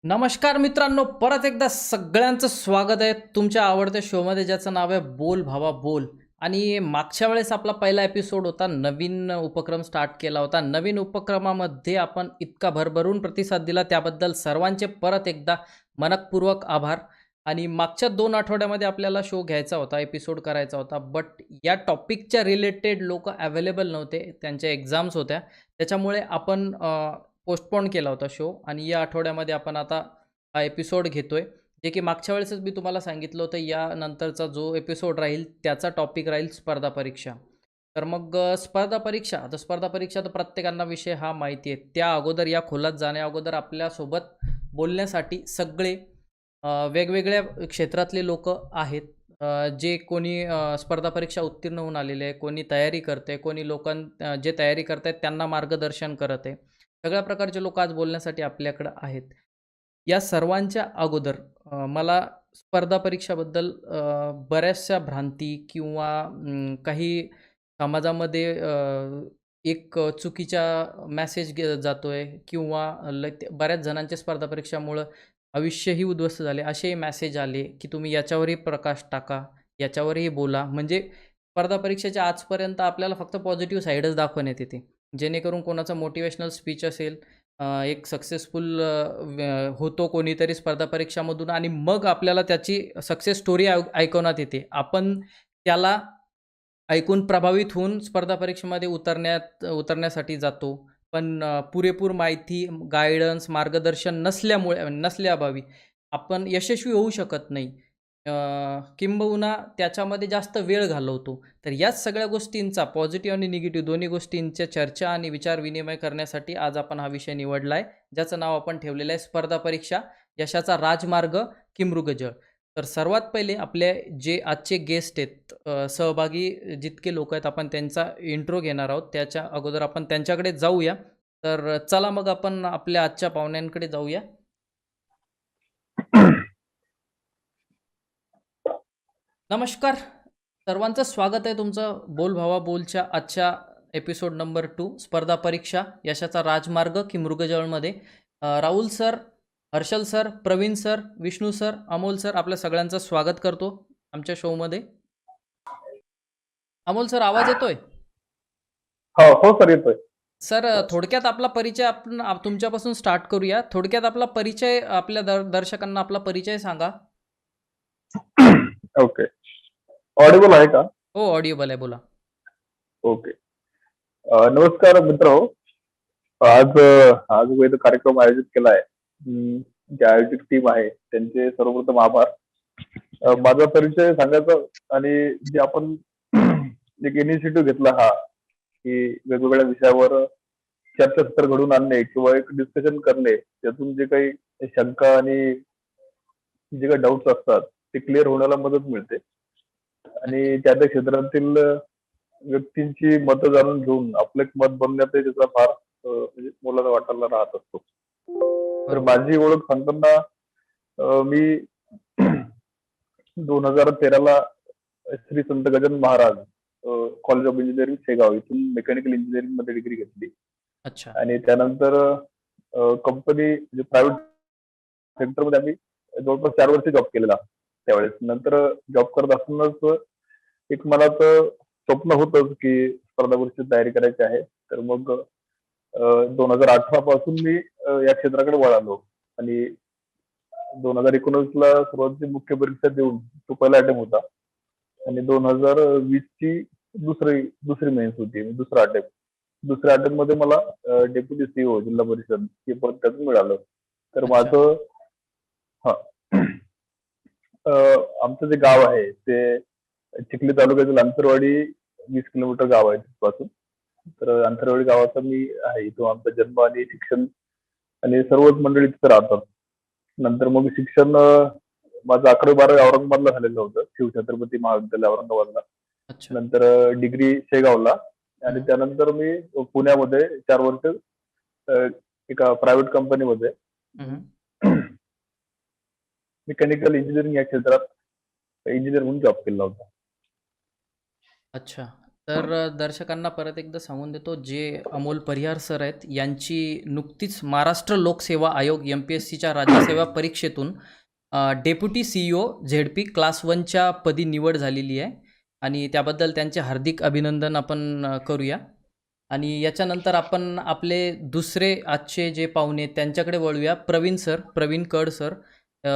नमस्कार मित्रांनो, परत एकदा सगळ्यांचं स्वागत आहे तुमच्या आवडत्या शोमध्ये ज्याचं नाव आहे बोल भावा बोल. आणि मागच्या वेळेस आपला पहिला एपिसोड होता. नवीन उपक्रम स्टार्ट केला होता. नवीन उपक्रमामध्ये आपण इतका भरभरून प्रतिसाद दिला त्याबद्दल सर्वांचे परत एकदा मनपूर्वक आभार. आणि मागच्या 2 आठवड्यामध्ये आपल्याला शो घ्यायचा होता, एपिसोड करायचा होता, बट या टॉपिकच्या रिलेटेड लोक अवेलेबल नव्हते, त्यांच्या एक्झाम्स होत्या. त्याच्यामुळे आपण पोस्टपोन केला होता शो आणि या आठवड्यामध्ये आपण आता हा एपिसोड घेतोय. जे की मागच्या वेळेसच मी तुम्हाला सांगितलं होतं, यानंतरचा जो एपिसोड राहील त्याचा टॉपिक राहील स्पर्धा परीक्षा. तर मग स्पर्धा परीक्षा, आता स्पर्धा परीक्षा तर प्रत्येकांना विषय हा माहिती आहे. त्या अगोदर, या खोलात जाण्या अगोदर आपल्यासोबत बोलण्यासाठी सगळे वेगवेगळ्या क्षेत्रातले लोक आहेत. जे कोणी स्पर्धा परीक्षा उत्तीर्ण होऊन आलेले आहे, कोणी तयारी करते, कोणी जे तयारी करतायत त्यांना मार्गदर्शन करत आहे. सगळ्या प्रकारचे लोक आज बोलण्यासाठी आपल्याकडं आहेत. या सर्वांच्या अगोदर मला स्पर्धा परीक्षाबद्दल बऱ्याचशा भ्रांती किंवा काही समाजामध्ये एक चुकीचा मेसेज जातोय किंवा बऱ्याच जणांच्या स्पर्धा परीक्षामुळं आयुष्यही उद्ध्वस्त झाले, असेही मेसेज आले की तुम्ही याच्यावरही प्रकाश टाका, याच्यावरही बोला. म्हणजे स्पर्धा परीक्षेच्या आजपर्यंत आपल्याला फक्त पॉझिटिव्ह साईडच दाखवण्यात येते. जेणेकरून कोणाचं मोटिवेशनल स्पीच असेल, एक सक्सेसफुल होतो कोणीतरी स्पर्धा परीक्षामधून आणि मग आपल्याला त्याची सक्सेस स्टोरी ऐकवण्यात येते. आपण त्याला ऐकून प्रभावित होऊन स्पर्धा परीक्षेमध्ये उतरण्यासाठी जातो. पण पुरेपूर माहिती, गाईडन्स, मार्गदर्शन नसल्याअभावी आपण यशस्वी होऊ शकत नाही. किंबहुना त्याच्यामध्ये जास्त वेळ घालवतो. तर याच सगळ्या गोष्टींचा, पॉझिटिव्ह आणि निगेटिव्ह दोन्ही गोष्टींच्या चर्चा आणि विचार विनिमय करण्यासाठी आज आपण हा विषय निवडला आहे, ज्याचं नाव आपण ठेवलेलं आहे स्पर्धा परीक्षा, यशाचा राजमार्ग की मृगजळ. तर सर्वात पहिले आपले जे आजचे गेस्ट आहेत, सहभागी जितके लोक आहेत, आपण त्यांचा इंट्रो घेणार आहोत. त्याच्या अगोदर आपण त्यांच्याकडे जाऊया. तर चला मग आपण आपल्या आजच्या पाहुण्यांकडे जाऊया. नमस्कार, सर्वांचं स्वागत आहे तुमचं बोल भावा बोलच्या आजच्या एपिसोड नंबर 2, स्पर्धा परीक्षा, यशाचा राजमार्ग की मृगजळमध्ये. Rahul sir, Harshal sir, Praveen sir, Vishnu sir, Amol sir, आपल्या सगळ्यांचं स्वागत करतो आमच्या शोमध्ये. अमोल सर, आवाज येतोय? हो हो सर, येतोय. सर, थोडक्यात आपला परिचय आपण तुमच्यापासून स्टार्ट करूया. थोडक्यात आपला परिचय, आपल्या दर्शकांना आपला परिचय सांगा. ओके. ऑडिबल आहे का? हो, ऑडिओबल आहे, बोला. ओके. नमस्कार मित्र हो. आज आज जो इथं कार्यक्रम आयोजित केला आहे, जे आयोजक टीम आहे त्यांचे सर्वप्रथम आभार. धन्यवाद. माझा परिचय सांगायचा आणि जे आपण एक इनिशिएटिव्ह घेतला हा, की वेगवेगळ्या विषयावर चर्चासत्र घडवून आणणे किंवा एक डिस्कशन करणे, त्यातून जे काही शंका आणि जे काही डाऊट्स असतात ते क्लिअर होण्याला मदत मिळते आणि नक्की. त्या त्या क्षेत्रातील व्यक्तींची मतं जाणून घेऊन आपलं एक मत बनण्यातही त्याचा फार म्हणजे मोलाचा वाटायला राहत असतो. तर बरोबर. माझी ओळख सांगताना मी 2013ला श्री संत Gajanan Maharaj college of engineering Shegaon इथून मेकॅनिकल इंजिनिअरिंग मध्ये डिग्री घेतली अच्छा. आणि त्यानंतर कंपनी म्हणजे प्रायव्हेट सेक्टरमध्ये आम्ही जवळपास 4 वर्ष जॉब केलेला त्यावेळेस. नंतर जॉब करत असतानाच एक मला तर स्वप्न होतंच की स्पर्धा परीक्षेची तयारी करायची आहे. तर मग 2018 पासून मी या क्षेत्राकडे वळालो आणि 2019ला सुरुवातीची मुख्य परीक्षा देऊन तो पहिला अटेम्प्ट होता आणि 2020 ची दुसरी मेन्स होती, दुसरा अटेम्प्ट. दुसऱ्या अटेम्प्ट मध्ये मला डेप्युटी सीईओ जिल्हा परिषद हे पद त्यातून मिळालं. तर अच्छा. माझं हा आमचं जे गाव आहे ते चिखली तालुक्यातील अंतरवाडी 20 किलोमीटर गाव आहे तिथपासून. तर अंतरवाडी गावाचा मी आहे. इथून आमचा जन्म आणि शिक्षण आणि सर्वच मंडळी तिथे राहतात. नंतर मग शिक्षण माझं 11वी-12वी औरंगाबादला झालेलं होतं, शिवछत्रपती महाविद्यालय औरंगाबादला. अच्छा. नंतर डिग्री शेगावला आणि हं. त्यानंतर मी पुण्यामध्ये 4 वर्ष अ, एका प्रायव्हेट कंपनीमध्ये हं. मेकॅनिकल इंजिनिअरिंग या क्षेत्रात इंजिनियर म्हणून जॉब केला होता. अच्छा. तर दर्शकांना परत एकदा सांगून देतो, जे अमोल परिहार सर आहेत यांची नुकतीच महाराष्ट्र लोकसेवा आयोग MPSCच्या राज्यसेवा परीक्षेतून डेप्युटी CEO ZP क्लास 1च्या पदी निवड झालेली आहे आणि त्याबद्दल त्यांचे हार्दिक अभिनंदन आपण करूया. आणि याच्यानंतर आपण आपले दुसरे आजचे जे पाहुणे आहेत त्यांच्याकडे वळूया. प्रवीण कड सर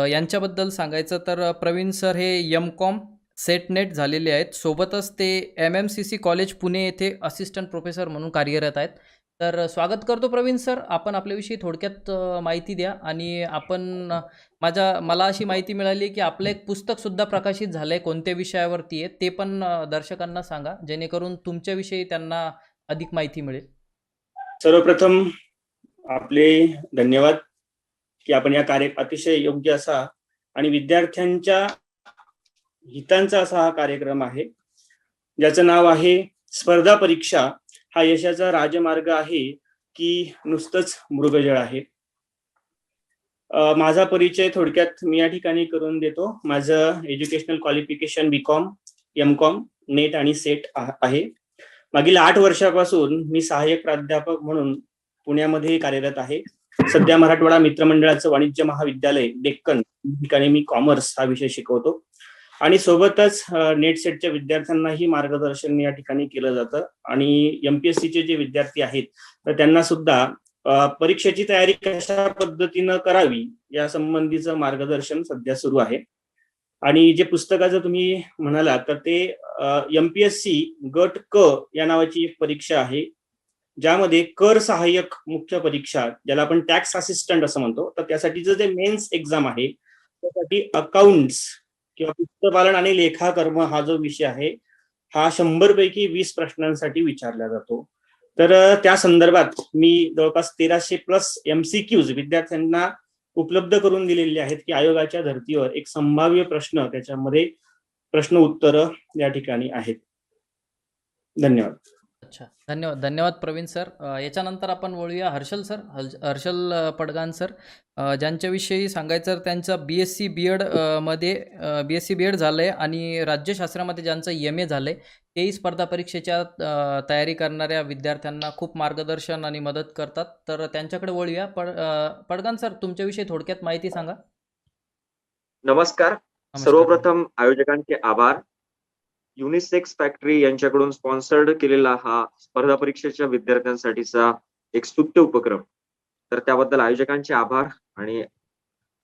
यांच्याबद्दल सांगायचं तर प्रवीण सर हे M.Com सेट नेट झालेले आहेत. सोबतच ते MMCC कॉलेज पुणे येथे असिस्टंट प्रोफेसर म्हणून कार्यरत आहेत. तर स्वागत करतो प्रवीण सर. आपण आपल्याविषयी थोडक्यात माहिती द्या. आणि आपण मला अशी माहिती मिळाली की आपलं एक पुस्तकसुद्धा प्रकाशित झालं आहे, कोणत्या विषयावरती आहे ते पण दर्शकांना सांगा, जेणेकरून तुमच्याविषयी त्यांना अधिक माहिती मिळेल. सर्वप्रथम आपले धन्यवाद की आपण या कार्य अतिशय योग्य असा आणि विद्यार्थ्यांच्या हितांचा असा हा कार्यक्रम आहे, ज्याचं नाव आहे स्पर्धा परीक्षा हा यशाचा राजमार्ग आहे की नुसतंच मृगजळ आहे. माझा परिचय थोडक्यात मी या ठिकाणी करून देतो. माझं educational qualification B.Com, M.Com, net आणि सेट आहे. मागील 8 वर्षापासून मी सहाय्यक प्राध्यापक म्हणून पुण्यामध्ये कार्यरत आहे. सध्या मराठवाडा मित्रमंडळाचं वाणिज्य महाविद्यालय डेक्कन ठिकाणी मी कॉमर्स हा विषय शिकवतो आणि सोबतच नेट सेटच्या विद्यार्थ्यांनाही मार्गदर्शन या ठिकाणी केलं जातं. आणि MPSCचे जे विद्यार्थी आहेत तर त्यांना सुद्धा परीक्षेची तयारी कशा पद्धतीनं करावी या संबंधीचं मार्गदर्शन सध्या सुरू आहे. आणि जे पुस्तकाचं तुम्ही म्हणाला तर ते MPSC गट क या नावाची एक परीक्षा आहे, ज्यामध्ये कर सहाय्यक मुख्य परीक्षा ज्याला आपण टॅक्स असिस्टंट असं म्हणतो, तर त्यासाठीचं जे मेन्स एक्झाम आहे त्यासाठी अकाउंट्स किंवा पुस्तकपालन आणि लेखाकर्म हा जो विषय आहे हा 100 पैकी 20 प्रश्नांसाठी विचारला जातो. तर त्या संदर्भात मी जवळपास 1300+ MCQs विद्यार्थ्यांना उपलब्ध करून दिलेले आहेत की आयोगाच्या धर्तीवर एक संभाव्य प्रश्न त्याच्यामध्ये प्रश्न उत्तर या ठिकाणी आहेत. धन्यवाद. अच्छा, धन्यवाद प्रवीण सर. याच्यानंतर आपण वळूया हर्षल पडगान सर, ज्यांच्याविषयी सांगायचं तर त्यांचं BSc B.Ed झालं आहे आणि राज्यशास्त्रामध्ये ज्यांचं MA झालं आहे, तेही स्पर्धा परीक्षेच्या तयारी करणाऱ्या विद्यार्थ्यांना खूप मार्गदर्शन आणि मदत करतात. तर त्यांच्याकडे वळूया. पडगान सर, तुमच्याविषयी थोडक्यात माहिती सांगा. नमस्कार. सर्वप्रथम आयोजकांचे आभार. युनिसेक्स फॅक्टरी यांच्याकडून स्पॉन्सर्ड केलेला हा स्पर्धा परीक्षेच्या विद्यार्थ्यांसाठीचा एक स्तुत्य उपक्रम, तर त्याबद्दल आयोजकांचे आभार आणि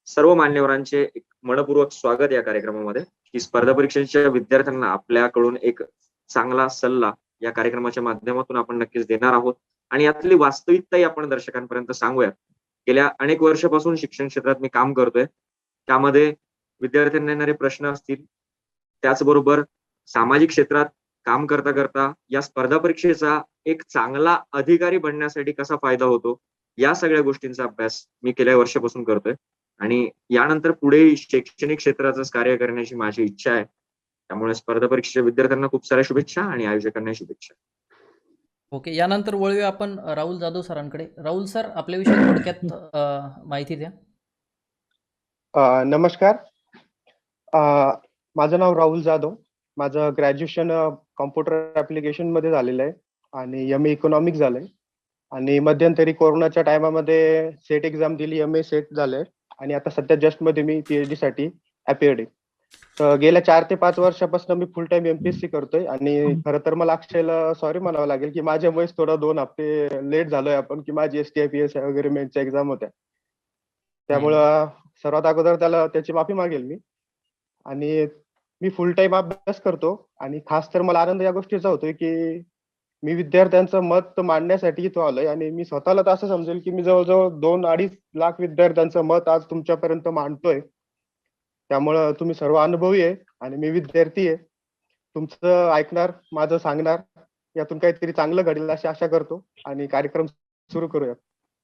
सर्व मान्यवरांचे एक मनपूर्वक स्वागत या कार्यक्रमामध्ये. की स्पर्धा परीक्षेच्या विद्यार्थ्यांना आपल्याकडून एक चांगला सल्ला या कार्यक्रमाच्या माध्यमातून आपण नक्कीच देणार आहोत आणि यातली वास्तविकताही आपण दर्शकांपर्यंत सांगूयात. गेल्या अनेक वर्षापासून शिक्षण क्षेत्रात मी काम करतोय, त्यामध्ये विद्यार्थ्यांना येणारे प्रश्न असतील, त्याचबरोबर सामाजिक क्षेत्रात काम करता करता या स्पर्धा परीक्षेचा एक चांगला अधिकारी बनण्यासाठी कसा फायदा होतो, या सगळ्या गोष्टींचा अभ्यास मी गेल्या वर्षापासून करतोय आणि यानंतर पुढे शैक्षणिक क्षेत्रातच कार्य करण्याची माझी इच्छा आहे. त्यामुळे स्पर्धा परीक्षेच्या विद्यार्थ्यांना खूप साऱ्या शुभेच्छा आणि आयोजकांना शुभेच्छा. ओके, यानंतर वळूया आपण राहुल जाधव सरांकडे. राहुल सर, आपल्याविषयी थोडक्यात माहिती द्या. नमस्कार. माझं नाव राहुल जाधव. माझं ग्रॅज्युएशन कॉम्प्युटर ऍप्लिकेशन मध्ये झालेलं आहे आणि MA इकॉनॉमिक्स झालंय आणि मध्यंतरी कोरोनाच्या टायमामध्ये सेट एक्झाम दिली, MA सेट झालंय आणि आता सध्या जस्ट मध्ये मी PhD साठी अपियर्ड आहे. तर गेल्या 4 ते 5 वर्षापासून मी फुल टाइम MPSC करतोय आणि खरं तर मला अक्षयला सॉरी म्हणावं लागेल की माझ्यामुळेच थोडा 2 हफ्ते लेट झालोय आपण, की माझी STI वगैरे मेन्सच्या एक्झाम होत्या, त्यामुळं सर्वात अगोदर त्याची माफी मागेल मी. आणि मी फुल टाइम अभ्यास करतो आणि खास तर मला आनंद या गोष्टीचा होतोय की मी विद्यार्थ्यांचं मत मांडण्यासाठी इथं आलोय आणि मी स्वतःला तर असं समजेल की मी जवळजवळ 2-2.5 लाख विद्यार्थ्यांचं मत आज तुमच्यापर्यंत मांडतोय. त्यामुळं तुम्ही सर्व अनुभवी आहे आणि मी विद्यार्थी आहे. तुमचं ऐकणार, माझं सांगणार, यातून काहीतरी चांगलं घडेल अशी आशा करतो आणि कार्यक्रम सुरू करूया.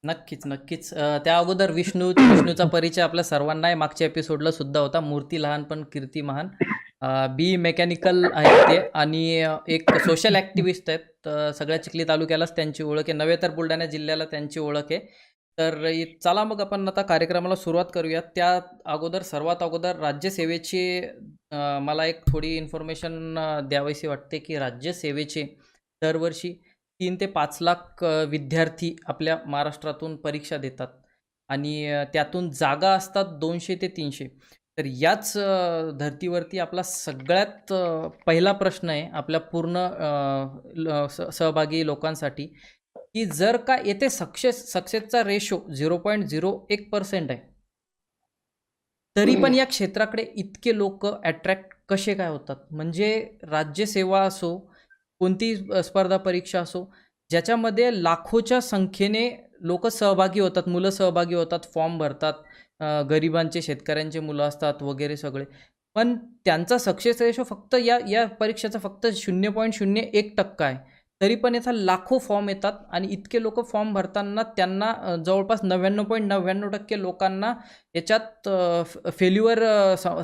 नक्कीच. त्या अगोदर विष्णूचा परिचय आपल्या सर्वांना आहे, मागच्या एपिसोडला सुद्धा होता. मूर्ती लहान पण कीर्ती महान. BE मेकॅनिकल आहेत ते आणि एक सोशल ॲक्टिव्हिस्ट आहेत. सगळ्या चिखली तालुक्यालाच त्यांची ओळख आहे, नव्हे तर बुलढाणा जिल्ह्याला त्यांची ओळख आहे. तर चला मग आपण आता कार्यक्रमाला सुरुवात करूया. त्या अगोदर सर्वात अगोदर राज्यसेवेची मला एक थोडी इन्फॉर्मेशन द्यावीशी वाटते की राज्यसेवेचे दरवर्षी 3 ते 5 लाख विद्यार्थी आपल्या महाराष्ट्रातून परीक्षा देतात आणि त्यातून जागा असतात 200 ते 300. तर याच धर्तीवरती आपला सगळ्यात पहिला प्रश्न आहे आपल्या पूर्ण सहभागी लोकांसाठी की जर का येथे सक्सेसचा रेशो 0.01% आहे, तरी पण या क्षेत्राकडे इतके लोक अट्रॅक्ट कसे काय होतात? म्हणजे राज्यसेवा असो, कोणती स्पर्धा परीक्षा असो, ज्याच्यामध्ये लाखोच्या संख्येने लोक सहभागी होतात, मुलं सहभागी होतात, फॉर्म भरतात, गरिबांचे, शेतकऱ्यांचे मुलं असतात वगैरे सगळे. पण त्यांचा सक्सेस रेशो फक्त या परीक्षेचा फक्त 0.01% आहे. तरी पण याचा लाखो फॉर्म येतात आणि इतके लोक फॉर्म भरताना त्यांना जवळपास 99.99% लोकांना याच्यात फेल्युअर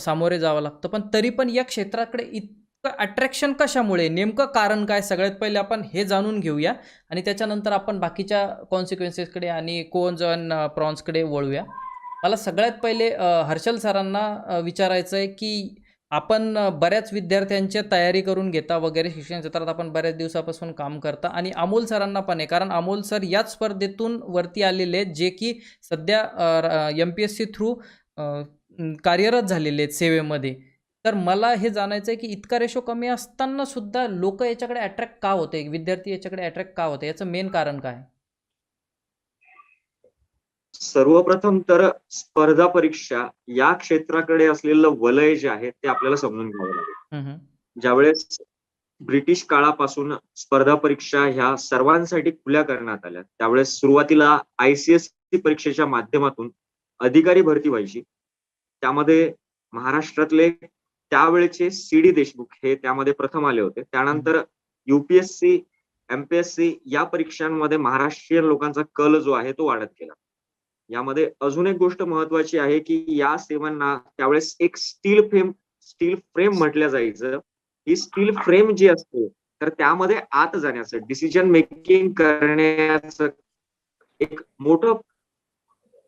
सामोरे जावं लागतं. पण तरी पण या क्षेत्राकडे इतकं अट्रॅक्शन कशामुळे? नेमकं कारण काय? सगळ्यात पहिले आपण हे जाणून घेऊया आणि त्याच्यानंतर आपण बाकीच्या कॉन्सिक्वेन्सेसकडे आणि कोन्स अँड प्रॉन्सकडे वळूया. मला सगळ्यात पहिले हर्षल सरांना विचारायचं आहे की आपण बऱ्याच विद्यार्थ्यांची तयारी करून घेता वगैरे, शिक्षण क्षेत्रात आपण बऱ्याच दिवसापासून काम करता आणि अमोल सरांना पण आहे, कारण अमोल सर याच स्पर्धेतून वरती आलेले आहेत, जे की सध्या MPSC थ्रू कार्यरत झालेले आहेत सेवेमध्ये. तर मला हे जाणायचं आहे की इतका रेशो कमी असताना सुद्धा लोक याच्याकडे अट्रॅक्ट का होते, विद्यार्थी याच्याकडे अट्रॅक्ट का होते, याचं मेन कारण काय? सर्वप्रथम तर स्पर्धा परीक्षा या क्षेत्राकडे असलेलं वलय जे आहे ते आपल्याला समजून घ्यावं लागेल. ज्यावेळेस ब्रिटिश काळापासून स्पर्धा परीक्षा ह्या सर्वांसाठी खुल्या करण्यात आल्या, त्यावेळेस सुरुवातीला ICSE परीक्षेच्या माध्यमातून अधिकारी भरती व्हायची. त्यामध्ये महाराष्ट्रातले त्यावेळेचे CD देशमुख हे त्यामध्ये प्रथम आले होते. त्यानंतर UPSC, MPSC या परीक्षांमध्ये महाराष्ट्रीयन लोकांचा कल जो आहे तो वाढत गेला. यामध्ये अजून एक गोष्ट महत्वाची आहे की या सेवांना त्यावेळेस एक स्टील फ्रेम म्हटलं जायचं. ही स्टील फ्रेम जी असते तर त्यामध्ये आत जाण्याचं, डिसिजन मेकिंग करण्याचं एक मोठं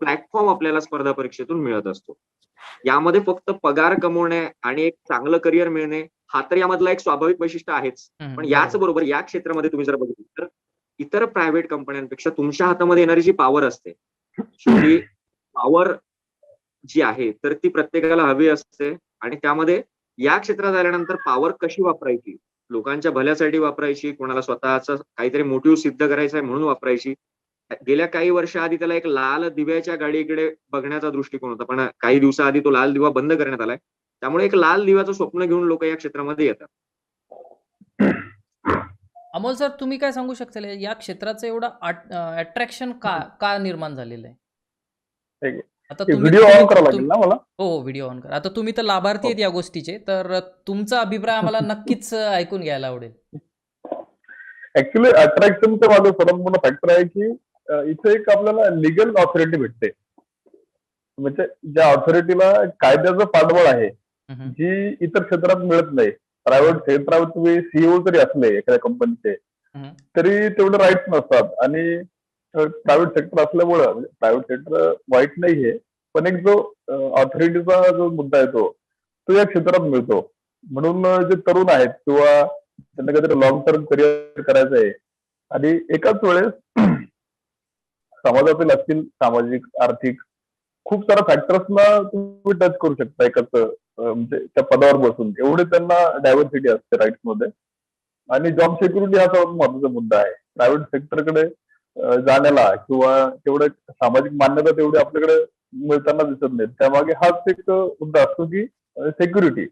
प्लॅटफॉर्म आपल्याला स्पर्धा परीक्षेतून मिळत असतो. यामध्ये फक्त पगार कमवणे आणि एक चांगलं करिअर मिळणे हा तर यामधला एक स्वाभाविक वैशिष्ट्य आहेच, पण याच बरोबर या क्षेत्रामध्ये तुम्ही जर बघितलं तर इतर प्रायव्हेट कंपन्यांपेक्षा तुमच्या हातामध्ये येणारी जी पॉवर असते, शेवटी पॉवर जी आहे तर ती प्रत्येकाला हवी असते आणि त्यामध्ये या क्षेत्रात आल्यानंतर पॉवर कशी वापरायची, लोकांच्या भल्यासाठी वापरायची, कोणाला स्वतःचं काहीतरी मोटिव्ह सिद्ध करायचं आहे म्हणून वापरायची. गेल्या काही वर्षाआधी त्याला एक लाल दिव्याच्या गाडीकडे बघण्याचा दृष्टिकोन होता, पण काही दिवसाआधी तो लाल दिवा बंद करण्यात आलाय. त्यामुळे एक लाल दिव्याचं स्वप्न घेऊन लोक या क्षेत्रामध्ये येतात. अमोल सर, तुम्ही काय सांगू शकता या क्षेत्राचं एवढं अट्रॅक्शन का निर्माण झालेलं आहे? आता व्हिडिओ ऑन करावा लागेल ना मला? हो, व्हिडिओ ऑन करा. आता तुम्ही तर लाभार्थी आहेत या गोष्टीचे, तर तुमचा अभिप्राय आम्हाला नक्कीच ऐकून घ्यायला आवडेल. ऍक्च्युली अट्रॅक्शनचं माझं सर्वात मोठं फॅक्टर आहे की इथे एक आपल्याला लिगल ऑथॉरिटी भेटते. म्हणजे ज्या ऑथॉरिटीला कायद्याचं पाठबळ आहे, जी इतर क्षेत्रात मिळत नाही. प्रायव्हेट क्षेत्रात तुम्ही CEO जरी असले एखाद्या कंपनीचे तरी तेवढे राईट्स नसतात आणि प्रायव्हेट सेक्टर असल्यामुळं, प्रायव्हेट सेक्टर वाईट नाहीये, पण एक जो ऑथॉरिटीचा जो मुद्दा येतो तो या क्षेत्रात मिळतो. म्हणून जे तरुण आहेत किंवा त्यांना काहीतरी लॉंग टर्म करिअर करायचं आहे आणि एकाच वेळेस समाजातील असतील सामाजिक, आर्थिक खूप साऱ्या फॅक्टर्सना तुम्ही टच करू शकता एकाच म्हणजे त्या पदावर बसून, एवढे त्यांना डायव्हर्सिटी असते राईट्स मध्ये. आणि जॉब सिक्युरिटी हा सर्वात महत्वाचा मुद्दा आहे. प्रायव्हेट सेक्टरकडे जाण्याला किंवा तेवढं सामाजिक मान्यता तेवढी आपल्याकडे मिळताना दिसत नाही. त्यामागे हाच एक मुद्दा असतो की सिक्युरिटी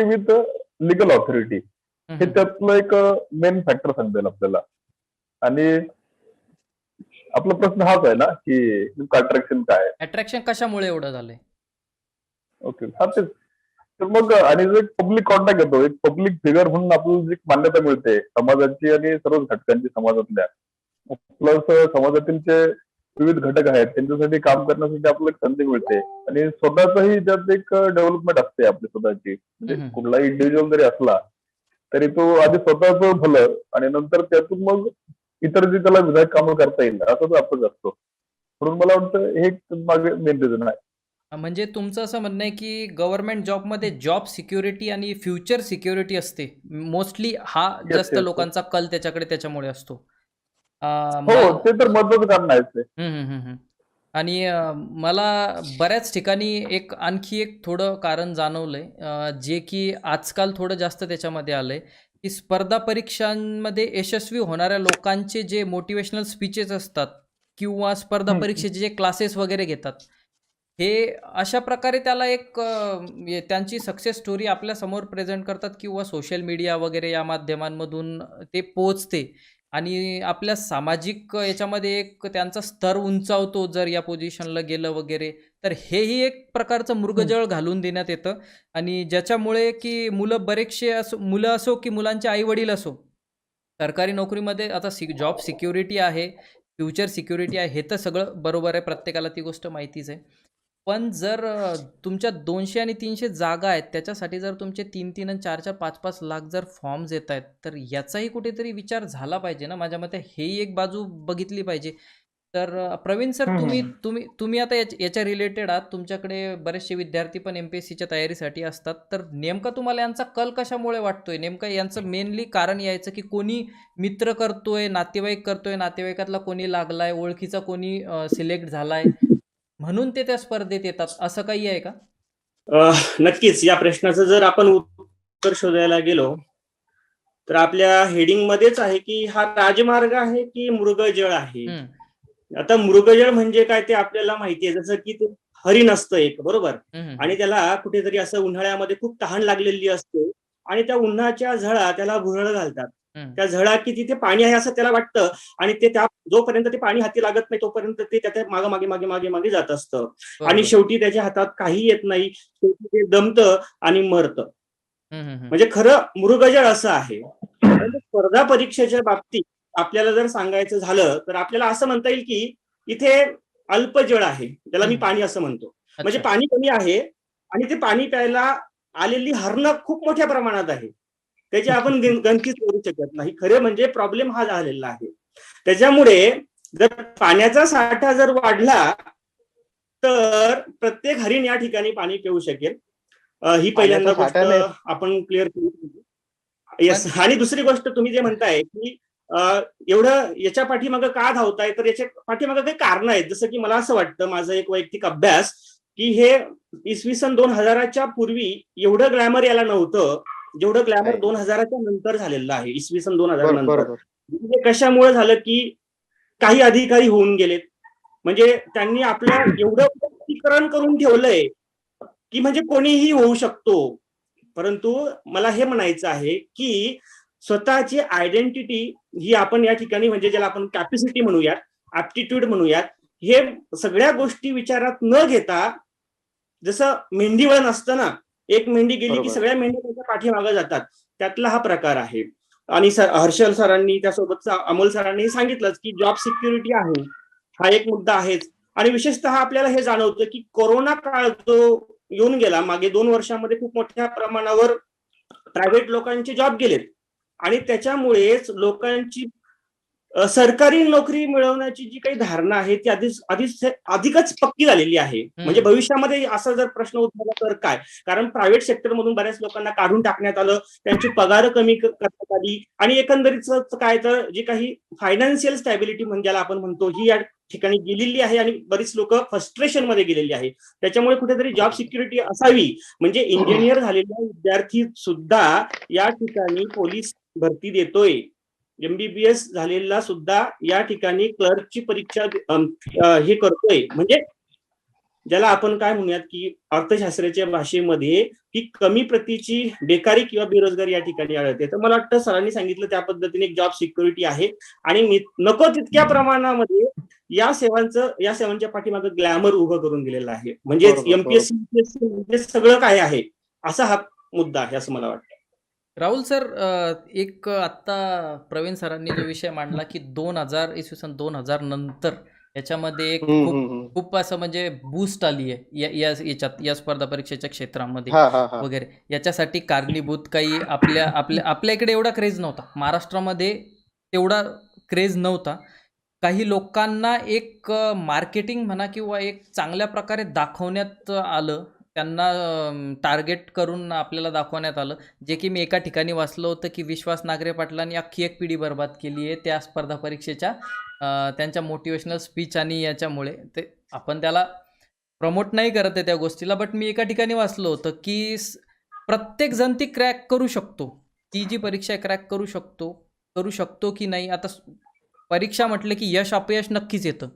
विथ लिगल ऑथॉरिटी हे त्यातलं एक मेन फॅक्टर समजेल आपल्याला. आणि आपला प्रश्न हाच आहे ना की अट्रॅक्शन काय आहे, अट्रॅक्शन कशामुळे एवढं झालंय? ओके, हा तेच. तर मग आणि जो एक पब्लिक कॉन्टॅक्ट येतो, एक पब्लिक फिगर म्हणून आपल्याला जी मान्यता मिळते समाजाची आणि सर्व घटकांची समाजातल्या, प्लस समाजातील जे विविध घटक आहेत त्यांच्यासाठी काम करण्यासाठी आपल्याला एक संधी मिळते आणि स्वतःचंही त्यात एक डेव्हलपमेंट असते आपली स्वतःची. म्हणजे कुठलाही इंडिव्हिज्युअल जरी असला तरी तो आधी स्वतःच भलं आणि नंतर त्यातून मग इतर जे त्याला विधायक कामं करता येईल असं तो आपण असतो. म्हणून मला वाटतं हे मागे मेन रिझन आहे. म्हणजे तुमचं असं म्हणणं आहे की गव्हर्नमेंट जॉबमध्ये जॉब सिक्युरिटी आणि फ्युचर सिक्युरिटी असते मोस्टली, हा येस जास्त येस लोकांचा कल त्याच्याकडे त्याच्यामुळे असतो. हो, ते तर महत्वाचं कारण आहेच ते. हम्म, हम्म, हम्म, हम्म. आणि मला बऱ्याच ठिकाणी आणखी एक थोडं कारण जाणवलंय, जे की आजकाल थोडं जास्त त्याच्यामध्ये आलंय, की स्पर्धा परीक्षांमध्ये यशस्वी होणाऱ्या लोकांचे जे मोटिवेशनल स्पीचेस असतात किंवा स्पर्धा हम्म. परीक्षेचे जे क्लासेस वगैरे घेतात, हे अशा प्रकारे त्याला एक त्यांची सक्सेस स्टोरी आपल्या समोर प्रेझेंट करतात किंवा सोशल मीडिया वगैरे या माध्यमांमधून ते पोचते आणि आपल्या सामाजिक याच्यामध्ये एक त्यांचा स्तर उंचावतो जर या पोझिशनला गेलं वगैरे. तर हेही एक प्रकारचं मृगजळ घालून देण्यात येतं आणि ज्याच्यामुळे की मुलं असो की मुलांचे आई वडील असो, सरकारी नोकरीमध्ये आता जॉब सिक्युरिटी आहे, फ्युचर सिक्युरिटी आहे, हे तर सगळं बरोबर आहे, प्रत्येकाला ती गोष्ट माहितीच आहे. पण जर तुमच्या 200 आणि 300 जागा आहेत, त्याच्यासाठी जर तुमचे 3-3 आणि 4-4, 5-5 लाख जर फॉर्म्स येत आहेत, तर याचाही कुठेतरी विचार झाला पाहिजे ना. माझ्या मते हेही एक बाजू बघितली पाहिजे. तर प्रवीण सर, हम्म, तुम्ही हम्म. तुम्ही तुम्ही आता याच्या रिलेटेड आहात, तुमच्याकडे बरेचसे विद्यार्थी पण MPSCच्या तयारीसाठी असतात. तर नेमका तुम्हाला यांचा कल कशामुळे वाटतोय? नेमकं यांचं मेनली कारण यायचं की कोणी मित्र करतोय, नातेवाईक करतोय, नातेवाईकातला कोणी लागलाय, ओळखीचा कोणी सिलेक्ट झालाय, म्हणून ते त्या स्पर्धेत येतात, असं काही आहे का? नक्कीच या प्रश्नाचं जर आपण उत्तर शोधायला गेलो तर आपल्या हेडिंग मध्येच आहे की हा राजमार्ग आहे की मृगजळ आहे. हम्म, आता मृगजळ म्हणजे काय ते आपल्याला माहिती आहे, जसं की ते हरिण असतं एक, बरोबर, हम्म, आणि त्याला कुठेतरी असं उन्हाळ्यामध्ये खूप तहान लागलेली असते आणि त्या उन्हाच्या झळा त्याला भुरळ घालतात. हम्म. त्या झळा की तिथे पाणी आहे असं त्याला वाटतं आणि ते त्या जोपर्यंत ते पाणी हाती लागत नाही तोपर्यंत ते त्याच्या मागे मागे मागे मागे मागे जात असतं आणि बरोबर. शेवटी त्याच्या हातात काही येत नाही, शेवटी ते दमतं आणि मरतं. हम्म, हम्म, हम्म. म्हणजे खरं मृगजळ असं आहे. परंतु स्पर्धा परीक्षेच्या बाबतीत आपल्याला जर सांगायचं झालं तर आपल्याला असं म्हणता येईल की इथे अल्पजळ आहे, ज्याला मी हम्म. पाणी असं म्हणतो. म्हणजे अच्छा. पाणी कमी आहे आणि ते पाणी प्यायला आलेली हरणं खूप मोठ्या प्रमाणात आहे. त्याची आपण गणतीच करू शकत नाही. खरे म्हणजे प्रॉब्लेम हा झालेला आहे. त्याच्यामुळे जर पाण्याचा साठा जर वाढला तर प्रत्येक हरिण या ठिकाणी पाणी पिऊ शकेल. ही पहिल्यांदा पाण्याचा गोष्ट साठा नाही. आपण क्लिअर केली. येस. आणि दुसरी गोष्ट तुम्ही जे म्हणताय की एवढं याच्या पाठीमागं का धावताय, तर याच्या पाठीमागं काही कारण आहेत. जसं की मला असं वाटतं, माझा एक वैयक्तिक अभ्यास, की हे इसवी सन 2000च्या पूर्वी एवढं ग्लॅमर याला नव्हतं जेवढं ग्लॅमर नाही. 2000च्या नंतर झालेलं आहे, इसवी सन 2000 नंतर. बरोबर. म्हणजे कशामुळे झालं की काही अधिकारी होऊन गेलेत, म्हणजे त्यांनी आपलं एवढं वैयक्तिकरण करून ठेवलंय की म्हणजे कोणीही होऊ शकतो. परंतु मला हे म्हणायचं आहे की स्वतःची आयडेंटिटी ही आपण या ठिकाणी, म्हणजे ज्याला आपण कॅपॅसिटी म्हणूयात, ऍप्टिट्यूड म्हणूयात, हे सगळ्या गोष्टी विचारात न घेता, जसं मेंढीवळण असतं ना, एक मेंढी गेली की बरोबर. सगळ्या मेंढ्या त्याच्या पाठीमागे जातात, त्यातला हा प्रकार आहे. आणि हर्षल सरांनी त्यासोबत अमोल सरांनी सांगितलंच की जॉब सिक्युरिटी आहे, हा एक मुद्दा आहेच. आणि विशेषतः आपल्याला हे जाणवतं की कोरोना काळ जो येऊन गेला मागे 2 वर्षांमध्ये, खूप मोठ्या प्रमाणावर प्रायव्हेट लोकांचे जॉब गेलेत आणि त्याच्यामुळेच लोकांची सरकारी नोकरी मिळवण्याची जी काही धारणा आहे ती अधिकच पक्की झालेली आहे. म्हणजे भविष्यामध्ये असा जर प्रश्न उद्भवला तर काय, कारण प्रायव्हेट सेक्टर मधून बऱ्याच लोकांना काढून टाकण्यात आलं, त्यांची पगार कमी करण्यात आली आणि एकंदरीत काय तर जी काही फायनान्शियल स्टॅबिलिटी म्हणजे ज्याला आपण म्हणतो, ही या ठिकाणी गेलेली आहे आणि बरीच लोक फ्रस्ट्रेशन मध्ये गेलेली आहे. त्याच्यामुळे कुठेतरी जॉब सिक्युरिटी असावी, म्हणजे इंजिनियर झालेला विद्यार्थी सुद्धा या ठिकाणी पोलीस भरती देतोय, MBBS झालेला सुद्धा या ठिकाणी क्लर्कची परीक्षा हे करतोय. म्हणजे ज्याला आपण काय म्हणूयात की अर्थशास्त्राच्या भाषेमध्ये की कमी प्रतीची बेकारी किंवा बेरोजगारी या ठिकाणी आढळते. तर मला वाटतं सरांनी सांगितलं त्या पद्धतीने एक जॉब सिक्युरिटी आहे आणि नको तितक्या प्रमाणामध्ये या सेवांच्या पाठीमागे ग्लॅमर उभं करून दिलेलं आहे. म्हणजे MPSC म्हणजे सगळं काय आहे, असा हा मुद्दा आहे असं मला वाटतं. राहुल सर, एक आत्ता प्रवीण सरांनी जो विषय मांडला की 2000 इसवी सन 2000 नंतर याच्यामध्ये एक खूप असं म्हणजे बूस्ट आली आहे याच्यात, या स्पर्धा परीक्षेच्या क्षेत्रामध्ये वगैरे. याच्यासाठी कारणीभूत काही आपल्या इकडे एवढा क्रेज नव्हता, महाराष्ट्रामध्ये तेवढा क्रेज नव्हता. काही लोकांना एक मार्केटिंग म्हणा किंवा एक चांगल्या प्रकारे दाखवण्यात आलं. त्यांना टार्गेट करून आपल्याला दाखवण्यात आलं. जे की मी एका ठिकाणी वाचलं होतं की विश्वास नांगरे पाटलांनी अख्खी एक पिढी बरबाद केली आहे त्या स्पर्धा परीक्षेच्या त्यांच्या मोटिवेशनल स्पीच आणि याच्यामुळे. ते आपण त्याला प्रमोट नाही करत आहे त्या गोष्टीला, बट मी एका ठिकाणी वाचलं होतं की प्रत्येक जण ती क्रॅक करू शकतो. ती जी परीक्षा क्रॅक करू शकतो की नाही. आता परीक्षा म्हटलं की यश अपयश नक्कीच येतं.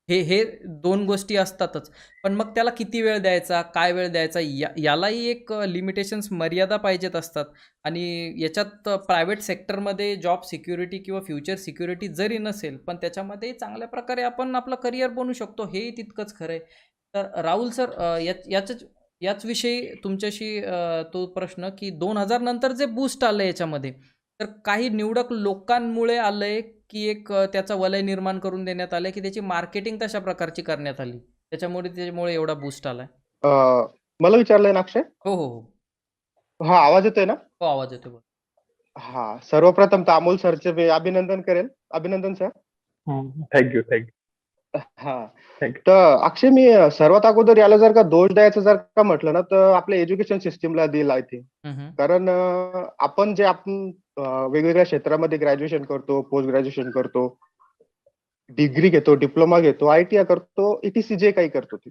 हे 2 गोष्टी असतातच. पण मग त्याला किती वेळ द्यायचा, काय वेळ द्यायचा यालाही एक लिमिटेशन्स मर्यादा पाहिजेत असतात. आणि याच्यात प्रायव्हेट सेक्टरमध्ये जॉब सिक्युरिटी किंवा फ्युचर सिक्युरिटी जरी नसेल, पण त्याच्यामध्ये चांगल्या प्रकारे आपण आपलं करिअर बनवू शकतो, हेही तितकंच खरं आहे. तर राहुल सर, याच विषयी तुमच्याशी तो प्रश्न की 2000 नंतर जे बूस्ट आलं याच्यामध्ये, तर काही निवडक लोकांमुळे आलंय की एक त्याचा वलय निर्माण करून देण्यात आलंय की त्याची मार्केटिंग तशा प्रकारची करण्यात आली, त्याच्यामुळे एवढा बूस्ट आलाय? मला विचारलंय ना अक्षय? हो हो हो हा, आवाज येतोय ना? हो, आवाज येतोय. बोल. हा, सर्वप्रथम तर अमोल सरचे मी अभिनंदन करेल. अभिनंदन सर. थँक्यू. हा, थँक्यू. तर अक्षय, मी सर्वात अगोदर याला जर का दोष द्यायचं जर का म्हटलं ना, तर आपल्या एज्युकेशन सिस्टीमला देईल आय थिंक. कारण आपण वेगवेगळ्या क्षेत्रामध्ये ग्रॅज्युएशन करतो, पोस्ट ग्रॅज्युएशन करतो, डिग्री घेतो, डिप्लोमा घेतो, ITI करतो, ETC जे काही करतो ते.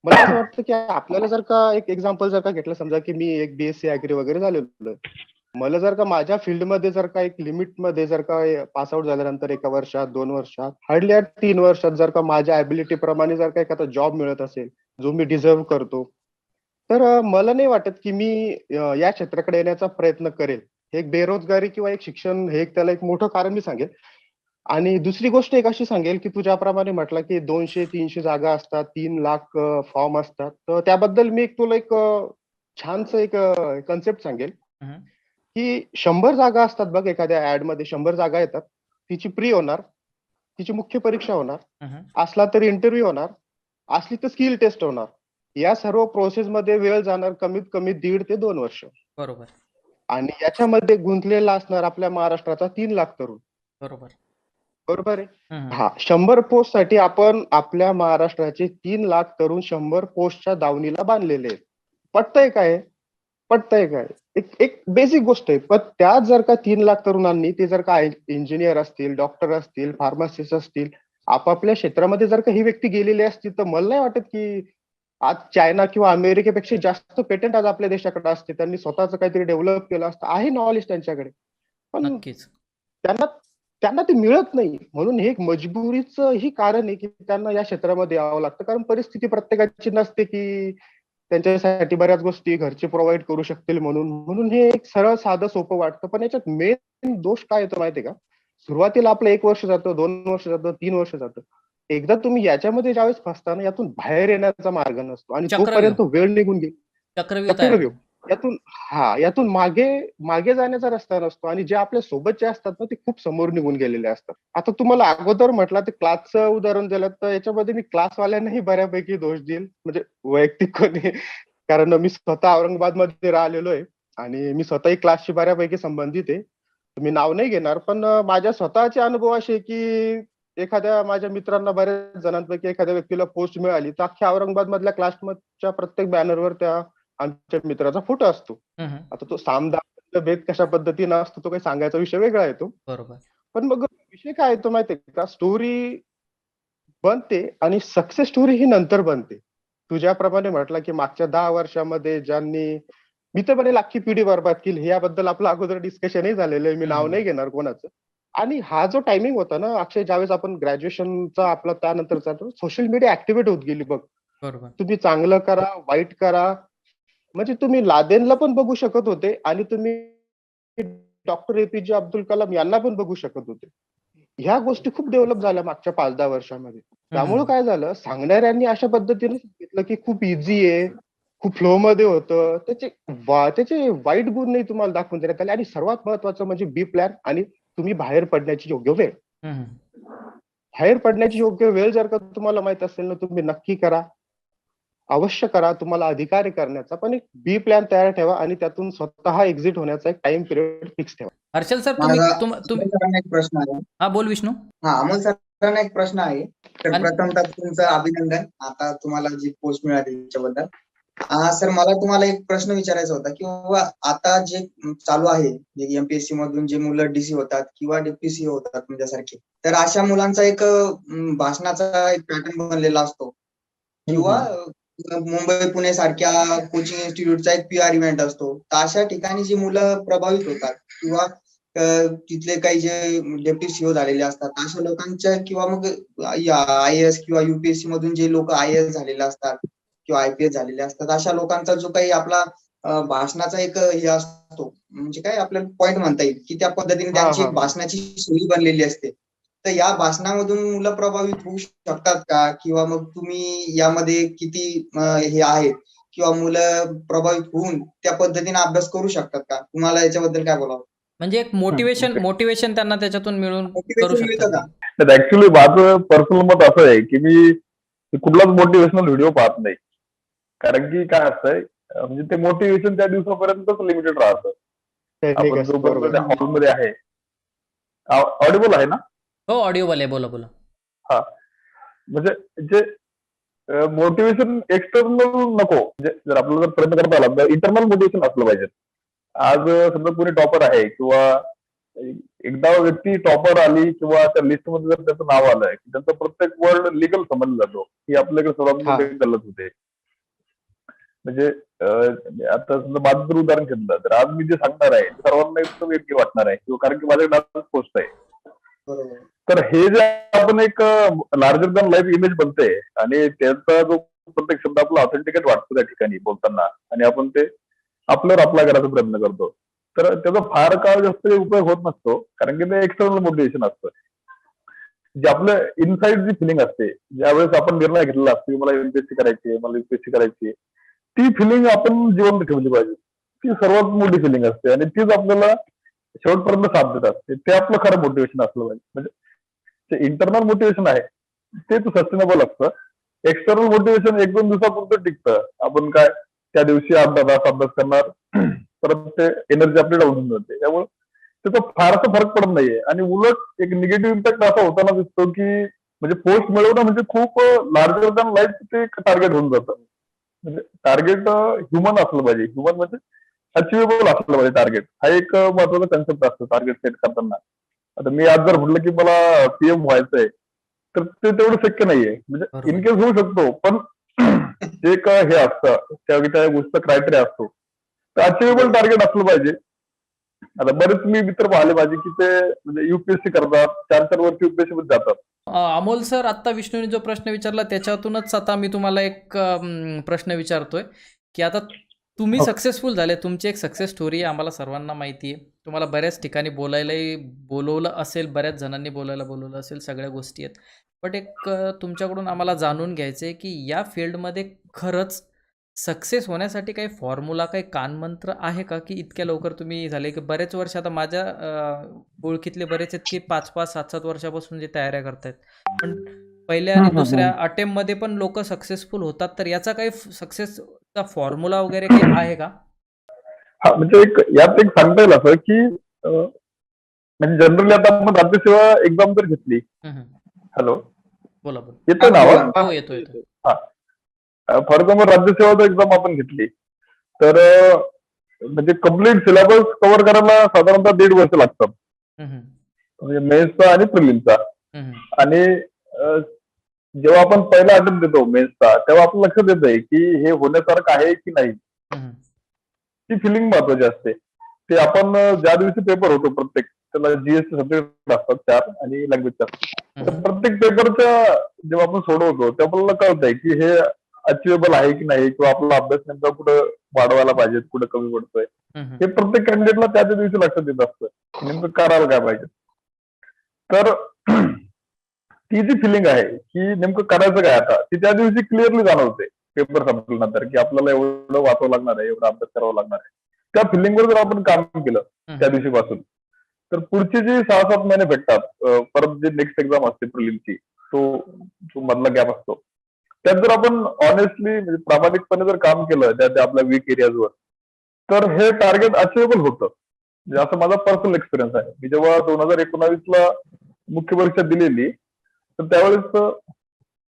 मला असं वाटतं की आपल्याला जर का एक एक्झाम्पल जर का घेतलं, समजा की मी एक BSc ऍग्री वगैरे झालेलो आहे. मला जर का माझ्या फील्डमध्ये जर का एक लिमिटमध्ये जर का पासआउट झाल्यानंतर 1 वर्षात, 2 वर्षात, हार्डली 3 वर्षात जर का माझ्या ऍबिलिटी प्रमाणे जर का एखादा जॉब मिळत असेल जो मी डिझर्व करतो, तर मला नाही वाटत की मी या क्षेत्राकडे येण्याचा प्रयत्न करेल. हे एक बेरोजगारी किंवा एक शिक्षण हे एक त्याला एक मोठं कारण मी सांगेल. आणि दुसरी गोष्ट एक अशी सांगेल की तू ज्याप्रमाणे म्हटला की 200-300 जागा असतात, 3 लाख फॉर्म असतात, तर त्याबद्दल मी तुला एक छानसं एक कन्सेप्ट सांगेल की 100 जागा असतात बघ, एखाद्या ऍड मध्ये 100 जागा येतात. तिची प्री होणार, तिची मुख्य परीक्षा होणार, असला तर इंटरव्ह्यू होणार, असली तर स्किल टेस्ट होणार. या सर्व प्रोसेस मध्ये वेळ जाणार कमीत कमी 1.5 ते 2 वर्ष. बरोबर आणि याच्यामध्ये गुंतलेला असणार आपल्या महाराष्ट्राचा 3 लाख तरुण. बरोबर. बरोबर आहे. हा, 100 पोस्ट साठी आपण आपल्या महाराष्ट्राचे 3 लाख तरुण 100 पोस्टच्या दावणीला बांधलेले आहेत. पटतंय काय? एक एक बेसिक गोष्ट आहे. पण त्यात जर का 3 लाख तरुणांनी ते जर का इंजिनियर असतील, डॉक्टर असतील, फार्मासिस्ट असतील, आपापल्या क्षेत्रामध्ये जर का ही व्यक्ती गेलेली असती, तर मला नाही वाटत की आज चायना किंवा अमेरिकेपेक्षा जास्त पेटंट आज आपल्या देशाकडे असते. त्यांनी स्वतःच काहीतरी डेव्हलप केलं असतं. आहे नॉलेज त्यांच्याकडे, पण नक्कीच. त्यांना त्यांना ते मिळत नाही. म्हणून हे एक मजबुरीचं ही कारण आहे की त्यांना या क्षेत्रामध्ये यावं लागतं. कारण परिस्थिती प्रत्येकाची नसते की त्यांच्यासाठी बऱ्याच गोष्टी घरचे प्रोव्हाइड करू शकतील म्हणून हे एक सरळ साधं सोपं वाटतं. पण याच्यात मेन दोष काय येतो माहितीये का? सुरुवातीला आपलं 1 वर्ष जातं, 2 वर्ष जातं, 3 वर्ष जातं. एकदा तुम्ही याच्यामध्ये ज्यावेळेस फसता ना, यातून बाहेर येण्याचा मार्ग नसतो आणि चक्रव्यूह तोपर्यंत वेळ निघून गेली. चक्रव्यूह तयार चक्रव्यूह. होतो. यातून मागे जाण्याचा रस्ता नसतो आणि जे आपल्या सोबतचे असतात ना, ते खूप समोर निघून गेलेले असतात. आता तुम्हाला अगोदर म्हटलं ते क्लासचं उदाहरण दिलं, तर याच्यामध्ये मी क्लासवाल्यांनाही बऱ्यापैकी दोष देईल, म्हणजे वैयक्तिक कोणी. कारण मी स्वतः औरंगाबादमध्ये राहिलेलो आहे आणि मी स्वतःही क्लासशी बऱ्यापैकी संबंधित आहे. मी नाव नाही घेणार, पण माझ्या स्वतःचे अनुभव असे की एखाद्या माझ्या मित्रांना, बऱ्याच जणांपैकी एखाद्या व्यक्तीला पोस्ट मिळाली, तर अख्ख्या औरंगाबाद मधल्या क्लासच्या प्रत्येक बॅनरवर त्या आमच्या मित्राचा फोटो असतो. आता तो सामदान भेद कशा पद्धतीनं असतो तो काही सांगायचा विषय वेगळा येतो. बरोबर. पण मग विषय काय येतो माहितीये का? स्टोरी बनते आणि सक्सेस स्टोरी ही नंतर बनते. तू ज्याप्रमाणे म्हटला की मागच्या 10 वर्षामध्ये ज्यांनी, मी तर म्हणेल अख्खी पिढी बरबाद केली, याबद्दल आपलं अगोदर डिस्कशनही झालेलं आहे. मी नाव नाही घेणार कोणाचं. आणि हा जो टायमिंग होता ना अक्षय, ज्यावेळेस आपण ग्रॅज्युएशनचा आपला त्यानंतरचा सोशल मीडिया ऍक्टिव्हेट होत गेली बघ. बरोबर. तुम्ही चांगलं करा, वाईट करा, म्हणजे तुम्ही लादेनला पण बघू शकत होते आणि तुम्ही डॉक्टर APJ अब्दुल कलाम यांना पण बघू शकत होते. ह्या गोष्टी खूप डेव्हलप झाल्या मागच्या 5-10 वर्षामध्ये. त्यामुळे काय झालं, सांगणाऱ्यांनी अशा पद्धतीने सांगितलं की खूप इझी आहे, खूप फ्लो मध्ये होतं. त्याचे वाईट गुण नाही तुम्हाला दाखवून देण्यात आले. आणि सर्वात महत्वाचं म्हणजे बी प्लॅन आणि तुम्ही बाहेर पडण्याची योग्य वेळ. बाहेर पडण्याची योग्य वेळ जर का तुम्हाला माहित असेल ना, तुम्ही नक्की करा. अवश्य करा, तुम्हाला अधिकार आहे करण्याचा, पण एक बी प्लॅन तयार ठेवा आणि त्यातून स्वतः एक्झिट होण्याचा एक टाइम पिरियड फिक्स ठेवा. हर्षल सर, तुम्ही माझा तुम्ही अमोल सरांना एक प्रश्न आहे. हा बोल विष्णू. अमोल सरांना एक प्रश्न आहे. तर आणि- प्रथमतः तुमचं अभिनंदन, आता तुम्हाला जी पोस्ट मिळाली त्याच्याबद्दल. सर, मला तुम्हाला एक प्रश्न विचारायचा होता की बाबा आता जे चालू आहे, जे एमपीएससी मधून जे मुलं डीसी होतात किंवा डीपीसी होतात तुमच्यासारखे, तर अशा मुलांचा एक भाषणाचा एक पॅटर्न बनलेला असतो किंवा मुंबई पुणे सारख्या कोचिंग इन्स्टिट्यूटचा एक पीआर इव्हेंट असतो. तर अशा ठिकाणी जी मुलं प्रभावित होतात किंवा तिथले काही जे डेप्टी सीओ झालेले असतात, अशा लोकांच्या किंवा मग आयएएस किंवा युपीएससी मधून जे लोक आयएएस झालेले असतात किंवा आयपीएस झालेले असतात, अशा लोकांचा जो काही आपला भाषणाचा एक हे असतो, म्हणजे काय आपल्याला पॉइंट म्हणता येईल की त्या पद्धतीने त्यांची एक भाषणाची शैली बनलेली असते. तर या भाषणामधून मुलं प्रभावित होऊ शकतात का, किंवा मग तुम्ही यामध्ये किती हे आहेत किंवा मुलं प्रभावित होऊन त्या पद्धतीने अभ्यास करू शकतात का? तुम्हाला याच्याबद्दल काय बोलावं? म्हणजे एक मोटिवेशन त्यांना त्याच्यातून मिळून करू मोटिवेशन मिळतं शकतात. का? तर ऍक्च्युली माझं पर्सनल मत असं आहे की मी कुठलाच मोटिवेशनल व्हिडिओ पाहत नाही. कारण की काय असतंय, म्हणजे ते मोटिवेशन त्या दिवसापर्यंतच लिमिटेड राहतं. Technique आपण असतं, जोपर्यंत बरोबर. त्या हॉलमध्ये आहे. ऑडिबल आहे ना? हो, ऑडिओबल आहे, बोला. हा, म्हणजे जे मोटिवेशन एक्सटर्नल नको, म्हणजे जर आपल्याला जर प्रयत्न करता आला तर इंटरनल मोटिवेशन असलं पाहिजे. आज समजा कोणी टॉपर आहे किंवा एकदा व्यक्ती टॉपर आली किंवा त्या लिस्ट मध्ये जर त्याचं नाव आलंय, त्यांचा प्रत्येक वर्ड लिगल समजला जातो, ही आपल्याकडे सर्वात मोठी गल्लत होते. म्हणजे आता समजा माझं जर उदाहरण घेतलं तर आज मी जे सांगणार आहे सर्वांना एकदम योग्य वाटणार आहे, किंवा कारण की माझ्याकडे आजच पोस्ट आहे. बरोबर. तर हे जे आपण एक लार्जर दॅन लाईफ इमेज बनते आणि त्याचा जो प्रत्येक शब्द आपला ऑथेंटिकेट वाटतो त्या ठिकाणी बोलताना, आणि आपण ते आपल्यावर अप्लाय करायचा प्रयत्न करतो, तर त्याचा फार काळ जास्त उपयोग होत नसतो. कारण की ते एक्सटर्नल मोटिवेशन असतं. जे आपलं इनसाइड जी फिलिंग असते, ज्यावेळेस आपण निर्णय घेतलेला असतो की मला एमपीएससी करायची आहे, मला युपीएससी करायची आहे, ती फिलिंग आपण जिवंत ठेवली पाहिजे. ती सर्वात मोठी फिलिंग असते आणि तीच आपल्याला शेवटपर्यंत साथ देत असते. ते आपलं खरं मोटिवेशन असलं पाहिजे. म्हणजे जे इंटरनल मोटिवेशन आहे तेच सस्टेनेबल असतं. External motivation 1-2 दिवसापुरतं टिकतं. आपण काय त्या दिवशी अर्धा तास अभ्यास करणार, परत ते एनर्जी आपली डाऊन होऊन जाते. त्यामुळे त्याचा फारसा फरक पडत नाहीये. आणि उलट एक निगेटिव्ह इम्पॅक्ट असा होताना दिसतो की म्हणजे पोस्ट मिळवणं म्हणजे खूप लार्जर दॅन लाईफ ते टार्गेट होऊन जातं. म्हणजे टार्गेट ह्युमन असलं पाहिजे. ह्युमन म्हणजे अचिव्हेबल असलं पाहिजे टार्गेट. हा एक महत्वाचा कन्सेप्ट असतो टार्गेट सेट करताना. आता मी आज जर म्हटलं की मला पीएम व्हायचंय, तर ते तेवढं शक्य नाहीये. म्हणजे बरोबर. इनकेस होऊ शकतो, पण जे काय हे असतं त्या गोष्टीचा क्रायटेरिया असतो, तर अचिव्हेबल टार्गेट असलं पाहिजे. आता बरेच मी मित्र पाहिले माझे की ते म्हणजे युपीएससी करतात, 4-4 वर्ष युपीएससी मध्ये जातात. अमोल सर, आता विष्णूने जो प्रश्न विचारला त्याच्यातूनच आता मी तुम्हाला एक प्रश्न विचारतोय की आता तुम्ही सक्सेसफुल झाले, तुमची एक सक्सेस स्टोरी आम्हाला सर्वांना माहिती आहे. तुम्हाला बऱ्याच ठिकाणी बोलायलाही बोलवलं असेल, बऱ्याच जणांनी बोलवलं असेल, सगळ्या गोष्टी आहेत. बट एक तुमच्याकडून आम्हाला जाणून घ्यायचं आहे की या फील्डमध्ये खरंच सक्सेस होण्यासाठी काही फॉर्म्युला, काही कानमंत्र आहे का, की इतक्या लवकर तुम्ही झाले की बरेच वर्ष, आता माझ्या ओळखीतले बरेच आहेत की 5-5, 7-7 वर्षापासून जे तयाऱ्या करतायत, पण पहिल्या आणि दुसऱ्या अटेम्प्टमध्ये पण लोक सक्सेसफुल होतात. तर याचा काही सक्सेसचा फॉर्म्युला वगैरे काही आहे का? हा, म्हणजे एक यात एक सांगता येईल असं की म्हणजे जनरली आता आपण राज्यसेवा एक्झाम जर घेतली. हॅलो, बोला. येतोय ना आवाज? हो, येतो. हा, फॉर एक्झाम्पल राज्यसेवाचा एक्झाम आपण घेतली तर म्हणजे कम्प्लीट सिलेबस कव्हर करायला साधारणतः 1.5 वर्ष लागतात. म्हणजे मेन्सचा आणि प्रिलिमचा. आणि जेव्हा आपण पहिला अटेम्प्ट देतो मेन्सचा, तेव्हा आपलं लक्षात येतंय की हे होण्यासारखं आहे की नाही. ती फिलिंग महत्वाची असते. ते आपण ज्या दिवशी पेपर होतो, प्रत्येक त्याला जीएसटी सब्जेक्ट असतात 4 आणि लँग्वेजचे असतात. तर प्रत्येक पेपरच्या जेव्हा आपण सोडवतो तेव्हा आपल्याला कळतंय की हे अचिव्हेबल आहे की नाही, किंवा आपला अभ्यास नेमका कुठं वाढवायला पाहिजे, कुठं कमी पडतोय, हे प्रत्येक कॅन्डिडेटला त्या दिवशी लक्षात येत असतं. नेमकं करायला काय पाहिजे. तर ती जी फिलिंग आहे की नेमकं करायचं काय आता, ती त्या दिवशी क्लिअरली जाणवते पेपर संपल्यानंतर, की आपल्याला एवढं वाचावं लागणार आहे, एवढा अभ्यास करावा लागणार आहे. त्या फिलिंगवर जर आपण काम केलं त्या दिवशीपासून, तर पुढचे जे 6-7 महिने भेटतात, परत जे नेक्स्ट एक्झाम असते प्रिलिमची, तो जो मधला गॅप असतो, त्यात जर आपण ऑनेस्टली म्हणजे प्रामाणिकपणे जर काम केलं त्या आपल्या वीक एरियाजवर, तर हे टार्गेट अचिव्हेबल होतं. म्हणजे असं माझा पर्सनल एक्सपिरियन्स आहे. मी जेव्हा 2019ला मुख्य परीक्षा दिलेली, तर त्यावेळेस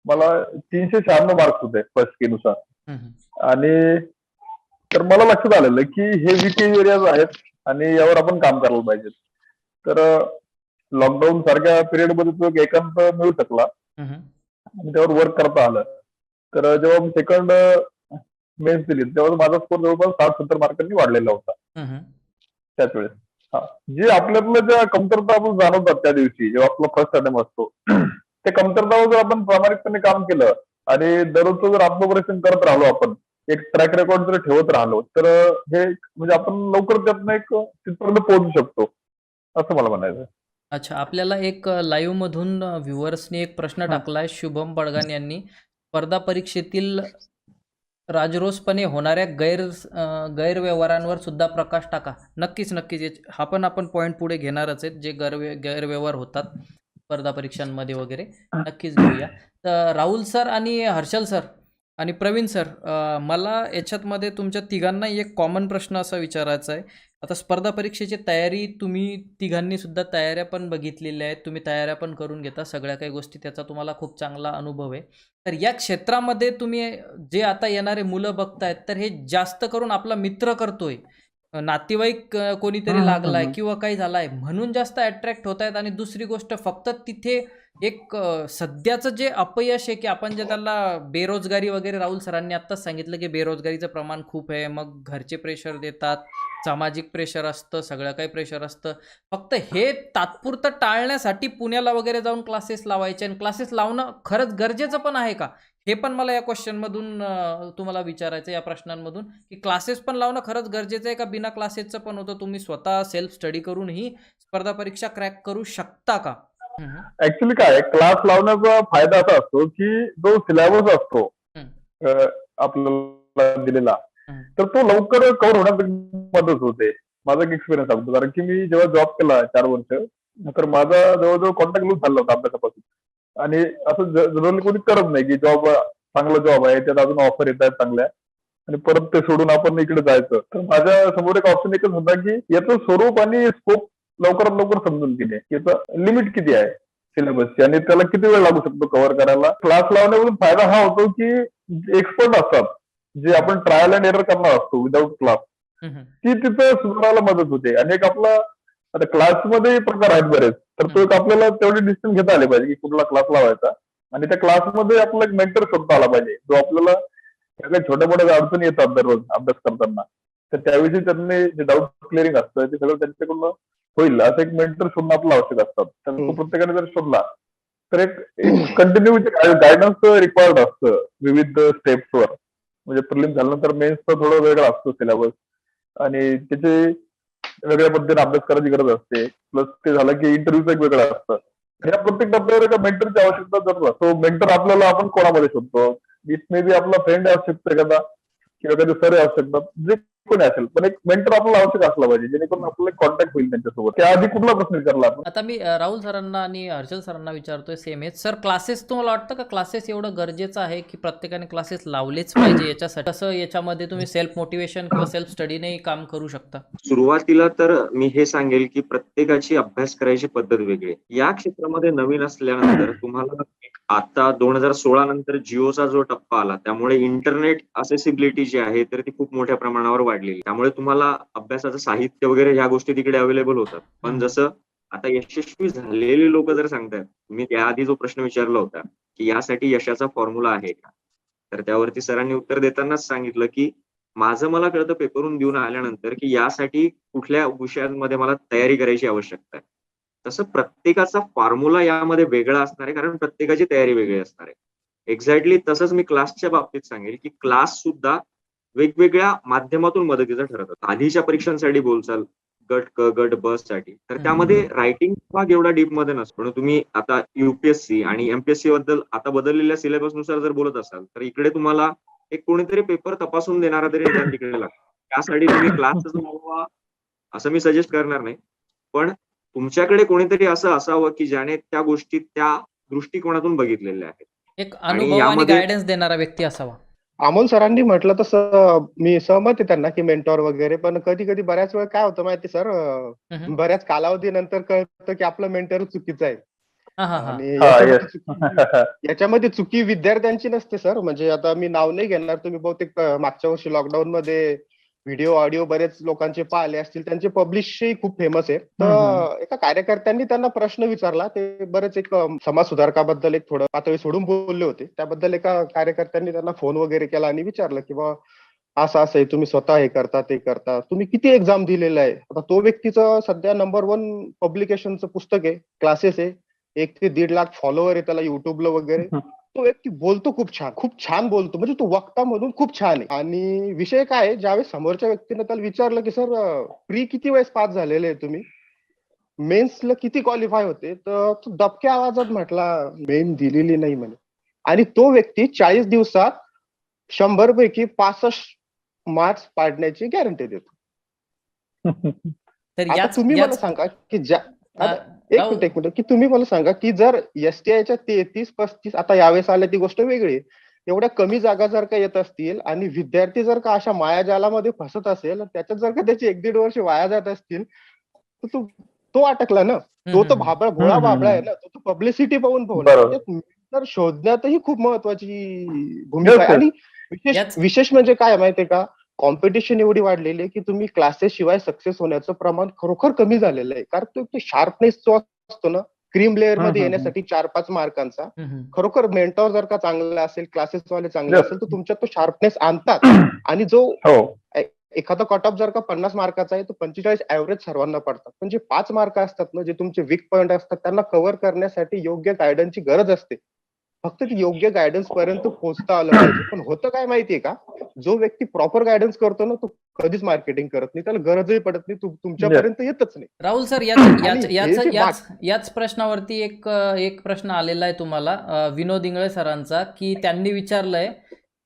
मला 396 मार्क्स होते फर्स्ट के नुसार. आणि तर मला लक्षात आलेलं की हे वीक एरियाज आहेत आणि यावर आपण काम करायला पाहिजे. तर लॉकडाऊन सारख्या पिरियड मध्ये तो एक एकांत मिळू शकला आणि त्यावर वर्क करता आलं. तर जेव्हा मी सेकंड मेन्स दिली तेव्हा माझा स्कोर जवळपास 60-70 मार्कांनी वाढलेला होता त्याच वेळेस. हा, जे आपल्यातल्या ज्या कमतरता आपण जाणवतात त्या दिवशी जेव्हा आपला फर्स्ट अटेम्प्ट असतो, त्या कमतरतावर जर आपण प्रामाणिकपणे काम केलं आणि दररोजचं जर आत्मपरीक्षण करत राहिलो, आपण एक ट्रॅक रेकॉर्ड जर ठेवत राहिलो, तर हे म्हणजे आपण लवकर त्यातनं एक तिथपर्यंत पोहोचू शकतो, असं मला म्हणायचं. अच्छा, आपल्याला एक लाईव्ह मधून व्ह्युअर्सनी एक प्रश्न टाकलाय शुभम बडगान यांनी. स्पर्धा परीक्षेतील राजरोसपणे होणाऱ्या गैरव्यवहारांवर सुद्धा प्रकाश टाका. नक्कीच हा पण आपण पॉईंट पुढे घेणारच आहेत, जे गैरव्यवहार होतात स्पर्धा परीक्षांमध्ये वगैरे, नक्कीच घेऊया. तर राहुल सर आणि हर्षल सर आणि प्रवीण सर, मला याच्यातमध्ये तुमच्या तिघांना एक कॉमन प्रश्न असा विचारायचा आहे. आता स्पर्धा परीक्षेची तयारी तुम्ही तिघांनी सुद्धा तयाऱ्या पण बघितलेल्या आहेत, तुम्ही तयाऱ्या पण करून घेता सगळ्या काही गोष्टी, त्याचा तुम्हाला खूप चांगला अनुभव आहे. तर या क्षेत्रामध्ये तुम्ही जे आता येणारे मुलं बघतायत, तर हे जास्त करून आपला मित्र करतोय, नातेवाईक कोणीतरी लागलाय किंवा काही झालाय म्हणून जास्त अट्रॅक्ट होत आहेत. आणि दुसरी गोष्ट, फक्त तिथे एक सध्याचं जे अपयश आहे की आपण जे त्याला बेरोजगारी वगैरे, राहुल सरांनी आत्ताच सांगितलं की बेरोजगारीचं प्रमाण खूप आहे, मग घरचे प्रेशर देतात, सामाजिक प्रेशर असतं, सगळं काही प्रेशर असतं. फक्त हे तात्पुरतं टाळण्यासाठी पुण्याला वगैरे जाऊन क्लासेस लावायचे, आणि क्लासेस लावणं खरंच गरजेचं पण आहे का, हे पण मला या क्वेश्चनमधून तुम्हाला विचारायचं, या प्रश्नांमधून, की क्लासेस पण लावणं खरंच गरजेचं आहे का, बिना क्लासेसचं पण होतं, तुम्ही स्वतः सेल्फ स्टडी करूनही स्पर्धा परीक्षा क्रॅक करू शकता का? ऍक्च्युली काय, क्लास लावण्याचा फायदा असा असतो की जो सिलेबस असतो आपल्याला दिलेला, तर तो लवकर कव्हर होण्यास मदत होते. माझा एक एक्सपिरियन्स सांगतो, कारण की मी जेव्हा जॉब केला 4 वर्ष, तर माझा जवळजवळ कॉन्टॅक्ट लूज झाला होता अभ्यासापासून. आणि असं जनरली कोणी करत नाही की चांगला जॉब आहे, त्यात अजून ऑफर येत आहेत चांगल्या, आणि परत ते सोडून आपण इकडे जायचं. तर माझ्या समोर एक ऑप्शन एकच होता की याचं स्वरूप आणि स्कोप लवकरात लवकर समजून घेणे, याचं लिमिट किती आहे सिलेबसची आणि त्याला किती वेळ लागू शकतो कव्हर करायला. क्लास लावण्यामधून फायदा हा होतो की एक्सपर्ट असतात, जे आपण ट्रायल अँड एरर करणार असतो विदाऊट क्लास, ती तिथं सुधारायला मदत होते. आणि एक आपला आता क्लासमध्ये प्रकार आहेत बरेच, तर तो एक आपल्याला तेवढे डिस्टन्स घेता आले पाहिजे की कुठला क्लास लावायचा, आणि त्या क्लासमध्ये आपला एक मेंटर शोधता आला पाहिजे, जो आपल्याला काही छोट्या मोठ्या अडचणी येतात दररोज अभ्यास करताना, तर त्याविषयी त्यांनी जे डाऊट क्लिअरिंग असतं ते सगळं त्यांच्याकडून होईल, असं एक मेंटर शोधणं आपलं आवश्यक असतं. तर तो प्रत्येकाने जर शोधला तर एक कंटिन्यू गायडन्स रिक्वायर्ड असतं विविध स्टेप्सवर. म्हणजे प्रिलिम झाल्यानंतर मेन्सचा थोडं वेगळा असतो सिलेबस, आणि त्याचे वेगळ्या पद्धतीने अभ्यास करायची गरज असते. प्लस ते झालं की इंटरव्ह्यूचं एक वेगळं असतं. ह्या प्रत्येक टप्प्यावर एका मेंटरची आवश्यकता जरूर असतो. मेंटर आपल्याला आपण कोणामध्ये शोधतो, इट मे बी आपला फ्रेंड असू शकतो एखादा, किंवा एखादे सर असू शकतात, जे कोणी असेल, पण एक मेंटर आपल्याला आवश्यक असला पाहिजे, जेणेकरून आपल्याला कॉन्टॅक्ट होईल त्यांच्यासोबत. त्याआधी कुठला प्रश्न विचारला आपण? आता मी राहुल सरांना आणि हर्षल सरांना विचारतोय सेम हेच. सर, क्लासेस तुम्हाला वाटतं का क्लासेस एवढं गरजेचं आहे की प्रत्येकाने क्लासेस लावलेच पाहिजे याच्यासाठी? कसं याच्यामध्ये तुम्ही सेल्फ मोटिवेशन किंवा सेल्फ स्टडीने काम करू शकता? सुरुवातीला तर मी हे सांगेल की प्रत्येकाची अभ्यास करायची पद्धत वेगळी आहे. या क्षेत्रामध्ये नवीन असल्यानंतर तुम्हाला आता 2016 नंतर जिओचा जो टप्पा आला, त्यामुळे इंटरनेट असेसिबिलिटी जी आहे तर ती खूप मोठ्या प्रमाणावर वाढलेली. त्यामुळे तुम्हाला अभ्यासाचं साहित्य वगैरे ह्या गोष्टी तिकडे अवेलेबल होतात. पण जसं आता यशस्वी झालेले लोक जर सांगतात, तुम्ही त्याआधी जो प्रश्न विचारला होता की यासाठी यशाचा फॉर्म्युला आहे का, तर त्यावरती सरांनी उत्तर देतानाच सांगितलं की माझं मला कळतं पेपरून देऊन आल्यानंतर की यासाठी कुठल्या विषयांमध्ये मला तयारी करायची आवश्यकता आहे. तसं प्रत्येकाचा फॉर्म्युला यामध्ये वेगळा असणार आहे, कारण प्रत्येकाची तयारी वेगळी असणार आहे. एक्झॅक्टली तसंच मी क्लासच्या बाबतीत सांगेल की क्लास सुद्धा वेगवेगळ्या माध्यमातून मदतीचा ठरत होता. आधीच्या परीक्षांसाठी बोलचाल, गट क गट ब साठी, तर त्यामध्ये रायटिंग भाग एवढा डीप मध्ये नसतो. पण तुम्ही आता युपीएससी आणि एमपीएससी बद्दल आता बदललेल्या सिलेबस नुसार जर बोलत असाल, तर इकडे तुम्हाला एक कोणीतरी पेपर तपासून देणारा तरी निदान तिकडे लागतो. त्यासाठी तुम्ही क्लासच लावा असं मी सजेस्ट करणार नाही, पण तुमच्याकडे कोणीतरी असं असावं की ज्याने त्या गोष्टी त्या दृष्टिकोनातून बघितलेल्या आहेत. एक अनुभव आणि यामध्ये- गायडन्स देणारा व्यक्ती असावा. अमोल सरांनी म्हटलं तसं मी सहमत आहे त्यांना की मेंटॉर वगैरे, पण कधी कधी बऱ्याच वेळ काय होतं माहिती सर, हम्म. बऱ्याच कालावधीनंतर कळतं की आपलं मेंटर चुकीचं आहे. हा हा हा आणि हा याच्यामध्ये चुकी विद्यार्थ्यांची नसते सर. म्हणजे आता मी नाव नाही घेणार, तुम्ही बहुतेक मागच्या वर्षी लॉकडाऊन मध्ये व्हिडिओ ऑडिओ बरेच लोकांचे पाहिले असतील, त्यांचे पब्लिशही खूप फेमस आहे. तर एका कार्यकर्त्यांनी त्यांना प्रश्न विचारला, ते बरेच एक समाज सुधारकाबद्दल एक थोडं पातळी सोडून बोलले होते. त्याबद्दल एका कार्यकर्त्यांनी त्यांना फोन वगैरे केला आणि विचारलं की बा असं असं आहे, तुम्ही स्वतः हे करता ते करता, तुम्ही किती एक्झाम दिलेलं आहे. आता तो व्यक्तीचं सध्या नंबर 1 पब्लिकेशनचं पुस्तक आहे, क्लासेस आहे, 1 ते 1.5 लाख फॉलोअर आहे त्याला युट्यूबला वगैरे. तो व्यक्ती बोलतो खूप छान बोलतो, म्हणजे तो वक्ता म्हणून खूप छान आहे. आणि विषय काय आहे, ज्यावेळेस समोरच्या व्यक्तीने त्याला विचारलं की सर प्री किती वेळेस पास झालेले आहे तुम्ही, मेन्सला किती क्वालिफाय होते, तर तो दबक्या आवाजात म्हटला मेन दिलेली नाही म्हणे. आणि तो व्यक्ती 40 दिवसात 100 पैकी 65 मार्क्स पाडण्याची गॅरंटी देतो. तर आता तुम्ही मला सांगा की आता एक राहुल, मिनिट की तुम्ही मला सांगा की जर एसटीआयच्या 33-35 आता यावेळेस आल्या ती गोष्ट वेगळी आहे, एवढ्या कमी जागा जर का येत असतील आणि विद्यार्थी जर का अशा मायाजालामध्ये फसत असेल, त्याच्यात जर का त्याचे 1-1.5 वर्ष वाया जात असतील, तर तो अटकला ना. तो तर भाबळा भोळा बाबळा आहे ना, तो पब्लिसिटी पाहून पोहला. बरोबर. तर शोधण्यातही खूप महत्वाची भूमिका आहे. Yes, आणि विशेष म्हणजे काय आहे माहितीये का, कॉम्पिटिशन एवढी वाढलेली आहे की तुम्ही क्लासेस शिवाय सक्सेस होण्याचं प्रमाण खरोखर कमी झालेलं आहे. कारण तो शार्पनेस जो असतो ना, क्रीम लेअर मध्ये येण्यासाठी 4-5 मार्कांचा, खरोखर मेंटॉर जर का चांगला असेल, क्लासेस वाले चांगले Yes. असेल, तर तुमच्यात तो शार्पनेस आणतात. आणि जो हो एखादा कट ऑफ जर का 50 मार्काचा आहे, तो 45 ऍव्हरेज सर्वांना पडतात. म्हणजे 5 मार्क असतात ना, जे तुमचे वीक पॉईंट असतात, त्यांना कव्हर करण्यासाठी योग्य गायडन्सची गरज असते. फक्त ती योग्य गायडन्स पर्यंत पोहोचता आलं पाहिजे. पण होतं काय माहितीये का, जो व्यक्ती प्रॉपर गायडन्स करतो ना, तो कधीच मार्केटिंग करत नाही, त्याला गरजही पडत नाही, तुमच्यापर्यंत येतच नाही. राहुल सर, आणि हे जे याच प्रश्नावरती एक प्रश्न आलेला आहे तुम्हाला, विनोद इंगळे सरांचा, की त्यांनी विचारलंय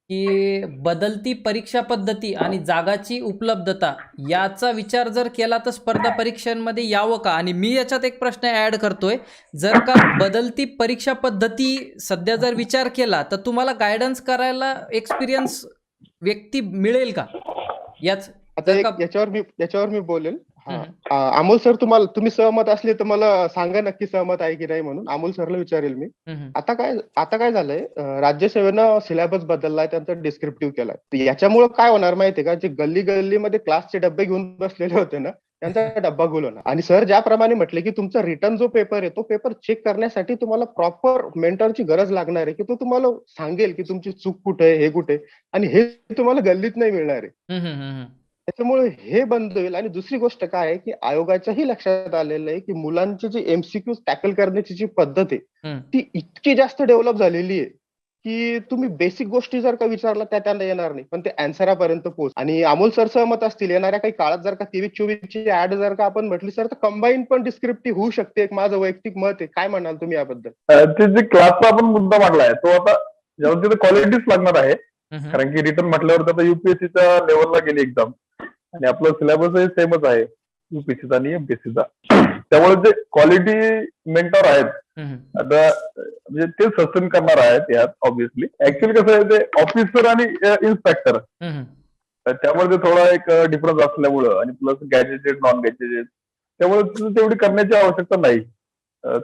की बदलती परीक्षा पद्धती आणि जागाची उपलब्धता याचा विचार जर केला तर स्पर्धा परीक्षांमध्ये यावं का? आणि मी याच्यात एक प्रश्न ऍड करतोय, जर का बदलती परीक्षा पद्धती सध्या जर विचार केला तर तुम्हाला गायडन्स करायला एक्सपिरियन्स व्यक्ती मिळेल का? आता याच्यावर मी बोलेल. अमोल सर, तुम्ही सहमत असले तर मला सांगा नक्की सहमत आहे की नाही म्हणून. अमोल सरला विचारेल मी. आता काय झालंय, राज्यसेवेनं सिलेबस बदललाय, त्यांचा डिस्क्रिप्टिव्ह केलाय. याच्यामुळे काय होणार माहितीये का, जे गल्ली गल्लीमध्ये क्लासचे डब्बे घेऊन बसलेले होते ना, त्यांचा डब्बा गुल होणार. आणि सर ज्याप्रमाणे म्हटले की तुमचा रिटर्न जो पेपर आहे, तो पेपर चेक करण्यासाठी तुम्हाला प्रॉपर मेंटरची गरज लागणार आहे, की तो तुम्हाला सांगेल की तुमची चूक कुठे आहे, हे कुठे, आणि हे तुम्हाला गल्लीत नाही मिळणार आहे. त्याच्यामुळे हे बंद होईल. आणि दुसरी गोष्ट काय आहे की आयोगाच्याही लक्षात आलेलं आहे की मुलांचे जे एमसीक्यू टॅकल करण्याची जी पद्धत आहे, ती इतकी जास्त डेव्हलप झालेली आहे की तुम्ही बेसिक गोष्टी जर का विचारला त्या त्यांना येणार नाही, पण ते अँसरापर्यंत पोहोच. आणि अमोल सर सहमत असतील, येणाऱ्या काही काळात जर का 23-24 ची ऍड जर का आपण म्हटली सर, तर कंबाईन पण डिस्क्रिप्टिव्ह होऊ शकते. एक माझं वैयक्तिक मत आहे. काय म्हणाल तुम्ही याबद्दल? ते जे क्लासचा आपण मुद्दा मांडलाय, तो आता जेव्हा तिथे क्वालिटीच लागणार आहे. कारण की रिटर्न म्हटल्यावर आता युपीएससीच्या लेवलला गेली एक्झाम, आणि आपलं सिलेबसही सेमच आहे युपीएससीचा आणि एमपीएससीचा. त्यामुळे जे क्वालिटी मेंटॉर आहेत, आता म्हणजे ते सस्टेन करणार आहेत यात. ऑब्व्हियसली ऍक्च्युअली कसं आहे, ते ऑफिसर आणि इन्स्पेक्टर, त्यामध्ये थोडा एक डिफरन्स असल्यामुळं, आणि प्लस गॅजेटेड नॉन गॅजेटेड, त्यामुळे तेवढी करण्याची आवश्यकता नाही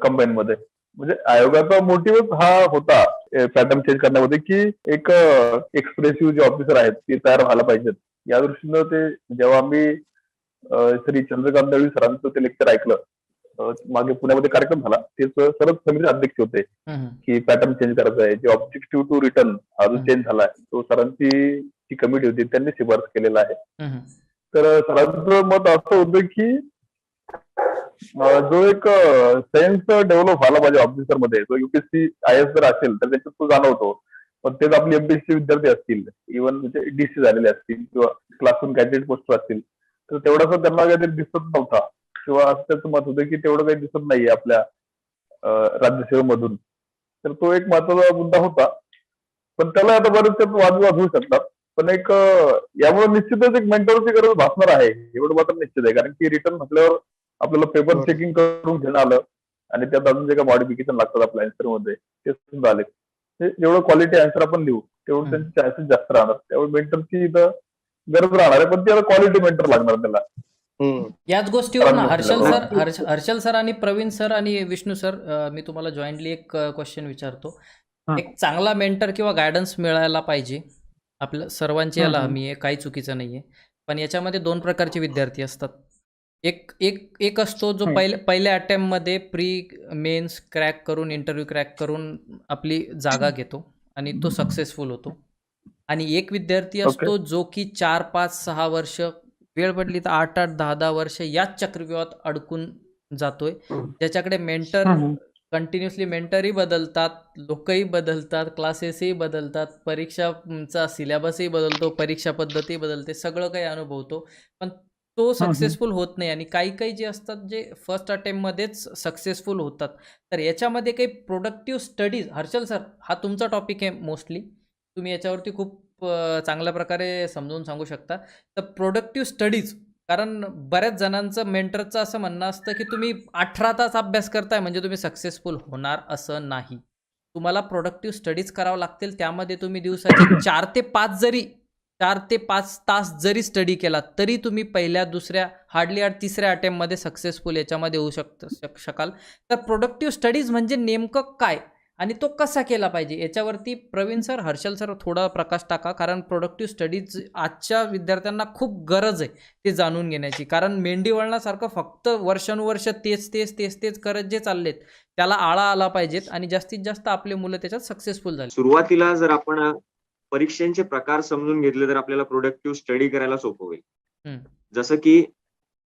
कंबाईन मध्ये. म्हणजे आयोगाचा मोटिव्हच हा होता पॅटर्न चेंज करण्यामध्ये, की एक एक्सप्रेसिव्ह जे ऑफिसर आहेत ते तयार व्हायला पाहिजेत. या दृष्टीनं ते जेव्हा आम्ही श्री चंद्रकांत दळवी सरांचं ते लेक्चर ऐकलं, मागे पुण्यामध्ये कार्यक्रम झाला, ते सरच समिती अध्यक्ष होते की पॅटर्न चेंज करायचा आहे. जे ऑब्जेक्टिव्ह टू रिटर्न हा जो चेंज झालाय, तो सरांची जी कमिटी होती त्यांनी शिफारस केलेला आहे. तर सरांचं मत असं होतं की जो एक सेन्स डेव्हलप व्हायला पाहिजे ऑफिसर मध्ये, जो युपीएससी आयएस जर असेल तर त्याच्यात तो जाणवतो. पण तेच आपले एमपीएससी विद्यार्थी असतील, इव्हन म्हणजे डीसी झालेले असतील किंवा क्लासरूम कॅन्डिडेट पोस्टर असतील, तर तेवढासा त्यांना काहीतरी दिसत नव्हता, किंवा असं त्याचं मत होतं की तेवढं काही दिसत नाहीये आपल्या राज्यसेवेमधून. तर तो एक महत्वाचा मुद्दा होता. पण त्याला आता बरेचसे वादविवाद होऊ शकतात. पण एक यामुळे निश्चितच एक मेंटरची गरज भासणार आहे, एवढं मात्र निश्चित आहे. कारण की रिटर्न म्हटल्यावर आपल्याला पेपर चेकिंग करून घेणं आलं, आणि त्यात अजून जे काही मॉडिफिकेशन लागतात आपल्या आन्सर मध्ये ते सुद्धा आले. जेवढं क्वालिटी आन्सर आपण देऊ तेवढं त्यांचे चान्सेस जास्त राहणार. त्यामुळे मेंटरची इथं गरज राहणार आहे, पण त्याला क्वालिटी मेंटर लागणार त्याला. याच गोष्टीवर ना बरोबर. हर्षल सर आणि प्रवीण सर आणि विष्णू सर, मी तुम्हाला जॉईंटली एक क्वेश्चन विचारतो. एक चांगला मेंटर किंवा गायडन्स मिळायला पाहिजे आपल्या सर्वांची, याला हमी आहे, काही चुकीचं नाहीये. पण याच्यामध्ये दोन प्रकारचे विद्यार्थी असतात. एक असतो जो पहिल्या अटेम्प्ट मध्ये प्री मेन्स क्रॅक करून, इंटरव्ह्यू क्रॅक करून आपली जागा घेतो आणि तो सक्सेसफुल होतो. आणि एक विद्यार्थी असतो जो की 4, 5, 6 वर्ष, वेळ पडली तर 8, 10 वर्ष याच चक्रव्यूहात अडकून जातोय. ज्याच्याकडे मेंटर कंटिन्युअसली, मेंटरही बदलतात, लोकही बदलतात, क्लासेसही बदलतात, परीक्षांचा सिलेबसही बदलतो, परीक्षा पद्धती बदलते, सगळं काही अनुभवतो, पण तो सक्सेसफुल होत नाही. आणि काही जे असतात जे फर्स्ट अटेम्प्टमध्येच सक्सेसफुल होतात. तर याच्यामध्ये काही प्रोडक्टिव्ह स्टडीज, हर्षल सर हा तुमचा टॉपिक आहे मोस्टली, तुम्ही याच्यावरती खूप चांगल्या प्रकारे समजून सांगू शकता. तर प्रोडक्टिव्ह स्टडीज, कारण बऱ्याच जणांचं मेंटरचं असं म्हणणं असतं की तुम्ही 18 तास अभ्यास करताय म्हणजे तुम्ही सक्सेसफुल होणार, असं नाही. तुम्हाला प्रोडक्टिव्ह स्टडीज करावं लागतील. त्यामध्ये तुम्ही दिवसाचे 4 ते 5 तास जरी स्टडी केला तरी तुम्ही पहिल्या, दुसऱ्या, हार्डली तिसऱ्या अटेम्प्टमध्ये सक्सेसफुल याच्यामध्ये होऊ शकाल. तर प्रोडक्टिव्ह स्टडीज म्हणजे नेमकं काय आणि तो कसा केला पाहिजे, याच्यावरती प्रवीण सर, हर्षल सर थोडा प्रकाश टाका. कारण प्रोडक्टिव्ह स्टडीज आजच्या विद्यार्थ्यांना खूप गरज आहे ते जाणून घेण्याची. कारण मेंढी वळणासारखं फक्त वर्षानुवर्ष तेच करत जे चाललेत त्याला आळा आला पाहिजेत आणि जास्तीत जास्त आपले मुलं त्याच्यात सक्सेसफुल झाले. सुरुवातीला जर आपण परीक्षांचे प्रकार समजून घेतले तर आपल्याला प्रोडक्टिव्ह स्टडी करायला सोपं होईल. जसं की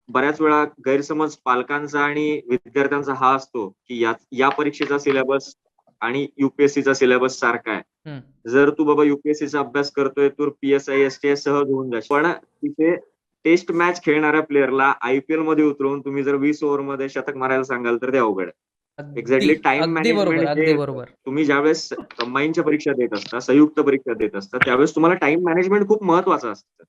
बऱ्याच वेळा गैरसमज पालकांचा आणि विद्यार्थ्यांचा हा असतो की या परीक्षेचा सिलेबस आणि युपीएससीचा सिलेबस सारखा आहे. जर तू बाबा युपीएससीचा अभ्यास करतोय तर PSI STS सहज होऊन जाईल. पण तिथे टेस्ट मॅच खेळणाऱ्या प्लेअरला IPL मध्ये उतरवून तुम्ही जर 20 ओव्हरमध्ये शतक मारायला सांगाल तर ते अवघड आहे. एक्झॅक्टली टाइम मॅनेजमेंट तुम्ही ज्यावेळेस कंबाईनच्या परीक्षा देत असता, संयुक्त परीक्षा देत असता, त्यावेळेस तुम्हाला टाइम मॅनेजमेंट खूप महत्वाचं असतं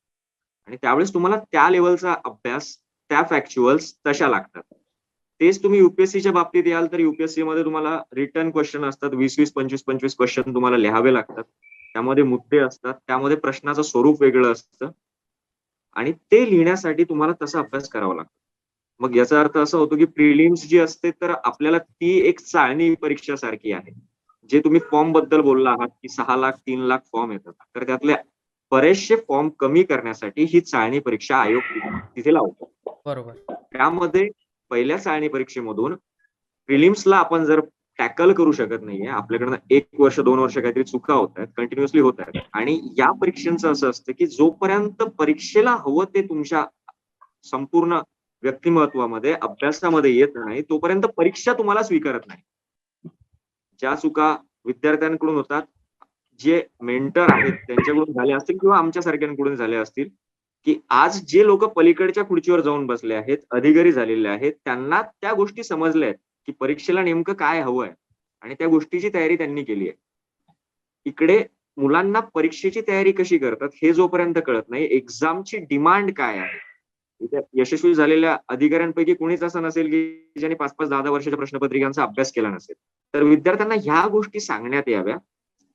आणि त्यावेळेस तुम्हाला त्या लेवलचा अभ्यास, त्या फॅक्च्युअल्स तशा लागतात. तेच तुम्ही युपीएससीच्या बाबतीत याल तर युपीएससी मध्ये तुम्हाला रिटर्न क्वेश्चन असतात, 20-20, 25-25 क्वेश्चन तुम्हाला लिहावे लागतात. त्यामध्ये मुद्दे असतात, त्यामध्ये प्रश्नाचं स्वरूप वेगळं असतं आणि ते लिहिण्यासाठी तुम्हाला तसा अभ्यास करावा लागतो. मग याचा अर्थ असा होतो की प्रिलिम्स जी असते तर आपल्याला ती एक चाळणी परीक्षा सारखी आहे. जे तुम्ही फॉर्म बद्दल बोलला आहात की 6 लाख 3 लाख फॉर्म येतात, तर त्यातले बरेचसे फॉर्म कमी करण्यासाठी ही चाळणी परीक्षा आयोग तिथे लावतो. बरोबर. त्यामध्ये पहिल्या चाळणी परीक्षेमधून प्रिलिम्सला आपण जर टॅकल करू शकत नाहीये, आपल्याकडनं 1 वर्ष 2 वर्ष काहीतरी चुका होत आहेत, कंटिन्युअसली होत आहेत. आणि या परीक्षांचं असं असतं की जोपर्यंत परीक्षेला हवं ते तुमच्या संपूर्ण व्यक्तिमत्वामध्ये, अभ्यासामध्ये येत नाही तोपर्यंत परीक्षा तुम्हाला स्वीकारत नाही. ज्या चुका विद्यार्थ्यांकडून होतात, जे मेंटर आहेत त्यांच्याकडून झाल्या असतील किंवा आमच्या सारख्यांकडून झाल्या असतील, की आज जे लोक पलीकडच्या खुर्चीवर जाऊन बसले आहेत, अधिकारी झालेले आहेत, त्यांना त्या गोष्टी समजल्या आहेत की परीक्षेला नेमकं काय हवंय आणि त्या गोष्टीची तयारी त्यांनी केली आहे. इकडे मुलांना परीक्षेची तयारी कशी करतात हे जोपर्यंत कळत नाही, एक्झामची डिमांड काय आहे, यशस्वी झालेल्या अधिकाऱ्यांपैकी कोणीच असं नसेल की ज्यांनी 5-5, 10-10 वर्षाच्या प्रश्नपत्रिकांचा अभ्यास केला नसेल. तर विद्यार्थ्यांना ह्या गोष्टी सांगण्यात याव्या.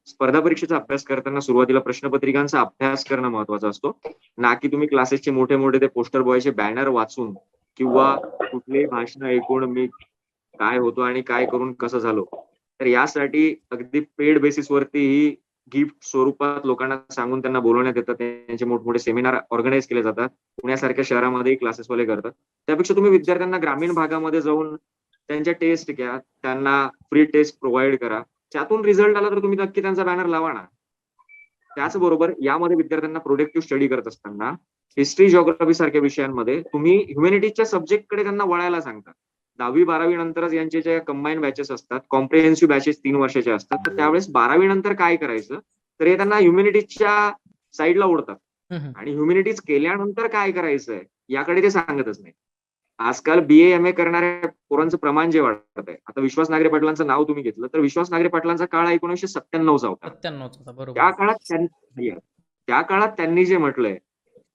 स्पर्धा परीक्षेचा अभ्यास करताना सुरुवातीला प्रश्नपत्रिकांचा अभ्यास करणं महत्वाचा असतो, ना की तुम्ही क्लासेसचे मोठे ते पोस्टर बॉयचे बॅनर वाचून किंवा कुठलेही भाषण ऐकून मी काय होतो आणि काय करून कसं झालो. तर यासाठी अगदी पेड बेसिसवरती ही गिफ्ट स्वरूपात लोकांना सांगून त्यांना बोलवण्यात येतात, त्यांचे मोठमोठे सेमिनार ऑर्गनाईज केले जातात. पुण्यासारख्या शहरामध्ये क्लासेसवाले करतात. त्यापेक्षा तुम्ही विद्यार्थ्यांना ग्रामीण भागामध्ये जाऊन त्यांच्या टेस्ट घ्या, त्यांना फ्री टेस्ट प्रोव्हाइड करा. त्यातून रिझल्ट आला तर तुम्ही नक्की त्यांचा बॅनर लावा ना. त्याचबरोबर यामध्ये विद्यार्थ्यांना प्रोडक्टिव्ह स्टडी करत असताना हिस्ट्री, जिओग्राफी सारख्या विषयांमध्ये तुम्ही ह्युमॅनिटीजच्या सब्जेक्टकडे त्यांना वळायला सांगता. 10वी 12वी नंतरच यांचे जे कंबाईन बॅचेस असतात, कॉम्प्रिहेन्सिव्ह बॅचेस 3 वर्षाचे असतात, तर त्यावेळेस 12वी नंतर काय करायचं तर हे त्यांना ह्युमॅनिटीजच्या साईडला ओढतात आणि ह्युमॅनिटीज केल्यानंतर काय करायचंय याकडे ते सांगतच नाही. आजकाल BA MA करणाऱ्या पोरांचं प्रमाण जे वाढत आहे, आता विश्वास नागरे पाटलांचं नाव तुम्ही घेतलं तर विश्वास नागरे पाटलांचा काळ 1997चा होता. त्या काळात त्यांनी जे म्हटलंय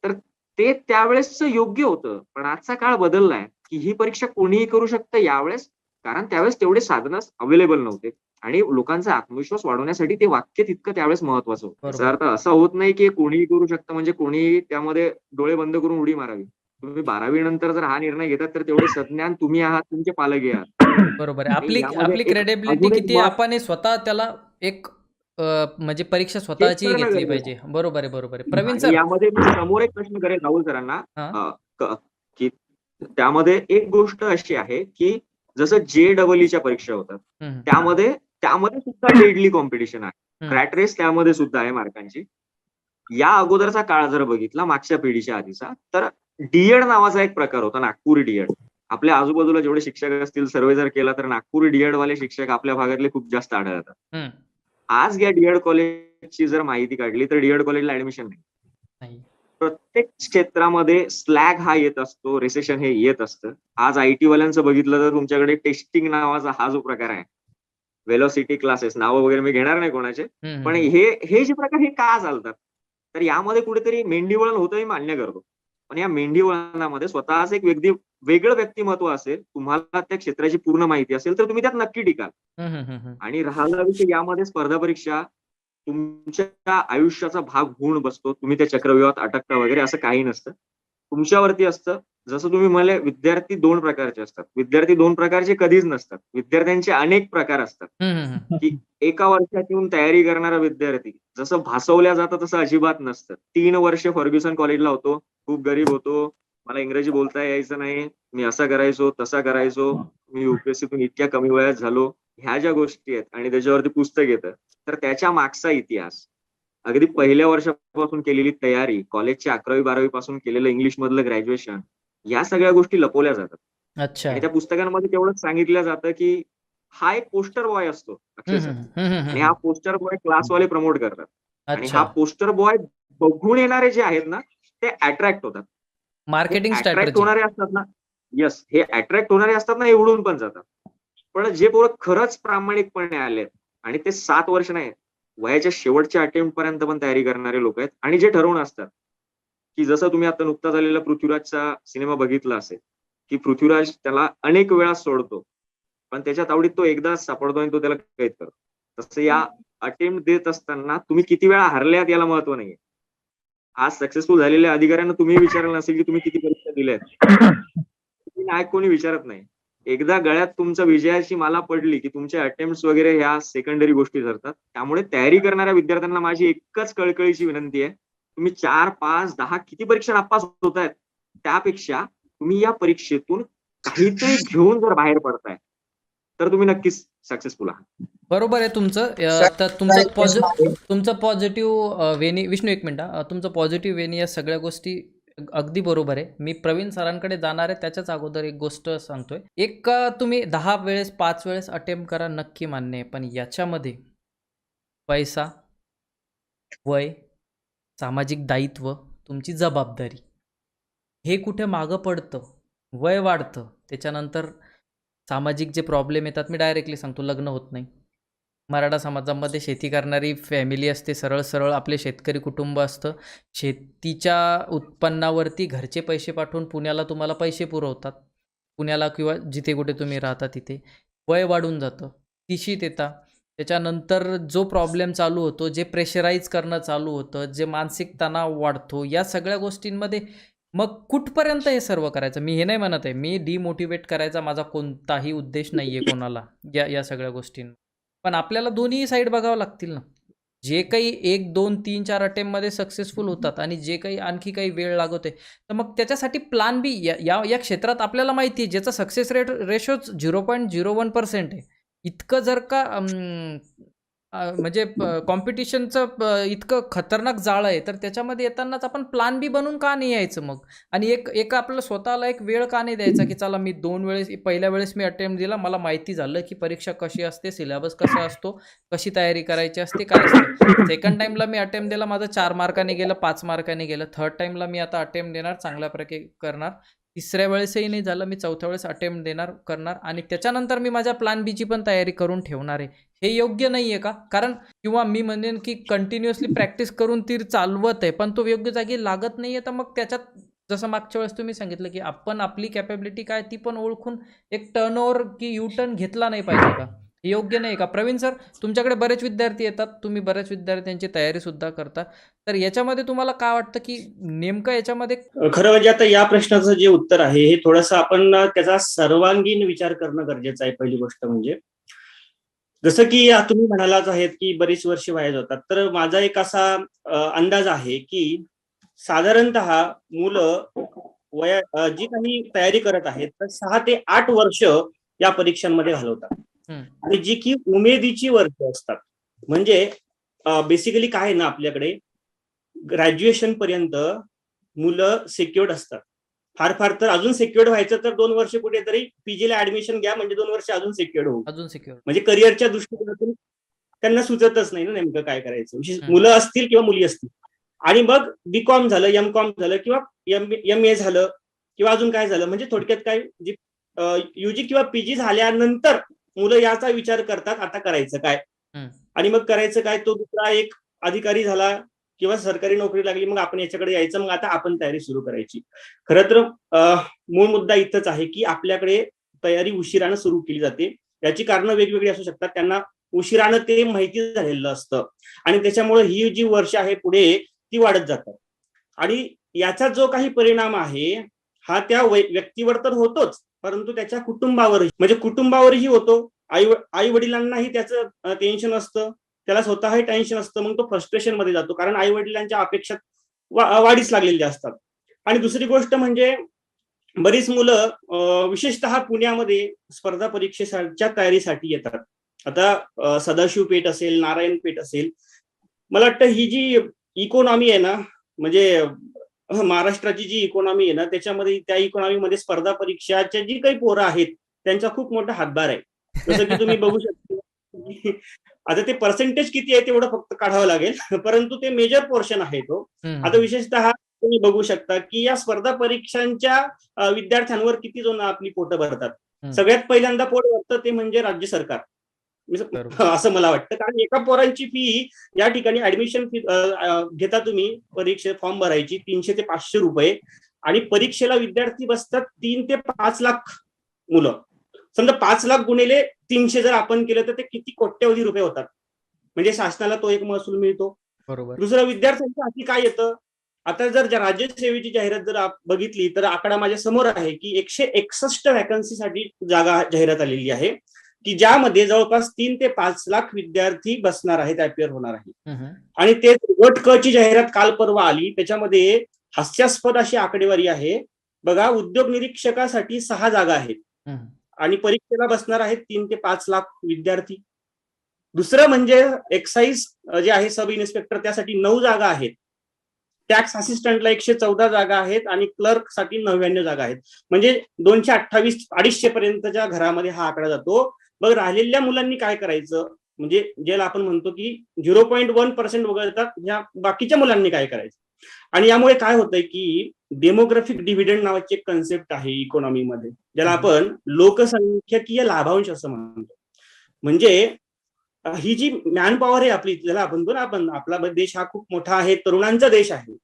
तर ते त्यावेळेस योग्य होतं. पण आजचा काळ बदललाय की ही परीक्षा कोणीही करू शकतं यावेळेस, कारण त्यावेळेस तेवढे साधनं अवेलेबल नव्हते. आणि लोकांचा आत्मविश्वास वाढवण्यासाठी ते वाक्य तितकं त्यावेळेस महत्वाचं होतं. बरोबर. याचा अर्थ असा होत नाही की कोणीही करू शकतं म्हणजे कोणीही त्यामध्ये डोळे बंद करून उडी मारावी. तुम्ही 12वी नंतर जर हा निर्णय घेतात तर तेवढे सज्ञान तुम्ही आहात, तुमचे पालकही आहात. बरोबर आहे. आणि आपली यामध्ये आपली एक क्रेडिबिलिटी अजून एक किती आपण हे स्वतः त्याला एक म्हणजे परीक्षा स्वतःची करणं घेतली गरजेचं पाहिजे. बरोबर आहे, बरोबर आहे. प्रवीण आणि सर. यामध्ये मी समोर एक प्रश्न करेन राहुल सरांना, हां. की त्यामध्ये एक गोष्ट अशी आहे की जसं JEE परीक्षा होतात हं, त्यामध्ये त्यामध्ये सुद्धा डेडली कॉम्पिटिशन आहे. हं. रॅट रेस त्यामध्ये सुद्धा आहे मार्कांची. या अगोदरचा काळ जर बघितला मागच्या पिढीच्या आधीचा, तर डीएड नावाचा एक प्रकार होता, नागपूर डीएड. आपल्या आजूबाजूला जेवढे शिक्षक असतील सर्वे जर केला तर नागपूर डीएड वाले शिक्षक आपल्या भागातले खूप जास्त आढळतात. हं. आज या डीएड कॉलेजची जर माहिती काढली तर डीएड कॉलेजला ऍडमिशन नाही. नाही. प्रत्येक क्षेत्रामध्ये स्लॅग हा येत असतो, रिसेशन हे येत असतं. आज IT वाल्यांचं बघितलं तर तुमच्याकडे टेस्टिंग नावाचा हा जो प्रकार आहे, वेलोसिटी क्लासेस, नावं वगैरे मी घेणार नाही कोणाचे, हं, पण हं. हे जे प्रकार हे का चालतात? तर यामध्ये कुठेतरी मेंढीवळण होतं हे मान्य करतो. पण या मेंढीवळणामध्ये स्वतःच एक वेगळं व्यक्तिमत्व असेल, तुम्हाला त्या क्षेत्राची पूर्ण माहिती असेल तर तुम्ही त्यात नक्की टिकाल. हं, हं, हं, हं. आणि राहिला विषय यामध्ये स्पर्धा परीक्षा तुमच्या आयुष्याचा भाग होऊन बसतो. तुम्ही त्या चक्रव्यूहात अटकता वगैरे असं काही नसतं. तुमच्यावरती असतं. जसं तुम्ही म्हणाले विद्यार्थी 2 प्रकारचे असतात. विद्यार्थी 2 प्रकारचे कधीच नसतात. विद्यार्थ्यांचे अनेक प्रकार असतात. हं, हं, हं. की एका वर्षात येऊन तयारी करणारा विद्यार्थी जसं भासवल्या जातं तसं अजिबात नसतं. 3 वर्ष फर्ग्युसन कॉलेजला होतो. खूप गरीब होतो. मला इंग्रजी बोलता यायचं नाही. मी असं करायचो, तसा करायचो. मी UPSCतून इतक्या कमी वयात झालो. ह्या ज्या गोष्टी आहेत आणि त्याच्यावरती पुस्तक येतं. तर त्याच्या मागचा इतिहास, अगदी पहिल्या वर्षापासून केलेली तयारी, कॉलेजच्या 11वी-12वी पासून केलेलं इंग्लिश मधलं ग्रॅज्युएशन, या सगळ्या गोष्टी लपवल्या जातात. अच्छा. आणि त्या पुस्तकांमध्ये तेवढंच सांगितलं जातं की हा एक पोस्टर बॉय असतो हं, अक्षरशः. हं, हं, हं, आणि हं. हा पोस्टर बॉय क्लासवाले प्रमोट करतात. आणि हा अच्छा. पोस्टर बॉय बघून येणारे जे आहेत ना, ते अट्रॅक्ट होतात. हे मार्केटिंग अट्रॅक्ट स्ट्रॅटेजी. होणारे असतात ना, येस, हे अट्रॅक्ट होणारे असतात ना, एवढून पण जातात. पण जे पोरं खरंच प्रामाणिकपणे आलेत आणि ते 7 वर्ष नाही, वयाच्या शेवटच्या अटेम्प्ट पर्यंत पण तयारी करणारे लोक आहेत आणि जे ठरवून असतात की जसं तुम्ही आता नुकता झालेला पृथ्वीराजचा सिनेमा बघितला असेल की पृथ्वीराज त्याला अनेक वेळा सोडतो पण त्याच्या तावडीत तो एकदाच सापडतो आणि तो त्याला कैद करतो. तसं या अटेम्प्ट देत असताना तुम्ही किती वेळा हरल्यात याला महत्व नाहीये. आज सक्सेसफुल झालेल्या अधिकाऱ्यांना तुम्ही विचारलं नसेल की तुम्ही किती परीक्षा दिल्यात, नाही कोणी विचारत नाही. एकदा गळ्यात तुमच्या विजयाची माला पडली की तुमचे अटेम्प्ट वगैरे ह्या सेकंडरी गोष्टी ठरतात. त्यामुळे तयारी करणाऱ्या विद्यार्थ्यांना माझी एकच कळकळीची विनंती आहे, तुम्ही 4, 5, 10 किती परीक्षा नापास होत आहेत त्यापेक्षा तुम्ही या परीक्षेतून काहीतरी घेऊन जर बाहेर पडताय तर तुम्ही नक्कीच सक्सेसफुल आहात. बरोबर आहे तुमचं. सर, तर मला एक प्रश्न आहे. तुमचं पॉझिटिव्ह वेनी विष्णू एक मिनिट तुमचं पॉझिटिव्ह वेनी या सगळ्या गोष्टी अगदी बरोबर आहे. मी प्रवीण सरांकडे जाणार आहे त्याच्याच अगोदर एक गोष्ट सांगतोय. एक तुम्ही 10 वेळेस 5 वेळेस अटेम्प्ट करा नक्की मान्य आहे. पण याच्यामध्ये पैसा, वय, सामाजिक दायित्व, तुमची जबाबदारी हे कुठे मागं पडतं, वय वाढतं, त्याच्यानंतर सामाजिक जे प्रॉब्लेम येतात मी डायरेक्टली सांगतो, लग्न होत नाही. मराठा समाजामध्ये शेती करणारी फॅमिली असते, सरळ सरळ आपले शेतकरी कुटुंब असतं. शेतीच्या उत्पन्नावरती घरचे पैसे पाठवून पुण्याला तुम्हाला पैसे पुरवतात, पुण्याला किंवा जिथे कुठे तुम्ही राहता तिथे. वय वाढून जातं, तिशीत येता, त्याच्यानंतर जो प्रॉब्लेम चालू होतो, जे प्रेशराईज करणं चालू होतं, जे मानसिक तणाव वाढतो, या सगळ्या गोष्टींमध्ये मग कुठपर्यंत हे सर्व करायचं. मी हे नाही म्हणत आहे, मी डिमोटिवेट करायचा माझा कोणताही उद्देश नाही आहे कोणाला या या सगळ्या गोष्टींना. पण आपल्याला दोन्ही साईड बघावं लागतील ना. जे काही 1, 2, 3, 4 अटेम्प्टमध्ये सक्सेसफुल होतात आणि जे काही आणखी काही वेळ लागवते, तर मग त्याच्यासाठी प्लॅन बी या या या क्षेत्रात आपल्याला माहिती आहे ज्याचा सक्सेस रेशोच 0.01% आहे. इतकं जर का म्हणजे कॉम्पिटिशनचं इतकं खतरनाक जाळं आहे, तर त्याच्यामध्ये येतानाच आपण प्लॅन बी बनवून का नाही यायचं मग? आणि एक आपल्याला स्वतःला एक वेळ का नाही द्यायचा की चला मी 2 वेळेस, पहिल्या वेळेस मी अटेम्प्ट दिला, मला माहिती झालं की परीक्षा कशी असते, सिलेबस कसा असतो, कशी तयारी करायची असते, काय असतं. सेकंड टाईमला मी अटेम्प्ट दिला, माझं 4 मार्काने गेलं, 5 मार्काने गेलं. थर्ड टाईमला मी आता अटेम्प्ट देणार, चांगल्या प्रकारे करणार. तिसऱ्या वेळेसही नाही झालं, मी चौथ्या वेळेस अटेम्प्ट करणार आणि त्याच्यानंतर मी माझ्या प्लॅन बीची पण तयारी करून ठेवणार आहे. हे योग्य नाही आहे का? कारण किंवा मी म्हणेन की कंटिन्युअसली प्रॅक्टिस करून तीर चालवत आहे, पण तो योग्य जागी लागत नाही आहे, तर मग त्याच्यात जसं मागच्या वेळेस तुम्ही सांगितलं की आपण आपली कॅपॅबिलिटी काय ती पण ओळखून एक टर्नओव्हर की यू टर्न घेतला नाही पाहिजे का? योग्य नाही का? प्रवीण सर, तुमच्याकडे बरेच विद्यार्थी येतात, तुम्ही बऱ्याच विद्यार्थ्यांची तयारी सुद्धा करता, तर याच्यामध्ये तुम्हाला काय वाटतं की नेमकं याच्यामध्ये खरं म्हणजे आता या प्रश्नाचं जे उत्तर आहे हे थोडंसं आपण त्याचा सर्वांगीण विचार करणं गरजेचं आहे. पहिली गोष्ट म्हणजे जसं की तुम्ही म्हणालाच आहेत की बरीच वर्ष वाया जातात, तर माझा एक असा अंदाज आहे की साधारणतः मुलं जी काही तयारी करत आहेत तर 6 ते 8 वर्ष या परीक्षांमध्ये घालवतात. हम्म, आणि जी की उमेदीची वर्ष असतात. म्हणजे बेसिकली काय आहे ना, आपल्याकडे ग्रॅज्युएशन पर्यंत मुलं सिक्युअर्ड असतात. फार फार तर अजून सिक्युअर्ड व्हायचं तर 2 वर्ष कुठेतरी पीजीला ऍडमिशन घ्या, म्हणजे 2 वर्ष अजून सिक्युअर्ड होऊ. अजून सिक्युअर. म्हणजे करिअरच्या दृष्टिकोनातून त्यांना सुचतच नाही ना नेमकं काय करायचं, हम्म. मुलं असतील किंवा मुली असतील. आणि मग बीकॉम झालं, एमकॉम झालं किंवा MA झालं किंवा अजून काय झालं, म्हणजे थोडक्यात काय, जी युजी किंवा पीजी झाल्यानंतर मुलं याचा विचार करतात आता करायचं काय. हम्म. आणि मग करायचं काय, तो दुसरा एक अधिकारी झाला किंवा सरकारी नोकरी लागली, मग आपण याच्याकडे यायचं, मग आता आपण तयारी सुरू करायची. खरं तर मूळ मुद्दा इथंच आहे की आपल्याकडे तयारी उशिरानं सुरू केली जाते. याची कारणं वेगवेगळी असू शकतात. त्यांना उशिरानं ते माहिती झालेलं असतं आणि त्याच्यामुळे ही जी वर्ष आहे पुढे ती वाढत जातात. आणि याचा जो काही परिणाम आहे हा त्या व्यक्तीवर तर होतोच, परंतु त्याच्या कुटुंबावरही, म्हणजे कुटुंबावरही होतो. आई वडिलांनाही त्याचं टेन्शन असतं, त्याला स्वतःही टेन्शन असतं. मग तो फ्रस्ट्रेशन मध्ये जातो, कारण आई वडिलांच्या अपेक्षा वाढीस लागलेल्या असतात. आणि दुसरी गोष्ट म्हणजे बरीच मुलं विशेषतः पुण्यामध्ये स्पर्धा परीक्षेच्या तयारीसाठी येतात. आता सदाशिव पेठ असेल, नारायण पेठ असेल, मला वाटतं ही जी इकॉनॉमी आहे ना, म्हणजे महाराष्ट्राची जी इकॉनॉमी आहे ना, त्याच्यामध्ये त्या इकॉनॉमीमध्ये स्पर्धा परीक्षाच्या जी काही पोरं आहेत त्यांचा खूप मोठा हातभार आहे. जसं की तुम्ही बघू शकता, आता ते पर्सेंटेज किती आहे तेवढं फक्त काढावं लागेल, परंतु ते मेजर पोर्शन आहे तो. आता विशेषतः तुम्ही बघू शकता की या स्पर्धा परीक्षांच्या विद्यार्थ्यांवर किती जण आपली पोटं भरतात. सगळ्यात पहिल्यांदा पोट भरतं ते म्हणजे राज्य सरकार, असं मला वाटतं. कारण एका पोरांची फी या ठिकाणी ऍडमिशन फी घेता तुम्ही, परीक्षे फॉर्म भरायची 300 ते 500 रुपये, आणि परीक्षेला विद्यार्थी बसतात 3 ते 5 लाख मुलं. समजा 5 लाख गुणिले 300 जर आपण केलं तर ते किती कोट्यवधी रुपये होतात. म्हणजे शासनाला तो एक महसूल मिळतो. बरोबर. दुसरं, विद्यार्थ्यांच्या हाती काय येतं. आता जर राज्यसेवेची जाहिरात जर बघितली तर आकडा माझ्या समोर आहे की 161 वॅकन्सीसाठी जागा जाहिरात आलेली आहे, की ज्यामध्ये जवळपास 3 ते 5 लाख विद्यार्थी बसणार आहेत, अपिअर होणार आहेत. आणि ते गट क ची जाहिरात काल परवा आली, त्याच्यामध्ये हास्यास्पद अशी आकडेवारी आहे बघा. उद्योग निरीक्षकासाठी 6 जागा आहेत आणि परीक्षेला बसणार आहेत 3 ते 5 लाख विद्यार्थी. दुसरं म्हणजे एक्साईज जे आहे सब इन्स्पेक्टर, त्यासाठी 9 जागा आहेत. टॅक्स असिस्टंटला 114 जागा आहेत आणि क्लर्क साठी 99 जागा आहेत. म्हणजे 228 250 पर्यंतच्या घरामध्ये हा आकडा जातो. मग राहिलेल्या मुलांनी काय करायचं, म्हणजे ज्याला आपण म्हणतो की 0.1% वगळतात ह्या बाकीच्या मुलांनी काय करायचं. आणि यामुळे काय होतंय की डेमोग्राफिक डिव्हिडंड नावाची एक कन्सेप्ट आहे इकॉनॉमीमध्ये, ज्याला आपण लोकसंख्यकीय लाभांश असं म्हणतो. म्हणजे ही जी मॅन पॉवर आहे आपली, ज्याला आपण आपला देश हा खूप मोठा आहे, तरुणांचा देश आहे,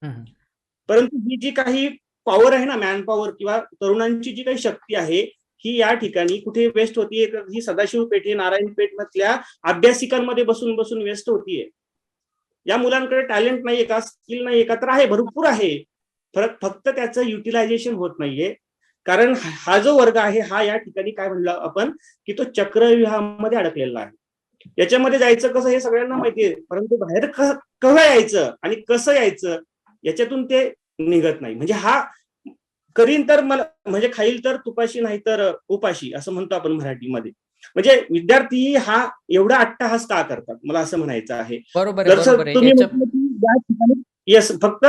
परंतु ही जी काही पॉवर आहे ना, मॅन पॉवर किंवा तरुणांची जी काही शक्ती आहे, ही या ठिकाणी कुठे वेस्ट होतीये, ही सदाशिव पेठ, नारायण पेठ मधल्या अभ्यासिकांमध्ये बसून बसून वेस्ट होतीये. या मुलांकडे टॅलेंट नाहीये का, स्किल नाहीये का, तर आहे, भरपूर आहे. फक्त त्याचं युटिलायझेशन होत नाहीये. कारण हा जो वर्ग आहे हा या ठिकाणी काय म्हणलं आपण की तो चक्रव्यूहामध्ये अडकलेला आहे. याच्यामध्ये जायचं कसं हे सगळ्यांना माहिती आहे, परंतु बाहेर केव्हा यायचं आणि कसं यायचं याच्यातून ते निघत नाही. म्हणजे हा करीन तर मला, म्हणजे खाईल तर तुपाशी नाही तर उपाशी, असं म्हणतो आपण मराठीमध्ये. म्हणजे विद्यार्थी हा एवढा अट्टहास का करतात, मला असं म्हणायचं आहे. बरोबर जर तुम्ही येस, फक्त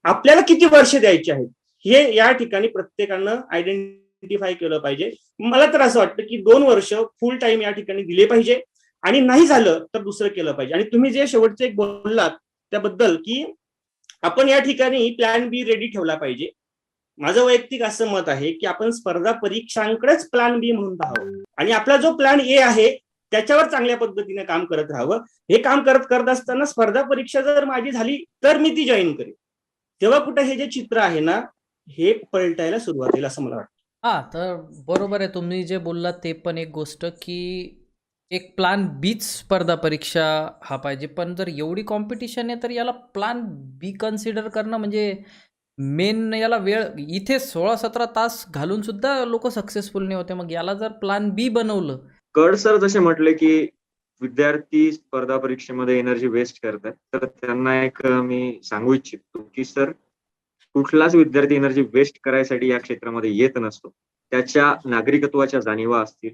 आपल्याला किती वर्ष द्यायची आहेत हे या ठिकाणी प्रत्येकानं आयडेंटिफाय केलं पाहिजे. मला तर असं वाटतं की 2 वर्ष फुल टाइम या ठिकाणी दिले पाहिजे, आणि नाही झालं तर दुसरं केलं पाहिजे. आणि तुम्ही जे शेवटचे एक बोललात त्याबद्दल की आपण या ठिकाणी प्लॅन बी रेडी ठेवला पाहिजे. माझं वैयक्तिक असं मत आहे की आपण स्पर्धा परीक्षांकडेच प्लॅन बी म्हणून राहावं, आणि आपला जो प्लॅन ए आहे त्याच्यावर चांगल्या पद्धतीने काम करत राहावं. हे काम करत असताना स्पर्धा परीक्षा जर माझी झाली तर मी ती जॉईन करेन, तेव्हा कुठे हे जे चित्र आहे ना हे पलटायला सुरुवात होईल असं मला वाटतं. तर बरोबर आहे, तुम्ही जे बोललात ते पण एक गोष्ट की एक प्लॅन बीच स्पर्धा परीक्षा हा पाहिजे. पण जर एवढी कॉम्पिटिशन आहे तर याला प्लॅन बी कन्सिडर करणं म्हणजे मेन याला वेळ इथे 16-17 तास घालून सुद्धा लोक सक्सेसफुल नाही होते. मग याला जर प्लॅन बी बनवलं कड सर जसे म्हटले की विद्यार्थी स्पर्धा परीक्षेमध्ये एनर्जी वेस्ट करतात, तर त्यांना एक मी सांगू इच्छितो की सर, कुठलाच विद्यार्थी एनर्जी वेस्ट करायसाठी या क्षेत्रामध्ये येत नसतो. त्याच्या नागरिकत्वाच्या जाणीवा असतील,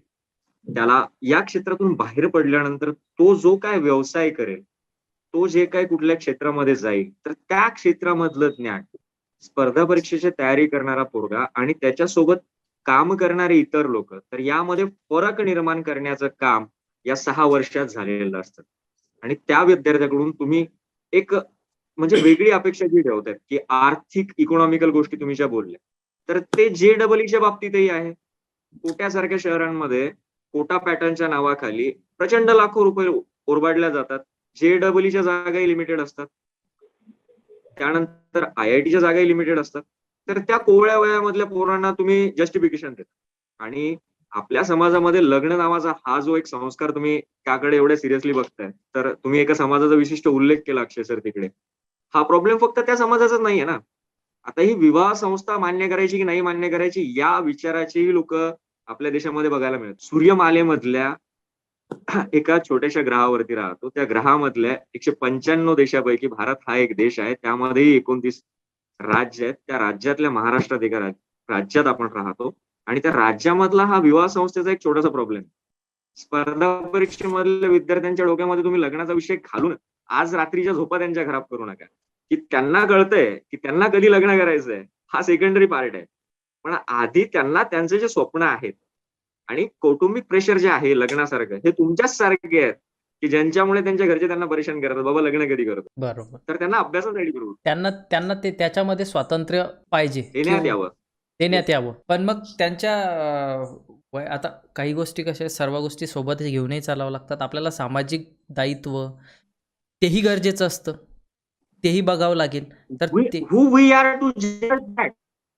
त्याला या क्षेत्रातून बाहेर पडल्यानंतर तो जो काय व्यवसाय करेल, तो जे काय कुठल्या क्षेत्रामध्ये जाईल, तर त्या क्षेत्रामधलं ज्ञान स्पर्धा परीक्षेची तयारी करणारा पोरगा आणि त्याच्यासोबत काम करणारे इतर लोक, तर यामध्ये फरक निर्माण करण्याचं काम या 6 वर्षात झालेलं असतं. आणि त्या विद्यार्थ्याकडून तुम्ही एक म्हणजे वेगळी अपेक्षा जी ठेवतायत की आर्थिक इकॉनॉमिकल गोष्टी तुम्ही ज्या बोलल्या, तर ते JEEच्या बाबतीतही आहे. कोट्यासारख्या शहरांमध्ये कोटा पॅटर्नच्या नावाखाली प्रचंड लाखो रुपये ओरबाडल्या जातात. JEEच्या जागाही लिमिटेड असतात. त्यानंतर IITच्या जागाही लिमिटेड असतात. तर त्या कोवळ्या वयामधल्या पोरांना तुम्ही जस्टिफिकेशन देता. आणि आपल्या समाजामध्ये लग्न नावाचा हा जो एक संस्कार तुम्ही त्याकडे एवढ्या सिरियसली बघताय, तर तुम्ही एका समाजाचा विशिष्ट उल्लेख केला अक्षय सर तिकडे. हा प्रॉब्लेम फक्त त्या समाजाचाच नाहीये ना. आता ही विवाह संस्था मान्य करायची की नाही मान्य करायची या विचाराचेही लोक आपल्या देशामध्ये बघायला मिळतात. सूर्यमालेमधल्या एका छोट्याशा ग्रहावरती राहतो. त्या ग्रहामधल्या 195 देशापैकी भारत हा एक देश आहे. त्यामध्येही 29 राज्य आहेत. त्या राज्यातल्या महाराष्ट्रात एका राज्यात आपण राहतो आणि त्या राज्यामधला हा विवाह संस्थेचा एक छोटासा प्रॉब्लेम. स्पर्धा परीक्षेमधल्या विद्यार्थ्यांच्या डोक्यामध्ये तुम्ही लग्नाचा विषय घालून आज रात्रीच्या झोपा त्यांच्या खराब करू नका. की त्यांना कळतंय की त्यांना कधी लग्न करायचंय हा सेकंडरी पार्ट आहे. पण आधी त्यांना त्यांचे जे स्वप्न आहेत आणि कौटुंबिक प्रेशर जे आहे लग्नासारखं, हे तुमच्याच सारखे आहेत की ज्यांच्यामुळे त्यांच्या घरचे त्यांना परेशान करतात, बाबा लग्न कधी करतो. बरोबर. तर त्यांना अभ्यासासाठी करू त्यांना त्यांना ते त्याच्यामध्ये स्वातंत्र्य पाहिजे देण्यात यावं. देण्यात यावं. पण मग त्यांच्या आता काही गोष्टी कशा आहेत, सर्व गोष्टी सोबत घेऊनही चालावं लागतात. आपल्याला सामाजिक दायित्व तेही गरजेचं असतं, तेही बघावं लागेल. तर ते हु वी आर टू जज दॅट.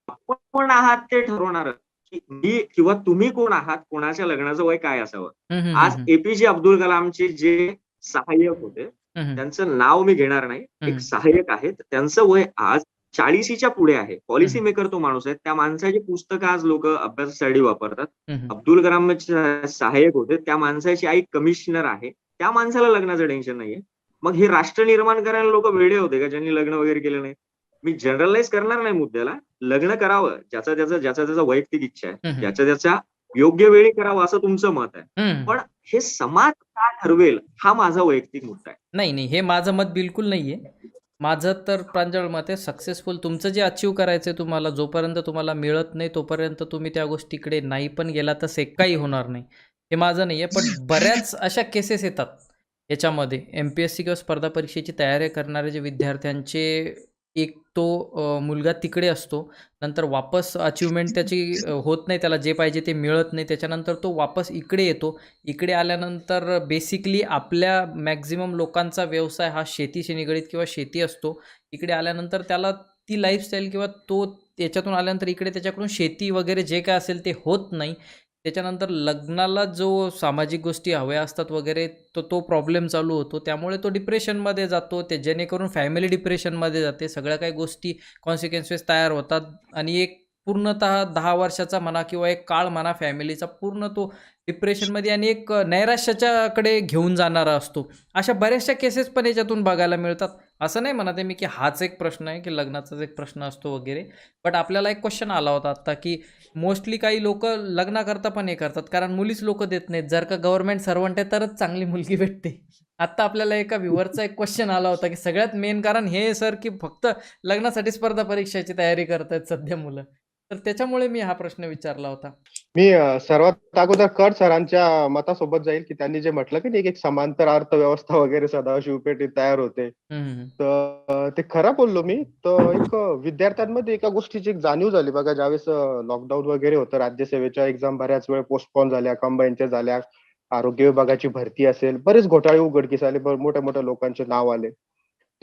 आपण कोण आहात ते ठरवणार की मी किंवा तुम्ही कोण आहात, कोणाच्या लग्नाचं वय काय असावं. हम्म, हम्म, आज हम्म, APJ अब्दुल कलामचे जे सहाय्यक होते, हम्म, त्यांचं नाव मी घेणार नाही, एक सहाय्यक आहेत, त्यांचं वय आज 40च्या पुढे आहे. पॉलिसी मेकर तो माणूस आहे. त्या माणसाची पुस्तकं आज लोक अभ्यासासाठी वापरतात. हम्म. अब्दुल कलामचे सहाय्यक होते, त्या माणसाची आई कमिशनर आहे. त्या माणसाला लग्नाचं टेन्शन नाहीये. मग हे राष्ट्र निर्माण करायला लोक वेडे होते का ज्यांनी लग्न वगैरे केलं नाही. मी जनरलाइज करणार नाही मुद्द्याला. लग्न करावं ज्याचा त्याचा वैयक्तिक इच्छा आहे, हम्म. ज्याच्या त्याच्या योग्य वेळी करावं असं तुमचं मत आहे. पण हे समाज का ठरवेल हा माझा वैयक्तिक मुद्दा आहे. नाही, हे माझं मत बिलकुल नाहीये. माझं तर प्रांजळ मत आहे, सक्सेसफुल तुमचं जे अचीव करायचंय तुम्हाला, जोपर्यंत तुम्हाला मिळत नाही तोपर्यंत तुम्ही त्या गोष्टीकडे नाही पण गेला तर काही होणार नाही. हे माझं नाहीये. पण बऱ्याच अशा केसेस येतात याच्यामध्ये MPSC किंवा स्पर्धा परीक्षेची तयारी करणारे जे विद्यार्थ्यांचे, एक तो मुलगा तिकडे असतो, नंतर वापस अचिव्हमेंट त्याची होत नाही, त्याला जे पाहिजे ते मिळत नाही, त्याच्यानंतर तो वापस इकडे येतो. इकडे आल्यानंतर बेसिकली आपल्या मॅक्झिमम लोकांचा व्यवसाय हा शेतीशी निगडीत किंवा शेती असतो. इकडे आल्यानंतर त्याला ती लाईफस्टाईल किंवा तो त्याच्यातून आल्यानंतर इकडे त्याच्याकडून शेती वगैरे जे काय असेल ते होत नाही. त्याच्यानंतर लग्नाला जो सामाजिक गोष्टी हव्या असतात वगैरे तो प्रॉब्लेम चालू होतो. त्यामुळे तो डिप्रेशनमध्ये जातो. ते जेणेकरून फॅमिली डिप्रेशनमध्ये जाते. सगळ्या काही गोष्टी कॉन्सिक्वेन्सेस तयार होतात आणि एक पूर्णतः 10 वर्षाचा म्हणा किंवा एक काळ म्हणा फॅमिलीचा पूर्ण तो डिप्रेशनमध्ये आणि एक नैराश्याच्याकडे घेऊन जाणारा असतो. अशा बऱ्याचशा केसेस पण याच्यातून बघायला मिळतात. असं नाही म्हणत आहे मी की हाच एक प्रश्न आहे की लग्नाचाच एक प्रश्न असतो वगैरे. बट आपल्याला एक क्वेश्चन आला होता आत्ता की मोस्टली काही लोक लग्न करता पण हे करतात कारण मुलीच लोक देत नाहीत. जर का गव्हर्नमेंट सर्वंट आहे तरच चांगली मुलगी भेटते. आत्ता आपल्याला एका व्ह्युअरचा एक क्वेश्चन आला होता की सगळ्यात मेन कारण हे सर की फक्त लग्नासाठी स्पर्धा परीक्षेची तयारी करतायत सध्या मुलं. तर त्याच्यामुळे मी हा प्रश्न विचारला होता. मी सर्वात अगोदर कड सरांच्या मतासोबत जाईल की त्यांनी जे म्हटलं की एक समांतर अर्थव्यवस्था वगैरे सदाशिव पेठेत तयार होते. तर ते खरं बोललो मी. तर एक विद्यार्थ्यांमध्ये एका गोष्टीची एक जाणीव झाली बघा, ज्यावेळेस लॉकडाऊन वगैरे होतं, राज्यसेवेच्या एक्झाम बऱ्याच वेळ पोस्टपोन झाल्या, कंबाईनच्या झाल्या, आरोग्य विभागाची भरती असेल, बरेच घोटाळे उघडकीस आले, मोठ्या मोठ्या लोकांचे नाव आले.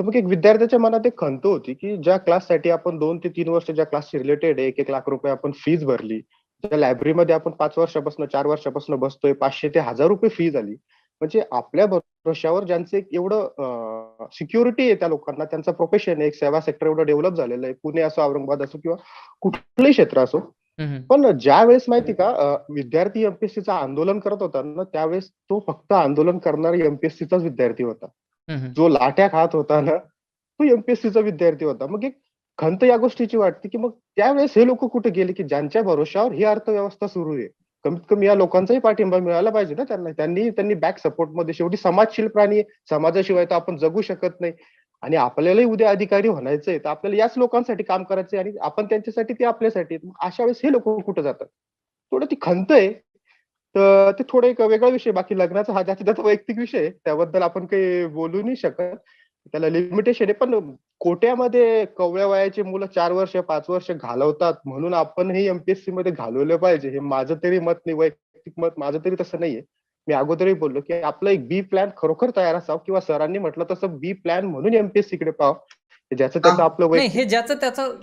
तर मग एक विद्यार्थ्याच्या मनात एक खंत होती की ज्या क्लाससाठी आपण 2 ते 3 वर्ष ज्या क्लासशी रिलेटेड 1-1 लाख रुपये आपण फीस भरली, त्या लायब्ररीमध्ये आपण 5 वर्षापासून 4 वर्षापासून बसतोय, 500 ते 1000 रुपये फी झाली. म्हणजे आपल्या भरोश्यावर ज्यांचं एक एवढं सिक्युरिटी आहे त्या लोकांना, त्यांचं प्रोफेशन आहे, एक सेवा सेक्टर एवढं डेव्हलप झालेलं आहे, पुणे असो, औरंगाबाद असो किंवा कुठलंही क्षेत्र असो. पण ज्या वेळेस माहिती का विद्यार्थी एमपीएससीचं आंदोलन करत होता ना, त्यावेळेस तो फक्त आंदोलन करणारा एमपीएससीचाच विद्यार्थी होता. जो लाट्या खात होता ना, तो एमपीएससीचा विद्यार्थी होता. मग एक खंत या गोष्टीची वाटते की मग त्यावेळेस हे लोक कुठे गेले की ज्यांच्या भरोश्यावर ही अर्थव्यवस्था सुरू आहे. कमीत कमी या लोकांचाही पाठिंबा मिळाला पाहिजे ना त्यांना. त्यांनी बॅक सपोर्ट मध्ये, शेवटी समाजशील प्राणी आहे. समाजाशिवाय तर आपण जगू शकत नाही. आणि आपल्यालाही उद्या अधिकारी म्हणायचंय तर आपल्याला याच लोकांसाठी काम करायचंय आणि आपण त्यांच्यासाठी, ते आपल्यासाठी. मग अशा वेळेस हे लोक कुठे जातात? थोडं ती खंत आहे. तर ते थोडं एक वेगळा विषय. बाकी लग्नाचा हा ज्याचा त्याचा वैयक्तिक विषय आहे, त्याबद्दल आपण काही बोलू नाही शकत. त्याला लिमिटेशन आहे. पण कोट्यामध्ये कवळ्या वयाची मुलं 4 वर्ष 5 वर्ष घालवतात म्हणून आपणही एमपीएससी मध्ये घालवलं पाहिजे, हे माझं तरी मत नाही. वैयक्तिक मत माझं तरी तसं नाहीये. मी अगोदरही बोललो की आपला एक बी प्लॅन खरोखर तयार असावा, किंवा सरांनी म्हटलं तसं बी प्लॅन म्हणून एमपीएससी कडे पाहावं, ज्याचं त्याचं आपलं नाही, हे वैयक्तिक.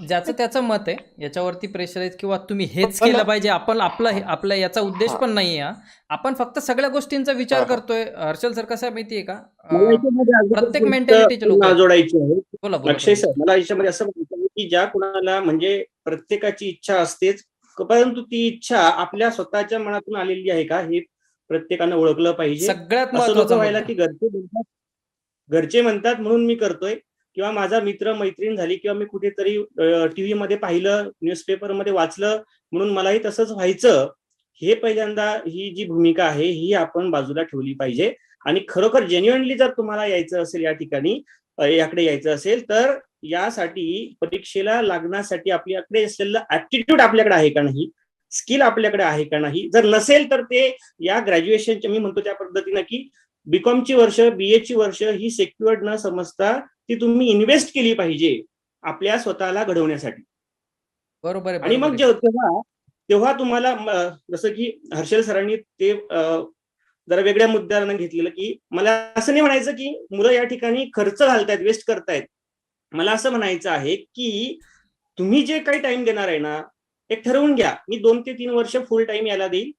ज्याचं त्याचं मत आहे. याच्यावरती प्रेशराईज किंवा तुम्ही हेच पण केलं पाहिजे, आपण आपला याचा उद्देश हा पण नाहीये हा. आपण फक्त सगळ्या गोष्टींचा विचार हा हा करतोय. हर्षल सर, कसं आहे माहितीये का, मला याच्यामध्ये अजून एक प्रत्येक गोष्ट मेंटॅलिटीचे लोक आहेत. जोडायची आहे. बोला बोला अक्षय प्रवीण. सर, मला याच्यामध्ये असं म्हणायचं आहे की ज्या कुणाला म्हणजे प्रत्येकाची इच्छा असतेच, परंतु ती इच्छा आपल्या स्वतःच्या मनातून आलेली आहे का, हे प्रत्येकानं ओळखलं पाहिजे. सगळ्यात असं नको महत्वाचा व्हायला मुद्दा. की घरचे म्हणतात म्हणून मी करतोय, किंवा माझा मित्र मैत्रीण झाली, किंवा मी कुठेतरी टीव्ही मध्ये पाहिलं, न्यूजपेपर मध्ये वाचलं म्हणून मलाही तसंच व्हायचं. हे पहिल्यांदा ही जी भूमिका आहे ही आपण बाजूला ठेवली पाहिजे. आणि खरोखर जेन्युइनली जर तुम्हाला यायचं असेल या ठिकाणी, याकडे यायचं असेल, तर यासाठी परीक्षेला लागण्यासाठी आपल्याकडे असलेलं ऍप्टिट्यूड आपल्याकडे आहे का नाही, स्किल आपल्याकडे आहे का नाही. जर नसेल तर ते या ग्रॅज्युएशनच्या, मी म्हणतो त्या पद्धतीनं की बीकॉमची वर्ष, बीएची वर्ष ही सेक्युअर्ड न समजता ती तुम्ही इन्व्हेस्ट केली पाहिजे आपल्या स्वतःला घडवण्यासाठी. बरोबर आहे, आणि बरोबर मग आहे. तेव्हा तुम्हाला जसं की हर्षल सरांनी ते जरा वेगळ्या मुद्द्यानं घेतलेलं, की मला असं नाही म्हणायचं की मुलं या ठिकाणी खर्च घालतायत, वेस्ट करतायत. मला असं म्हणायचं आहे की तुम्ही जे काही टाइम देणार आहे ना, एक ठरवून घ्या. मी 2 ते 3 वर्ष फुल टाइम याला देईल,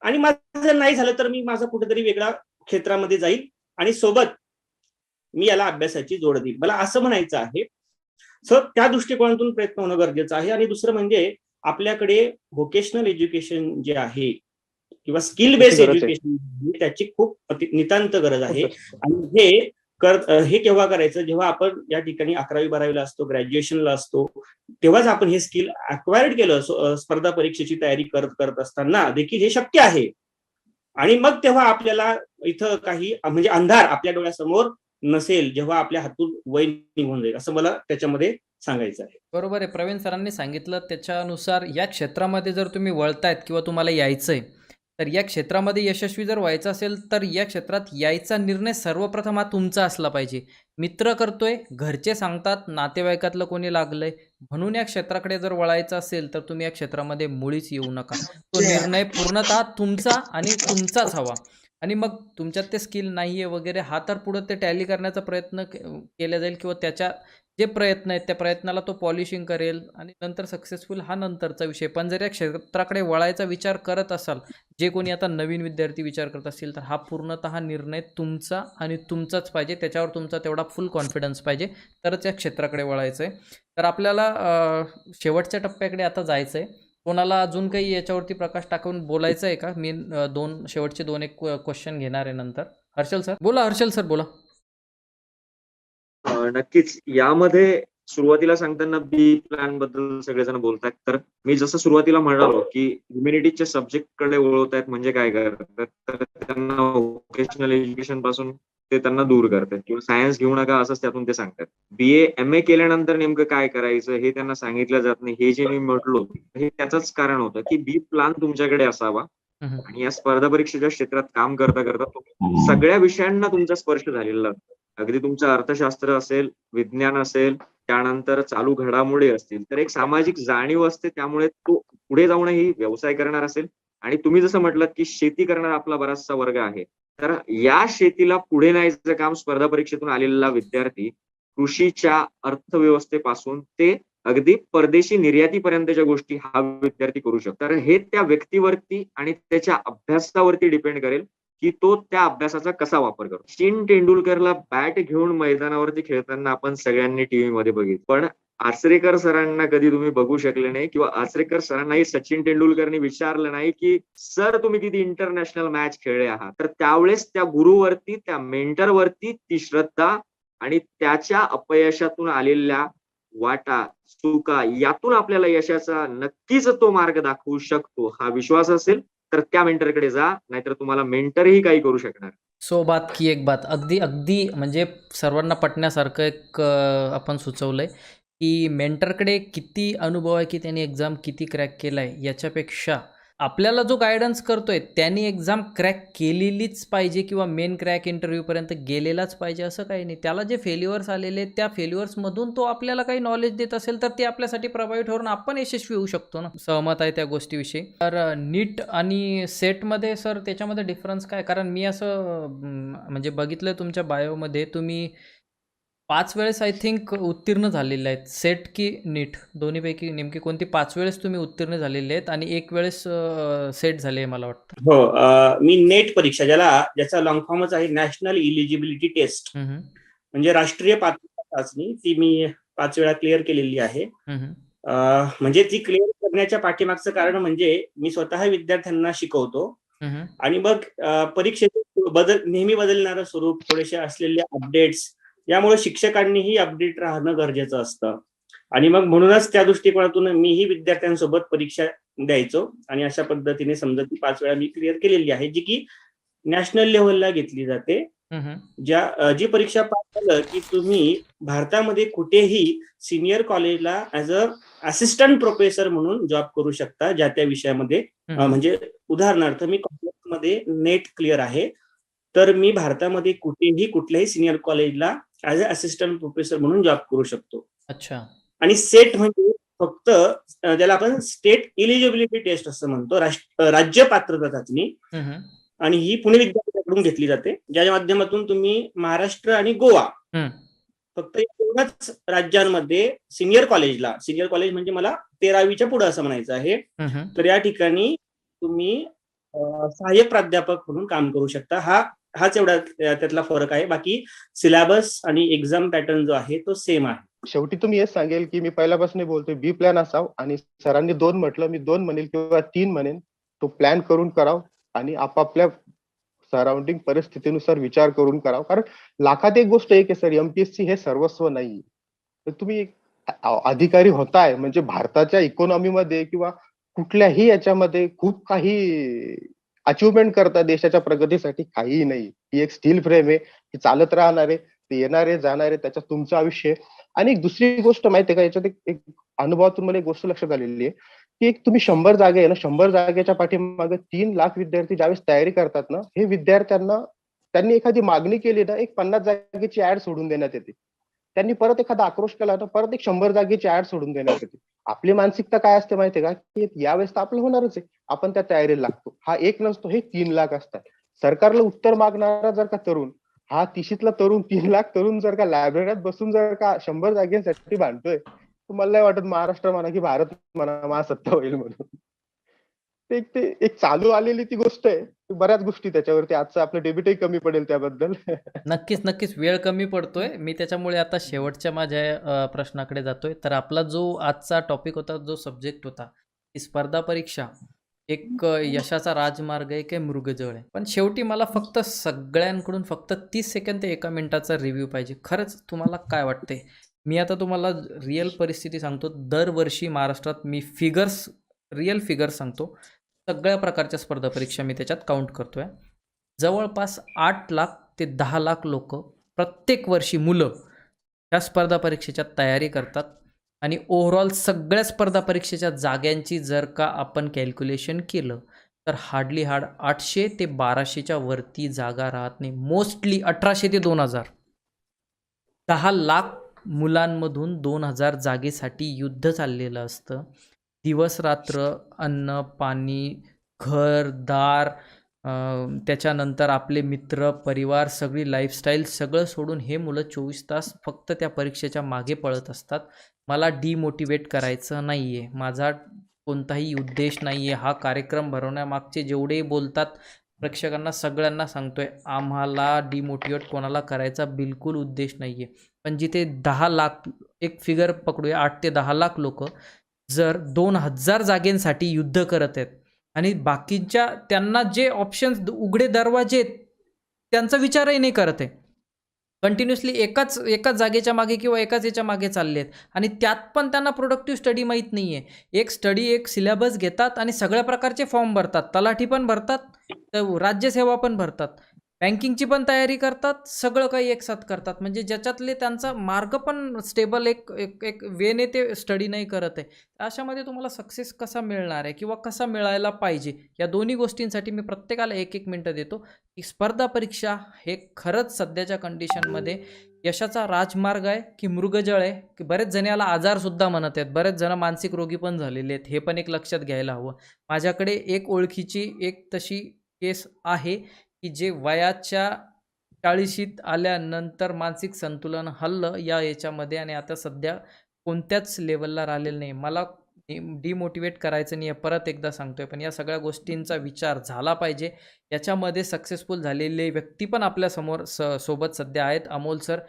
आणि माझं जर नाही झालं तर मी माझा कुठेतरी वेगळा क्षेत्रामध्ये जाईल, आणि सोबत मी याला अभ्यासाची जोड देईल. मला असं म्हणायचं आहे. सो त्या दृष्टिकोनातून प्रयत्न होणं गरजेचं आहे. आणि दुसरं म्हणजे आपल्याकडे व्होकेशनल एज्युकेशन जे आहे किंवा स्किल बेस्ड त्याची गरज आहे. एज्युकेशन, त्याची खूप नितांत गरज खूप आहे. जास्त. आणि हे केव्हा करायचं, जेव्हा आपण या ठिकाणी 11वी-12वीला असतो, ग्रॅज्युएशनला असतो, तेव्हाच आपण हे स्किल अक्वायर्ड केलं. स्पर्धा परीक्षेची तयारी करत असताना देखील हे शक्य आहे. आणि मग तेव्हा आपल्याला इथं काही म्हणजे अंधार आपल्या डोळ्यासमोर नसेल, जेव्हा आपल्या हातून वय निघून जाईल, असं मला त्याच्यामध्ये सांगायचं आहे. बरोबर आहे. प्रवीण सरांनी सांगितलं त्याच्यानुसार या क्षेत्रामध्ये जर तुम्ही वळतायत किंवा तुम्हाला यायचंय, तर या क्षेत्रामध्ये यशस्वी जर व्हायचं असेल तर या क्षेत्रात यायचा निर्णय सर्वप्रथम हा तुमचा असला पाहिजे. मित्र करतोय, घरचे सांगतात, नातेवाईकातलं कोणी लागलंय म्हणून या क्षेत्राकडे जर वळायचं असेल तर तुम्ही या क्षेत्रामध्ये मुळीच येऊ नका. तो निर्णय पूर्णतः तुमचा आणि तुमचाच हवा. आणि मग तुमच्यात ते स्किल नाहीये वगैरे, हा तर पुढे ते टॅली करण्याचा प्रयत्न केला जाईल, किंवा त्याच्या जे प्रयत्न आहेत त्या प्रयत्नाला तो पॉलिशिंग करेल आणि नंतर सक्सेसफुल, हा नंतरचा विषय. पण जर या क्षेत्राकडे वळायचा विचार करत असाल, जे कोणी आता नवीन विद्यार्थी विचार करत असतील, तर हा पूर्णतः निर्णय तुमचा आणि तुमचाच पाहिजे. त्याच्यावर तुमचा तेवढा फुल कॉन्फिडन्स पाहिजे, तरच या क्षेत्राकडे वळायचं आहे. तर आपल्याला शेवटच्या टप्प्याकडे आता जायचं आहे. कोणाला अजून काही याच्यावरती प्रकाश टाकून बोलायचं आहे का? मी शेवटचे दोन एक क्वेश्चन घेणार आहे नंतर. हर्षल सर बोला. हर्षल सर बोला. नक्कीच. यामध्ये सुरुवातीला सांगताना बी प्लॅन बद्दल सगळेजण बोलतात, तर मी जसं सुरुवातीला म्हणालो की ह्युमॅनिटीजच्या सब्जेक्ट कडे वळवतायत म्हणजे काय करतात, तर त्यांना व्होकेशनल एज्युकेशन पासून ते त्यांना दूर करतात, किंवा सायन्स घेऊ नका असंच त्यातून ते सांगतात. BA MA केल्यानंतर नेमकं काय करायचं हे त्यांना सांगितलं जात नाही. हे जे मी म्हटलो हे त्याचंच कारण होतं की बी प्लॅन तुमच्याकडे असावा. आणि या स्पर्धा परीक्षेच्या क्षेत्रात काम करता करता सगळ्या विषयांना तुमचा स्पर्श झालेला असतो. अगदी तुमचं अर्थशास्त्र असेल, विज्ञान असेल, त्यानंतर चालू घडामोडी असतील, तर एक सामाजिक जाणीव असते. त्यामुळे तो पुढे जाऊनही व्यवसाय करणार असेल, आणि तुम्ही जसं म्हटलं की शेती करणारा आपला बराचसा वर्ग आहे, तर या शेतीला पुढे न्यायचं काम स्पर्धा परीक्षेतून आलेला विद्यार्थी कृषीच्या अर्थव्यवस्थेपासून ते अगदी परदेशी निर्यातीपर्यंतच्या गोष्टी हा विद्यार्थी करू शकतो. तर हे त्या व्यक्तीवरती आणि त्याच्या अभ्यासावरती डिपेंड करेल की तो त्या अभ्यासाचा कसा वापर करतो. सचिन तेंडुलकरला बॅट घेऊन मैदानावरती खेळताना आपण सगळ्यांनी टीव्ही मध्ये बघितलं, पण आचरेकर सरांना कधी तुम्ही बघू शकले नाही किंवा आचरेकर सरांनाही सचिन तेंडुलकरनी विचारलं नाही की सर तुम्ही किती इंटरनॅशनल मॅच खेळले आहात. तर त्यावेळेस त्या गुरुवरती, त्या मेंटरवरती ती श्रद्धा आणि त्याच्या अपयशातून आलेल्या वाटा चुका यातून आपल्याला यशाचा नक्कीच तो मार्ग दाखवू शकतो हा विश्वास असेल तर त्या मेंटरकडे जा, नाहीतर तुम्हाला मेंटरही काही करू शकणार. सो बात की एक बात, अगदी अगदी म्हणजे सर्वांना पटण्यासारखं एक आपण सुचवलंय की मेंटरकडे किती अनुभव आहे की त्यांनी एक्झाम किती क्रॅक केलाय याच्यापेक्षा आपल्याला जो गायडन्स करतोय त्यांनी एक्झाम क्रॅक केलेलीच पाहिजे किंवा मेन क्रॅक इंटरव्ह्यूपर्यंत गेलेलाच पाहिजे असं काही नाही. त्याला जे फेल्युअर्स आलेले आहेत त्या फेल्युअर्समधून तो आपल्याला काही नॉलेज देत असेल तर ते आपल्यासाठी प्रभावी ठरून आपण यशस्वी होऊ शकतो ना. सहमत आहे त्या गोष्टीविषयी. तर नीट आणि सेटमध्ये सर त्याच्यामध्ये डिफरन्स काय? कारण मी असं म्हणजे बघितलं तुमच्या बायोमध्ये तुम्ही 5 वेळेस आय थिंक उत्तीर्ण झालेले आहेत. सेट की नीट दोन्हीपैकी नेमकी कोणती 5 वेळेस तुम्ही उत्तीर्ण झालेले आहेत आणि 1 वेळेस सेट झाले आहे मला वाटतं. हो, मी नेट परीक्षा ज्याचा लॉंग फॉर्मच आहे नॅशनल इलिजिबिलिटी टेस्ट, म्हणजे राष्ट्रीय पात्रता चाचणी, ती मी 5 वेळा क्लिअर केलेली आहे. म्हणजे ती क्लिअर करण्याच्या पाठीमागचं कारण म्हणजे मी स्वतः विद्यार्थ्यांना शिकवतो आणि मग परीक्षेचे नेहमी बदलणारं स्वरूप, थोडेसे असलेले अपडेट्स, यामुळे शिक्षकांनीही अपडेट राहणं गरजेचं असतं. आणि मग म्हणूनच त्या दृष्टिकोनातून मीही विद्यार्थ्यांसोबत परीक्षा द्यायचो आणि अशा पद्धतीने समजा ती 5 वेळा मी क्लिअर केलेली आहे, जी की नॅशनल लेव्हलला घेतली जाते. जी परीक्षा पास झालं की तुम्ही भारतामध्ये कुठेही सिनियर कॉलेजला ऍज अ असिस्टंट प्रोफेसर म्हणून जॉब करू शकता ज्या त्या विषयामध्ये. म्हणजे उदाहरणार्थ मी कॉमर्समध्ये नेट क्लिअर आहे, तर मी भारतामध्ये कुठेही कुठल्याही सिनियर कॉलेजला ऍज अ असिस्टंट प्रोफेसर म्हणून जॉब करू शकतो. अच्छा. आणि सेट म्हणजे फक्त ज्याला आपण स्टेट इलिजिबिलिटी टेस्ट असं म्हणतो, राज्य पात्रता चाचणी, आणि ही पुणे विद्यापीठाकडून घेतली जाते, ज्याच्या माध्यमातून तुम्ही महाराष्ट्र आणि गोवा फक्त एवढ्याच राज्यांमध्ये सिनियर कॉलेज म्हणजे मला 13वीच्या पुढे असं म्हणायचं आहे, तर या ठिकाणी तुम्ही सहाय्यक प्राध्यापक म्हणून काम करू शकता. हाच एवढा त्यातला फरक आहे. बाकी सिलेबस आणि एक्झाम पॅटर्न जो आहे तो सेम आहे. शेवटी तुम्ही हेच सांगेल की मी पहिल्यापासून बोलतोय बी प्लॅन असाव, आणि सरांनी 2 म्हटलं, मी 2 म्हणेल किंवा 3 म्हणेन. तो प्लॅन करून कराव आणि आपापल्या सराउंडिंग परिस्थितीनुसार विचार करून करावं. कारण लाखात एक गोष्ट आहे की सर, एमपीएससी हे सर्वस्व नाही. तर तुम्ही अधिकारी होताय म्हणजे भारताच्या इकॉनॉमीमध्ये किंवा कुठल्याही याच्यामध्ये खूप काही अचिव्हमेंट करता देशाच्या प्रगतीसाठी, काहीही नाही. ही एक स्टील फ्रेम आहे, ती चालत राहणार आहे, ते येणारे जाणारे, त्याच्यात तुमचं आयुष्य. आणि एक दुसरी गोष्ट माहिती आहे का, याच्यात एक अनुभवातून मला एक गोष्ट लक्षात आलेली आहे की एक तुम्ही 100 जागा आहे ना, 100 जागेच्या पाठीमागे 3 लाख विद्यार्थी ज्यावेळेस तयारी करतात ना, हे विद्यार्थ्यांना त्यांनी एखादी मागणी केली ना, एक 50 जागेची ऍड सोडून देण्यात येते. त्यांनी परत एखादा आक्रोश केला तर परत एक 100 जागेची ऍड सोडून देण्यात येते. आपली मानसिकता काय असते माहितीये का, की यावेळेस तर आपलं होणारच आहे, आपण त्या तयारीला लागतो. हा एक नसतो, हे 3 लाख असतात. सरकारला उत्तर मागणारा जर का तरुण, हा 30ला तरुण, 3 लाख तरुण जर का लायब्ररीत बसून जर का 100 जागेसाठी भांडतोय, मला नाही वाटत महाराष्ट्र म्हणा की भारत म्हणा महासत्ता होईल म्हणून. ते एक चालू आलेली ती गोष्ट आहे. बऱ्याच गोष्टी त्याच्यावरती आजचं आपलं डेबिटही कमी पडेल त्याबद्दल. नक्कीच वेळ कमी पडतोय. मी त्याच्यामुळे आता शेवटच्या माझ्या प्रश्नाकडे जातोय. तर आपला जो आजचा टॉपिक होता, जो सब्जेक्ट होता, की स्पर्धा परीक्षा एक यशाचा राजमार्ग आहे की मृगजळ आहे. पण शेवटी मला फक्त सगळ्यांकडून फक्त 30 सेकंद ते 1 मिनिटाचा रिव्ह्यू पाहिजे. खरंच तुम्हाला काय वाटते? मी आता तुम्हाला रिअल परिस्थिती सांगतो. दरवर्षी महाराष्ट्रात मी रिअल फिगर्स सांगतो. सगळ्या प्रकारच्या स्पर्धा परीक्षा मी त्याच्यात काउंट करतोय. जवळपास 8 लाख ते 10 लाख लोक प्रत्येक वर्षी मुलं ह्या स्पर्धा परीक्षेच्या तयारी करतात. आणि ओव्हरऑल सगळ्या स्पर्धा परीक्षेच्या जाग्यांची जर का आपण कॅल्क्युलेशन केलं तर हार्ड 800 ते 1200च्या वरती जागा राहत नाही. मोस्टली 1800 ते 2000. 10 लाख मुलांमधून 2000 जागेसाठी युद्ध चाललेलं असतं. दिवस रात्र अन्न पाणी घर दार, त्याच्यानंतर आपले मित्र परिवार, सगळी लाईफस्टाईल सगळं सोडून हे मुलं 24 तास फक्त त्या परीक्षेच्या मागे पळत असतात. मला डिमोटिवेट करायचं नाही आहे. माझा कोणताही उद्देश नाही आहे. हा कार्यक्रम भरवण्यामागचे जेवढे बोलतात प्रेक्षकांना सगळ्यांना सांगतोय, आम्हाला डिमोटिवेट कोणाला करायचा बिलकुल उद्देश नाही आहे. पण जिथे 10 लाख, एक फिगर पकडूया, 8 ते 10 लाख लोक जर 2000 जागेंसाठी युद्ध करत आहेत आणि बाकीच्या त्यांना जे ऑप्शन्स उघडे दरवाजे आहेत त्यांचा विचारही नाही करत आहे, कंटिन्युअसली एकाच जागेच्या मागे किंवा एकाच याच्या मागे चालले आहेत आणि त्यात पण त्यांना प्रोडक्टिव्ह स्टडी माहीत नाही आहे. एक सिलेबस घेतात आणि सगळ्या प्रकारचे फॉर्म भरतात, तलाठी पण भरतात, तर राज्यसेवा पण भरतात, बँकिंगची पण तयारी करतात, सगळं काही एकसाथ करतात. म्हणजे ज्याच्यातले त्यांचा मार्ग पण स्टेबल एक वेने ते स्टडी नाही करत आहे. अशामध्ये तुम्हाला सक्सेस कसा मिळणार आहे किंवा कसा मिळायला पाहिजे, या दोन्ही गोष्टींसाठी मी प्रत्येकाला 1-1 मिनटं देतो. की स्पर्धा परीक्षा हे खरंच सध्याच्या कंडिशनमध्ये यशाचा राजमार्ग आहे की मृगजळ आहे, की बरेच जण याला आजारसुद्धा म्हणत आहेत, बरेच जण मानसिक रोगी पण झालेले आहेत. हे पण एक लक्षात घ्यायला हवं. माझ्याकडे एक ओळखीची एक तशी केस आहे की जे वयाच्या 40शीत आल्यानंतर मानसिक संतुलन हललं याच्यामध्ये आणि आता सध्या कोणत्याच लेवलला राहिलेलं नाही. मला डिमोटिवेट करायचं नाही आहे, परत एकदा सांगतोय, पण या सगळ्या गोष्टींचा विचार झाला पाहिजे. याच्यामध्ये सक्सेसफुल झालेले व्यक्ती पण आपल्या समोर सोबत सध्या आहेत. अमोल सर,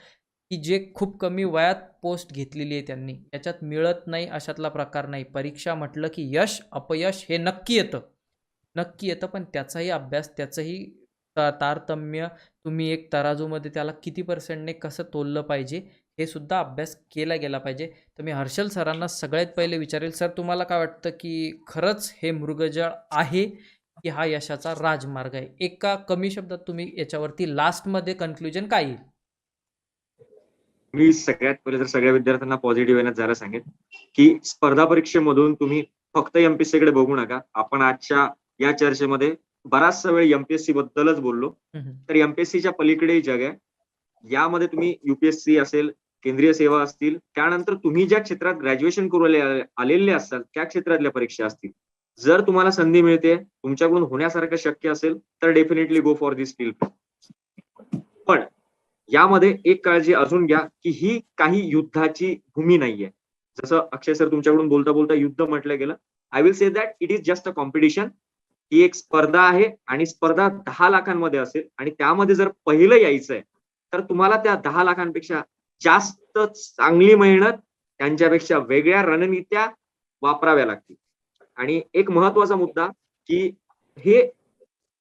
की जे खूप कमी वयात पोस्ट घेतलेली आहे त्यांनी, याच्यात मिळत नाही अशातला प्रकार नाही. परीक्षा म्हटलं की यश अपयश हे नक्की येतं, पण त्याचाही अभ्यास, त्याचंही तारतम्य, तुम्ही एक तराजूमध्ये त्याला किती पर्सेंटने कसं तोललं पाहिजे हे सुद्धा अभ्यास केला गेला पाहिजे. तर मी हर्षल सरांना सगळ्यात पहिले विचारेल, सर तुम्हाला काय वाटतं की खरंच हे मृगजळ आहे की हा यशाचा राजमार्ग आहे? एका कमी शब्दात तुम्ही याच्यावरती लास्टमध्ये कन्क्लुजन काय येईल? मी सगळ्यात पहिले तर सगळ्या विद्यार्थ्यांना पॉझिटिव्ह येण्यात जायला सांगेन की स्पर्धा परीक्षेमधून तुम्ही फक्त एमपीएससी कडे बघू नका. आपण आजच्या या चर्चेमध्ये बराचसा वेळ एमपीएससी बद्दलच बोललो, तर एमपीएससीच्या पलीकडे जग आहे. यामध्ये तुम्ही युपीएससी असेल, केंद्रीय सेवा असतील, त्यानंतर तुम्ही ज्या क्षेत्रात ग्रॅज्युएशन करून आलेले असतात त्या क्षेत्रातल्या परीक्षा असतील. जर तुम्हाला संधी मिळते, तुमच्याकडून होण्यासारखं शक्य असेल तर definitely go for this field. पण यामध्ये एक काळजी अजून घ्या की ही काही युद्धाची भूमी नाहीये. जसं अक्षय सर तुमच्याकडून बोलता बोलता युद्ध म्हटलं गेलं, I will say that it is just a competition. ही एक स्पर्धा आहे आणि स्पर्धा 10 लाखांमध्ये असेल आणि त्यामध्ये जर पहिलं यायचंय तर तुम्हाला त्या 10 लाखांपेक्षा जास्त चांगली मेहनत, त्यांच्यापेक्षा वेगळ्या रणनीत्या वापराव्या लागतील. आणि एक महत्वाचा मुद्दा की हे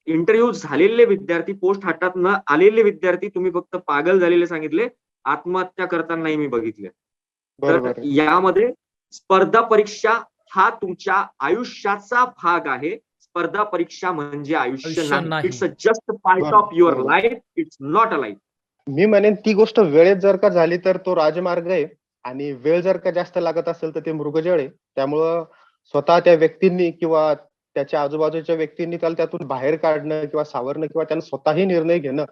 इंटरव्ह्यू झालेले विद्यार्थी, पोस्ट हातात न आलेले विद्यार्थी तुम्ही फक्त पागल झालेले सांगितले, आत्महत्या करतानाही मी बघितले. तर यामध्ये स्पर्धा परीक्षा हा तुमच्या आयुष्याचा भाग आहे. स्पर्धा परीक्षा म्हणजे आयुष्य नाही. It's a just part of your life, it's not a life. मी म्हणेन ती गोष्ट वेळेत जर का झाली तर तो राजमार्ग आहे आणि वेळ जर का जास्त लागत असेल तर ते मृगजळ आहे. त्यामुळं स्वतः त्या व्यक्तींनी किंवा त्याच्या आजूबाजूच्या व्यक्तींनी त्याला त्यातून बाहेर काढणं किंवा सावरणं किंवा त्यांना स्वतःही निर्णय घेणं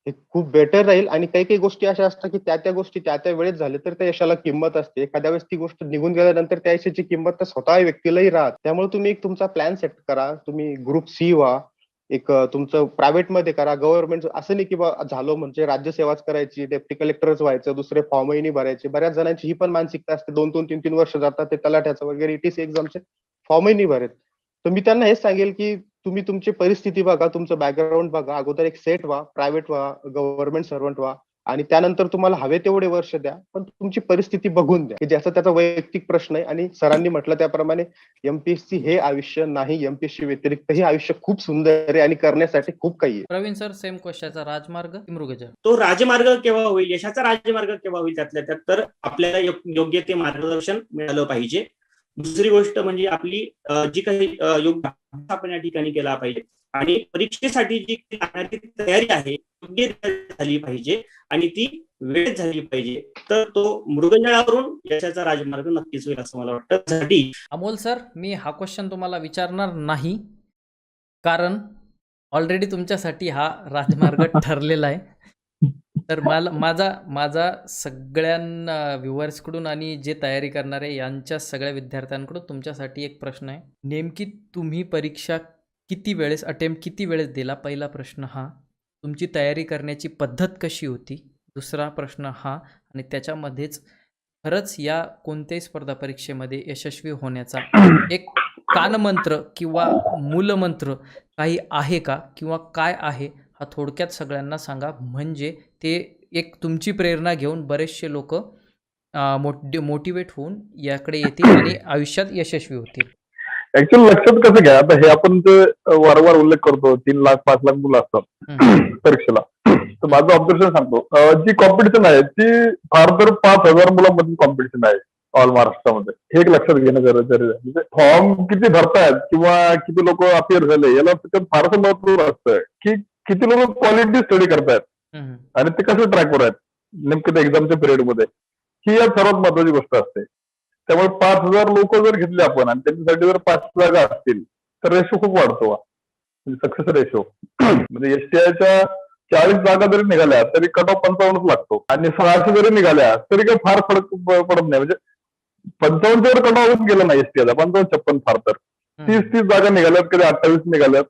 हे खूप बेटर राहील. आणि काही काही गोष्टी अशा असतात की त्या गोष्टी त्या वेळेत झाल्या तर त्या यशाला किंमत असते. एखाद्या वेळेस ती गोष्ट निघून गेल्यानंतर त्या यशाची किंमत तर स्वतः व्यक्तीलाही राहत. त्यामुळे तुम्ही एक तुमचा प्लॅन सेट करा. तुम्ही ग्रुप सी व्हा, एक तुमचं प्रायव्हेट मध्ये करा. गव्हर्नमेंट असं नाही की झालो म्हणजे राज्यसेवाच करायची, डेप्टी कलेक्टरच व्हायचं, दुसरे फॉर्मही नाही भरायचे. बऱ्याच जणांची ही पण मानसिकता असते, 2-2, 3-3 वर्ष जातात ते तलाठ्याचं वगैरे ईटीसी एक्झामचे फॉर्मही नाही भरत. तर मी त्यांना हेच सांगेल की तुम्ही तुमची परिस्थिती बघा, तुमचं बॅकग्राऊंड बघा, अगोदर एक सेट व्हा, प्रायव्हेट व्हा, गव्हर्नमेंट सर्वंट व्हा आणि त्यानंतर तुम्हाला हवे तेवढे वर्ष द्या, पण तुमची परिस्थिती बघून द्या की ज्याचा त्याचा वैयक्तिक प्रश्न आहे. आणि सरांनी म्हटलं त्याप्रमाणे एमपीएससी हे आयुष्य नाही, एमपीएससी व्यतिरिक्त हे आयुष्य खूप सुंदर आहे आणि करण्यासाठी खूप काही आहे. प्रवीण सर, सेम क्वेश्चनचा राजमार्ग की मृगजळ? तो राजमार्ग केव्हा होईल, यशाचा राजमार्ग केव्हा होईल त्यातल्या त्यात, तर आपल्याला योग्य ते मार्गदर्शन मिळालं पाहिजे. दुसरी गोष्ट म्हणजे आपली जी काही योग्य आपण या ठिकाणी केला पाहिजे आणि परीक्षेसाठी जी लागणारी तयारी आहे योग्य झाली पाहिजे आणि ती वेळेत झाली पाहिजे. तर तो मृगजळावरून यशाचा राजमार्ग नक्कीच होईल असं मला वाटतं. त्यासाठी अमोल सर, मी हा क्वेश्चन तुम्हाला विचारणार नाही, कारण ऑलरेडी तुमच्यासाठी हा राजमार्ग ठरलेला आहे. तर माझा सगळ्यांना व्ह्युअर्सकडून आणि जे तयारी करणारे यांच्या सगळ्या विद्यार्थ्यांकडून तुमच्यासाठी एक प्रश्न आहे. नेमकी तुम्ही परीक्षा किती वेळेस दिला? पहिला प्रश्न हा. तुमची तयारी करण्याची पद्धत कशी होती? दुसरा प्रश्न हा. आणि त्याच्यामध्येच खरंच या कोणत्याही स्पर्धा परीक्षेमध्ये यशस्वी होण्याचा एक कानमंत्र किंवा मूलमंत्र काही आहे का, किंवा काय आहे, हा थोडक्यात सगळ्यांना सांगा. म्हणजे ते एक तुमची प्रेरणा घेऊन बरेचसे लोक मोटिवेट होऊन याकडे येतील आणि आयुष्यात यशस्वी होतील. ऍक्च्युअली लक्षात कसं घ्या, आता हे आपण जे वारंवार उल्लेख करतो 3 लाख 5 लाख मुलं असतात परीक्षेला, तर माझं ऑब्झर्वेशन सांगतो, जी कॉम्पिटिशन आहे ती फार तर 5,000 मुलांमधील कॉम्पिटिशन आहे ऑल महाराष्ट्रामध्ये. हे एक लक्षात घेणं गरजेचं आहे. म्हणजे फॉर्म किती भरतायत किंवा किती लोक अपिअर झाले याला त्याच्यात फारसं महत्व असतं की किती लोक क्वालिटी स्टडी करतायत हम्म. आणि ते कसे ट्रॅकवर आहेत नेमकं त्या एक्झामच्या पिरियडमध्ये, ही एक सर्वात महत्वाची गोष्ट असते. त्यामुळे 5,000 लोक जर घेतले आपण आणि त्यांच्यासाठी जर 5 जागा असतील तर रेशो खूप वाढतो, सक्सेस रेशो. म्हणजे एसटीआयच्या 40 जागा जरी निघाल्या तरी कट ऑफ 55च लागतो आणि 600 जरी निघाल्या तरी काही फार फरक पडत नाही. म्हणजे 55 वर कट ऑफ गेला नाही एसटीआयला, 55-56 फार तर 30 जागा निघाल्यात, कधी 28 निघाल्यात.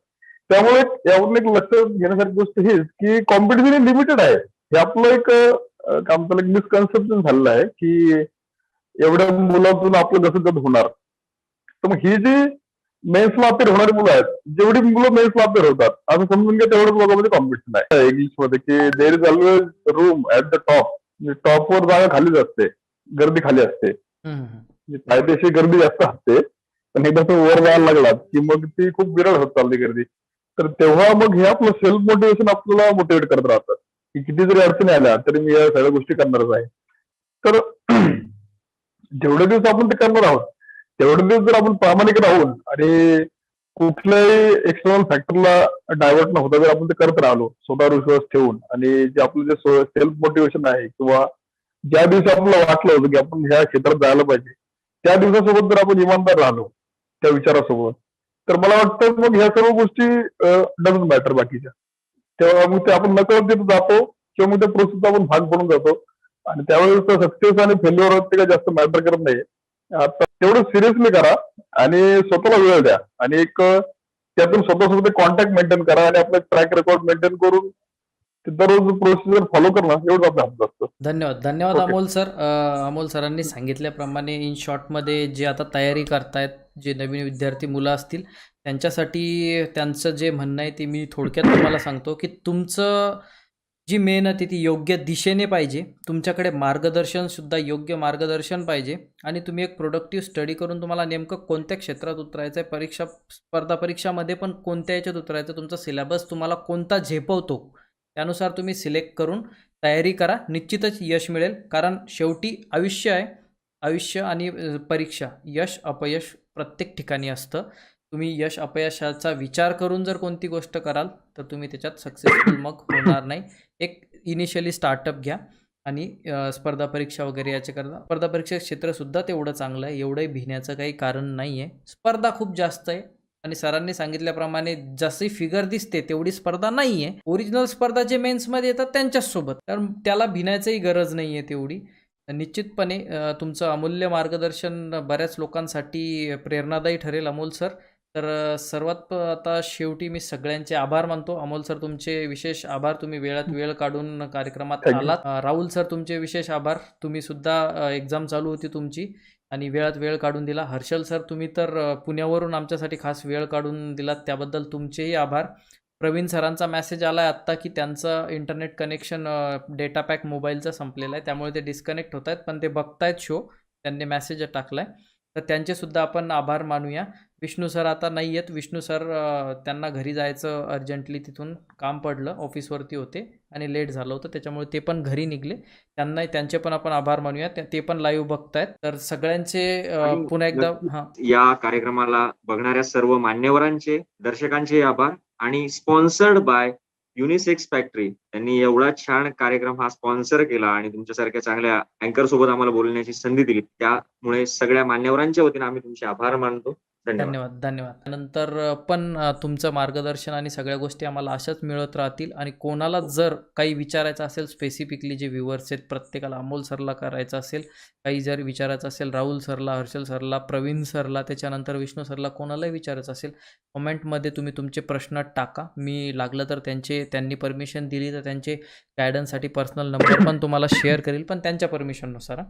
त्यामुळे यावरून एक लक्षात घेण्यासारखी गोष्ट हीच की कॉम्पिटिशन लिमिटेड आहे. हे आपलं एक एक मिसकन्सेप्शन झालेलं आहे की एवढ्या मुलातून आपलं कसं जग होणार. तर मग ही जी मेन्सला अपेअर होणारी मुलं आहेत, जेवढी मुलं मेन्सला अपेअर होतात असं समजून घ्या तेवढ्याच लोकांमध्ये कॉम्पिटिशन आहे इंग्लिशमध्ये की there is always room at the top. टॉपवर जागा खालीच असते, गर्दी खाली असते, कायदेशीर गर्दी जास्त असते. पण एकदा तो वर जायला लागला की मग ती खूप विरळ होत चालली गर्दी. तर तेव्हा मग हे आपलं सेल्फ मोटिवेशन आपल्याला मोटिवेट करत राहतं की किती जरी अडचणी आल्या तरी मी या सगळ्या गोष्टी करणारच आहे. तर जेवढे दिवस आपण ते करणार आहोत तेवढे दिवस जर आपण प्रामाणिक राहून आणि कुठल्याही एक्सटर्नल फॅक्टरला डायव्हर्ट न होता जर आपण ते करत राहिलो स्वतःवर विश्वास ठेवून, आणि जे आपलं जे सेल्फ मोटिवेशन आहे किंवा ज्या दिवशी आपल्याला वाटलं होतं की आपण ह्या क्षेत्रात जायला पाहिजे त्या दिवसासोबत जर आपण इमानदार राहिलो त्या विचारासोबत, तर मला वाटतं मग ह्या सर्व गोष्टी डझंट मॅटर बाकीच्या. तेव्हा मग ते आपण नकळत तिथं जातो किंवा मग त्या प्रोसेसचा आपण भाग बनून जातो आणि त्यावेळेस सक्सेस आणि फेल्युअर ते काही जास्त मॅटर करत नाही. आता तेवढं सिरियसली करा आणि स्वतःला वेळ द्या आणि एक त्यातून स्वतःसोबत कॉन्टॅक्ट मेंटेन करा आणि आपलं ट्रॅक रेकॉर्ड मेंटेन करून दररोज प्रोसिजर फॉलो करणं एवढं आपल्या हातात असतं. धन्यवाद Okay. अमोल सर. अमोल सरांनी सांगितल्याप्रमाणे इन शॉर्टमध्ये जे आता तयारी करतायत जे नवीन विद्यार्थी मुलं असतील त्यांच्यासाठी त्यांचं जे म्हणणं आहे ते मी थोडक्यात तुम्हाला सांगतो की तुमचं जी मेहनत आहे ती योग्य दिशेने पाहिजे. तुमच्याकडे मार्गदर्शनसुद्धा योग्य मार्गदर्शन पाहिजे आणि तुम्ही एक प्रोडक्टिव्ह स्टडी करून तुम्हाला नेमकं कोणत्या क्षेत्रात उतरायचं आहे, स्पर्धा परीक्षामध्ये पण कोणत्या याच्यात उतरायचं, तुमचा सिलेबस तुम्हाला कोणता झेपवतो त्यानुसार तुम्ही सिलेक्ट करून तयारी करा. निश्चितच यश मिळेल. कारण शेवटी आयुष्य आहे. आयुष्य आणि परीक्षा, यश अपयश प्रत्येक ठिकाणी असतं. तुम्ही यश अपयशाचा विचार करून जर कोणती गोष्ट कराल तर तुम्ही त्याच्यात सक्सेसफुल मग होणार नाही. एक इनिशियली स्टार्टअप घ्या आणि स्पर्धा परीक्षा वगैरे याच्याकरता स्पर्धा परीक्षा क्षेत्रसुद्धा तेवढं चांगलं आहे, एवढंही भिण्याचं काही कारण नाही आहे. स्पर्धा खूप जास्त आहे आणि सरांनी सांगितल्याप्रमाणे जशी फिगर दिसते तेवढी स्पर्धा नाही आहे. ओरिजिनल स्पर्धा जे मेन्समध्ये येतात त्यांच्याचसोबत, तर त्याला भिण्याचंही गरज नाही आहे तेवढी. निश्चितपणे तुमचं अमूल्य मार्गदर्शन बऱ्याच लोकांसाठी प्रेरणादायी ठरेल अमोल सर. तर सर्वात आता शेवटी मी सगळ्यांचे आभार मानतो. अमोल सर तुमचे विशेष आभार, तुम्ही वेळात वेळ काढून कार्यक्रमात Thank you. आलात. राहुल सर तुमचे विशेष आभार, तुम्ही सुद्धा एक्झाम चालू होती तुमची आणि वेळात वेळ काढून दिला. हर्षल सर तुम्ही तर पुण्यावरून आमच्यासाठी खास वेळ काढून दिलात, त्याबद्दल तुमचेही आभार. प्रवीण सरांचा मेसेज आला आहे आत्ता की त्यांचं इंटरनेट कनेक्शन डेटा पॅक मोबाईलचा संपलेला आहे, त्यामुळे ते डिस्कनेक्ट होत आहेत, पण ते बघतायत शो, त्यांनी मेसेज टाकला आहे, तर त्यांचेसुद्धा आपण आभार मानूया. विष्णू सर आता नाही आहेत. विष्णू सर त्यांना घरी जायचं अर्जंटली, तिथून काम पडलं, ऑफिसवरती होते आणि लेट झालं होतं, त्याच्यामुळे ते पण घरी निघले. त्यांचे पण आपण आभार मानूया, ते पण लाईव्ह बघतायत. तर सगळ्यांचे पुन्हा एकदा या कार्यक्रमाला बघणाऱ्या सर्व मान्यवरांचे, दर्शकांचे आभार. आणि स्पॉन्सर्ड बाय युनिसेक्स फॅक्टरी, त्यांनी एवढा छान कार्यक्रम हा स्पॉन्सर केला आणि तुमच्यासारख्या चांगल्या अँकर सोबत आम्हाला बोलण्याची संधी दिली, त्यामुळे सगळ्या मान्यवरांच्या वतीने आम्ही तुमचे आभार मानतो. धन्यवाद. नंतर पण तुमचं मार्गदर्शन आणि सगळ्या गोष्टी आम्हाला अशाच मिळत राहतील. आणि कोणाला जर काही विचारायचं असेल, स्पेसिफिकली जे व्ह्युअर्स आहेत प्रत्येकाला, अमोल सरला करायचं असेल, काही जर विचारायचं असेल, राहुल सरला, हर्षल सरला, प्रवीण सरला, त्याच्यानंतर विष्णू सरला, कोणालाही विचारायचं असेल, कमेंटमध्ये तुम्ही तुमचे प्रश्न टाका. मी लागलं तर त्यांनी परमिशन दिली तर त्यांचे गायडन्ससाठी पर्सनल नंबर पण तुम्हाला शेअर करेल, पण त्यांच्या परमिशननुसार.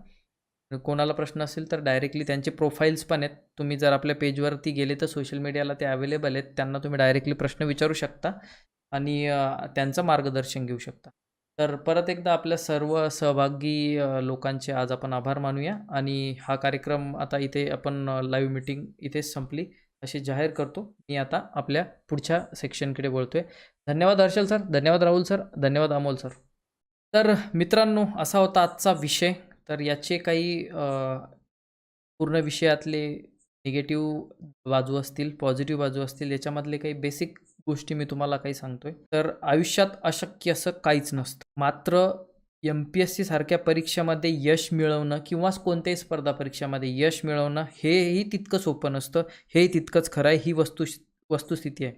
कोणाला प्रश्न असेल तर डायरेक्टली त्यांचे प्रोफाईल्स पण आहेत. तुम्ही जर आपल्या पेजवरती गेले तर सोशल मीडियाला ते अवेलेबल आहेत. त्यांना तुम्ही डायरेक्टली प्रश्न विचारू शकता आणि त्यांचं मार्गदर्शन घेऊ शकता. तर परत एकदा आपल्या सर्व सहभागी लोकांचे आज आपण आभार मानूया आणि हा कार्यक्रम आता इथे आपण लाईव्ह मीटिंग इथेच संपली अशी जाहीर करतो. मी आता आपल्या पुढच्या सेक्शनकडे वळतोय. धन्यवाद हर्षल सर, धन्यवाद राहुल सर, धन्यवाद अमोल सर. तर मित्रांनो, असा होता आजचा विषय. तर याचे काही पूर्ण विषयातले निगेटिव्ह बाजू असतील, पॉझिटिव्ह बाजू असतील, याच्यामधले काही बेसिक गोष्टी मी तुम्हाला काही सांगतोय. तर आयुष्यात अशक्य असं काहीच नसतं. मात्र MPSC सारख्या परीक्षेमध्ये यश मिळवणं किंवा कोणत्याही स्पर्धा परीक्षामध्ये यश मिळवणं हेही तितकं सोपं नसतं. हे तितकंच खरं आहे. ही वस्तुस्थिती आहे.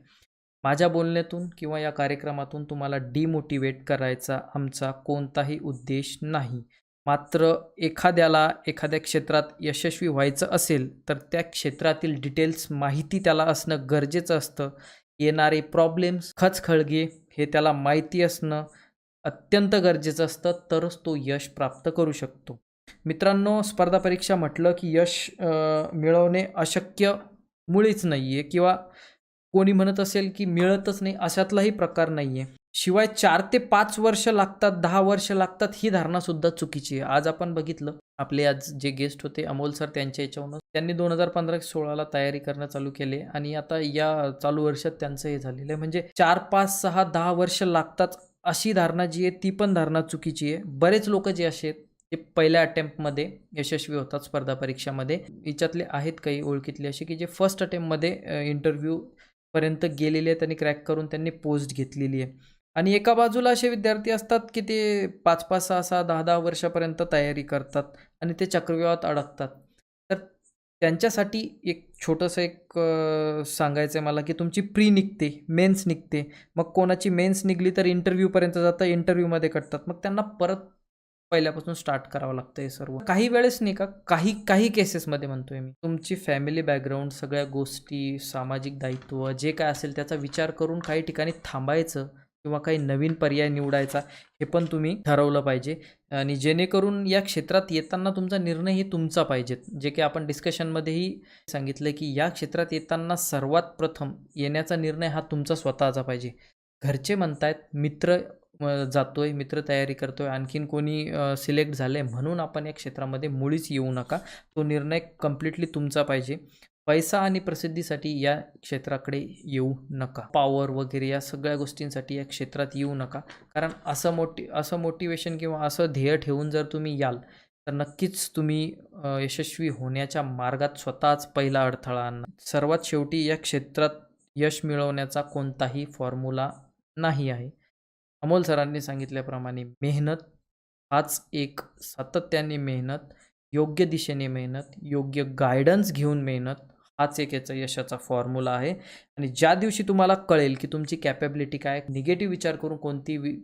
माझ्या बोलण्यातून किंवा या कार्यक्रमातून तुम्हाला डिमोटिवेट करायचा आमचा कोणताही उद्देश नाही. मात्र एखाद्याला एखाद्या क्षेत्रात यशस्वी व्हायचं असेल तर त्या क्षेत्रातील डिटेल्स माहिती त्याला असणं गरजेचं असतं. येणारे प्रॉब्लेम्स, खचखळगे हे त्याला माहिती असणं अत्यंत गरजेचं असतं. तरच तो यश प्राप्त करू शकतो. मित्रांनो, स्पर्धा परीक्षा म्हटलं की यश मिळवणे अशक्य मुळीच नाही आहे किंवा कोणी म्हणत असेल की मिळतच नाही, अशातलाही प्रकार नाही आहे. शिवाय 4 ते 5 वर्ष लागतात, 10 वर्ष लागतात, ही धारणासुद्धा चुकीची आहे. आज आपण बघितलं, आपले आज जे गेस्ट होते अमोल सर, त्यांच्या याच्यावरून त्यांनी 2015-16ला तयारी करणं चालू केले आणि आता या चालू वर्षात त्यांचं हे झालेलं आहे. म्हणजे 4, 5, 6, 10 वर्ष लागतात अशी धारणा जी आहे ती पण धारणा चुकीची आहे. बरेच लोक जे असे आहेत ते पहिल्या अटेम्प्टमध्ये यशस्वी होतात स्पर्धा परीक्षामध्ये. याच्यातले आहेत काही ओळखीतले असे की जे फर्स्ट अटेम्प्टमध्ये इंटरव्ह्यूपर्यंत गेलेले आहेत आणि क्रॅक करून त्यांनी पोस्ट घेतलेली आहे. आणि एका बाजूला असे विद्यार्थी असतात की ते 5-5, 6-6, 10-10 वर्षापर्यंत तयारी करतात आणि ते चक्रव्यूहात अडकतात. तर त्यांच्यासाठी एक छोटंसं सांगायचं आहे मला की तुमची प्री निघते, मेन्स निघते. मग कोणाची मेन्स निघली तर इंटरव्ह्यूपर्यंत जातं, इंटरव्ह्यूमध्ये कटतात. मग त्यांना परत पहिल्यापासून स्टार्ट करावं लागतं हे सर्व. काही वेळेस नाही का, काही केसेसमध्ये म्हणतोय मी, तुमची फॅमिली बॅकग्राऊंड, सगळ्या गोष्टी, सामाजिक दायित्व जे काय असेल त्याचा विचार करून काही ठिकाणी थांबायचं किंवा काही नवीन पर्याय निवडायचा हे पण तुम्ही ठरवलं पाहिजे. आणि जेणेकरून या क्षेत्रात येताना तुमचा निर्णय ही तुमचा पाहिजे. जे की आपण डिस्कशनमध्येही सांगितलं की या क्षेत्रात येताना सर्वात प्रथम येण्याचा निर्णय हा तुमचा स्वतःचा पाहिजे. घरचे म्हणतायत, मित्र जातोय, मित्र तयारी करतोय, आणखीन कोणी सिलेक्ट झाले म्हणून आपण या क्षेत्रामध्ये मुळीच येऊ नका. तो निर्णय कम्प्लिटली तुमचा पाहिजे. पैसा आणि प्रसिद्धीसाठी या क्षेत्राकडे येऊ नका. पॉवर वगैरे या सगळ्या गोष्टींसाठी या क्षेत्रात येऊ नका. कारण असं मोटिवेशन किंवा असं ध्येय ठेवून जर तुम्ही याल तर नक्कीच तुम्ही यशस्वी होण्याच्या मार्गात स्वतःच पहिला अडथळा आणणार. सर्वात शेवटी या क्षेत्रात यश मिळवण्याचा कोणताही फॉर्म्युला नाही आहे. अमोल सरांनी सांगितल्याप्रमाणे मेहनत हाच एक, सातत्याने मेहनत, योग्य दिशेने मेहनत, योग्य गायडन्स घेऊन मेहनत हाच एक याचा यशाचा फॉर्म्युला आहे. आणि ज्या दिवशी तुम्हाला कळेल की तुमची कॅपॅबिलिटी काय, निगेटिव्ह विचार करून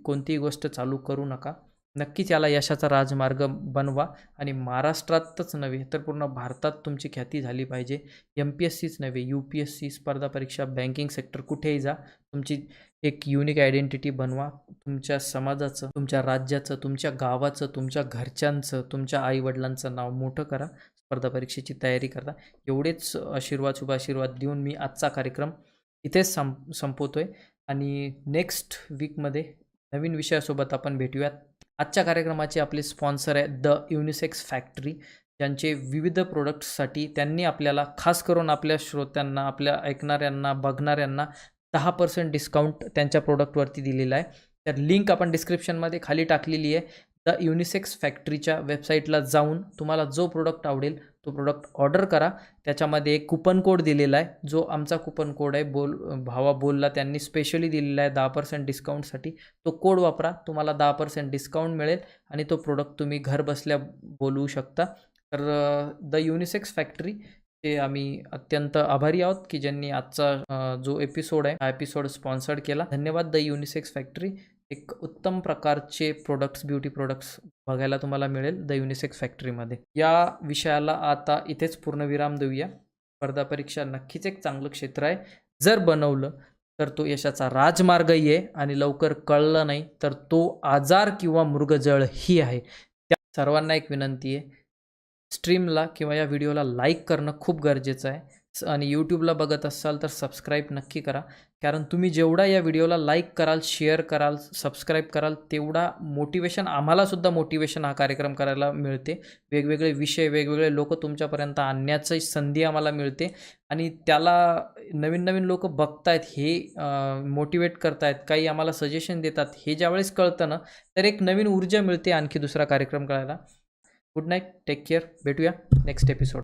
कोणतीही गोष्ट चालू करू नका. नक्कीच याला यशाचा राजमार्ग बनवा आणि महाराष्ट्रातच नव्हे तर पूर्ण भारतात तुमची ख्याती झाली पाहिजे. MPSCच नव्हे, UPSC, स्पर्धा परीक्षा, बँकिंग सेक्टर, कुठेही जा, तुमची एक युनिक आयडेंटिटी बनवा. तुमच्या समाजाचं, तुमच्या राज्याचं, तुमच्या गावाचं, तुमच्या घरच्यांचं, तुमच्या आईवडिलांचं नाव मोठं करा. स्पर्धा परीक्षेची तयारी करता. एवढेच शुभ आशीर्वाद देऊन मी आजचा कार्यक्रम इथेच संपवतोय आणि नेक्स्ट वीकमध्ये नवीन विषयासोबत आपण भेटूयात. आजच्या कार्यक्रमाचे आपले स्पॉन्सर आहे द युनिसेक्स फॅक्टरी, ज्यांचे विविध प्रोडक्ट्ससाठी त्यांनी आपल्याला, खास करून आपल्या श्रोत्यांना, आपल्या ऐकणाऱ्यांना, बघणाऱ्यांना 10% डिस्काउंट त्यांच्या प्रोडक्टवरती दिलेला आहे. तर लिंक आपण डिस्क्रिप्शनमध्ये खाली टाकलेली आहे. द युनिसेक्स फॅक्टरीच्या वेबसाईटला जाऊन तुम्हाला जो प्रोडक्ट आवडेल तो प्रोडक्ट ऑर्डर करा. त्याच्यामध्ये एक कुपन कोड दिलेला आहे, जो आमचा कुपन कोड आहे, भावा बोलला त्यांनी स्पेशली दिलेला आहे 10% डिस्काउंटसाठी. तो कोड वापरा, तुम्हाला 10% डिस्काउंट मिळेल आणि तो प्रोडक्ट तुम्ही घर बसल्या बोलवू शकता. तर द युनिसेक्स फॅक्टरी ते आम्ही अत्यंत आभारी आहोत की ज्यांनी आजचा जो एपिसोड आहे हा एपिसोड स्पॉन्सर्ड केला. धन्यवाद द युनिसेक्स फॅक्टरी. एक उत्तम प्रकारचे प्रोडक्ट्स, ब्युटी प्रोडक्ट्स बघायला तुम्हाला मिळेल द युनिसेक्स फॅक्टरीमध्ये. या विषयाला आता इथेच पूर्णविराम देऊया. स्पर्धा परीक्षा नक्कीच एक चांगलं क्षेत्र आहे. जर बनवलं तर तो यशाचा राजमार्गही आहे आणि लवकर कळलं नाही तर तो आजार किंवा मृगजळ ही आहे. त्या सर्वांना एक विनंती आहे, स्ट्रीमला किंवा या व्हिडिओला लाईक करणं खूप गरजेचं आहे. आणि यूट्यूबला बघत असाल तर सबस्क्राईब नक्की करा, कारण तुम्ही जेवढा या व्हिडिओला लाईक कराल, शेअर कराल, सबस्क्राईब कराल, तेवढा मोटिवेशन आम्हालासुद्धा मोटिवेशन हा कार्यक्रम करायला मिळते. वेगवेगळे विषय, वेगवेगळे लोक तुमच्यापर्यंत आणण्याची संधी आम्हाला मिळते आणि त्याला नवीन नवीन लोक बघतायत, हे मोटिवेट करतायत, काही आम्हाला सजेशन देतात. हे ज्यावेळेस कळतं ना, तर एक नवीन ऊर्जा मिळते आणखी दुसरा कार्यक्रम करायला. गुड नाईट, टेक केअर, भेटूया नेक्स्ट एपिसोड.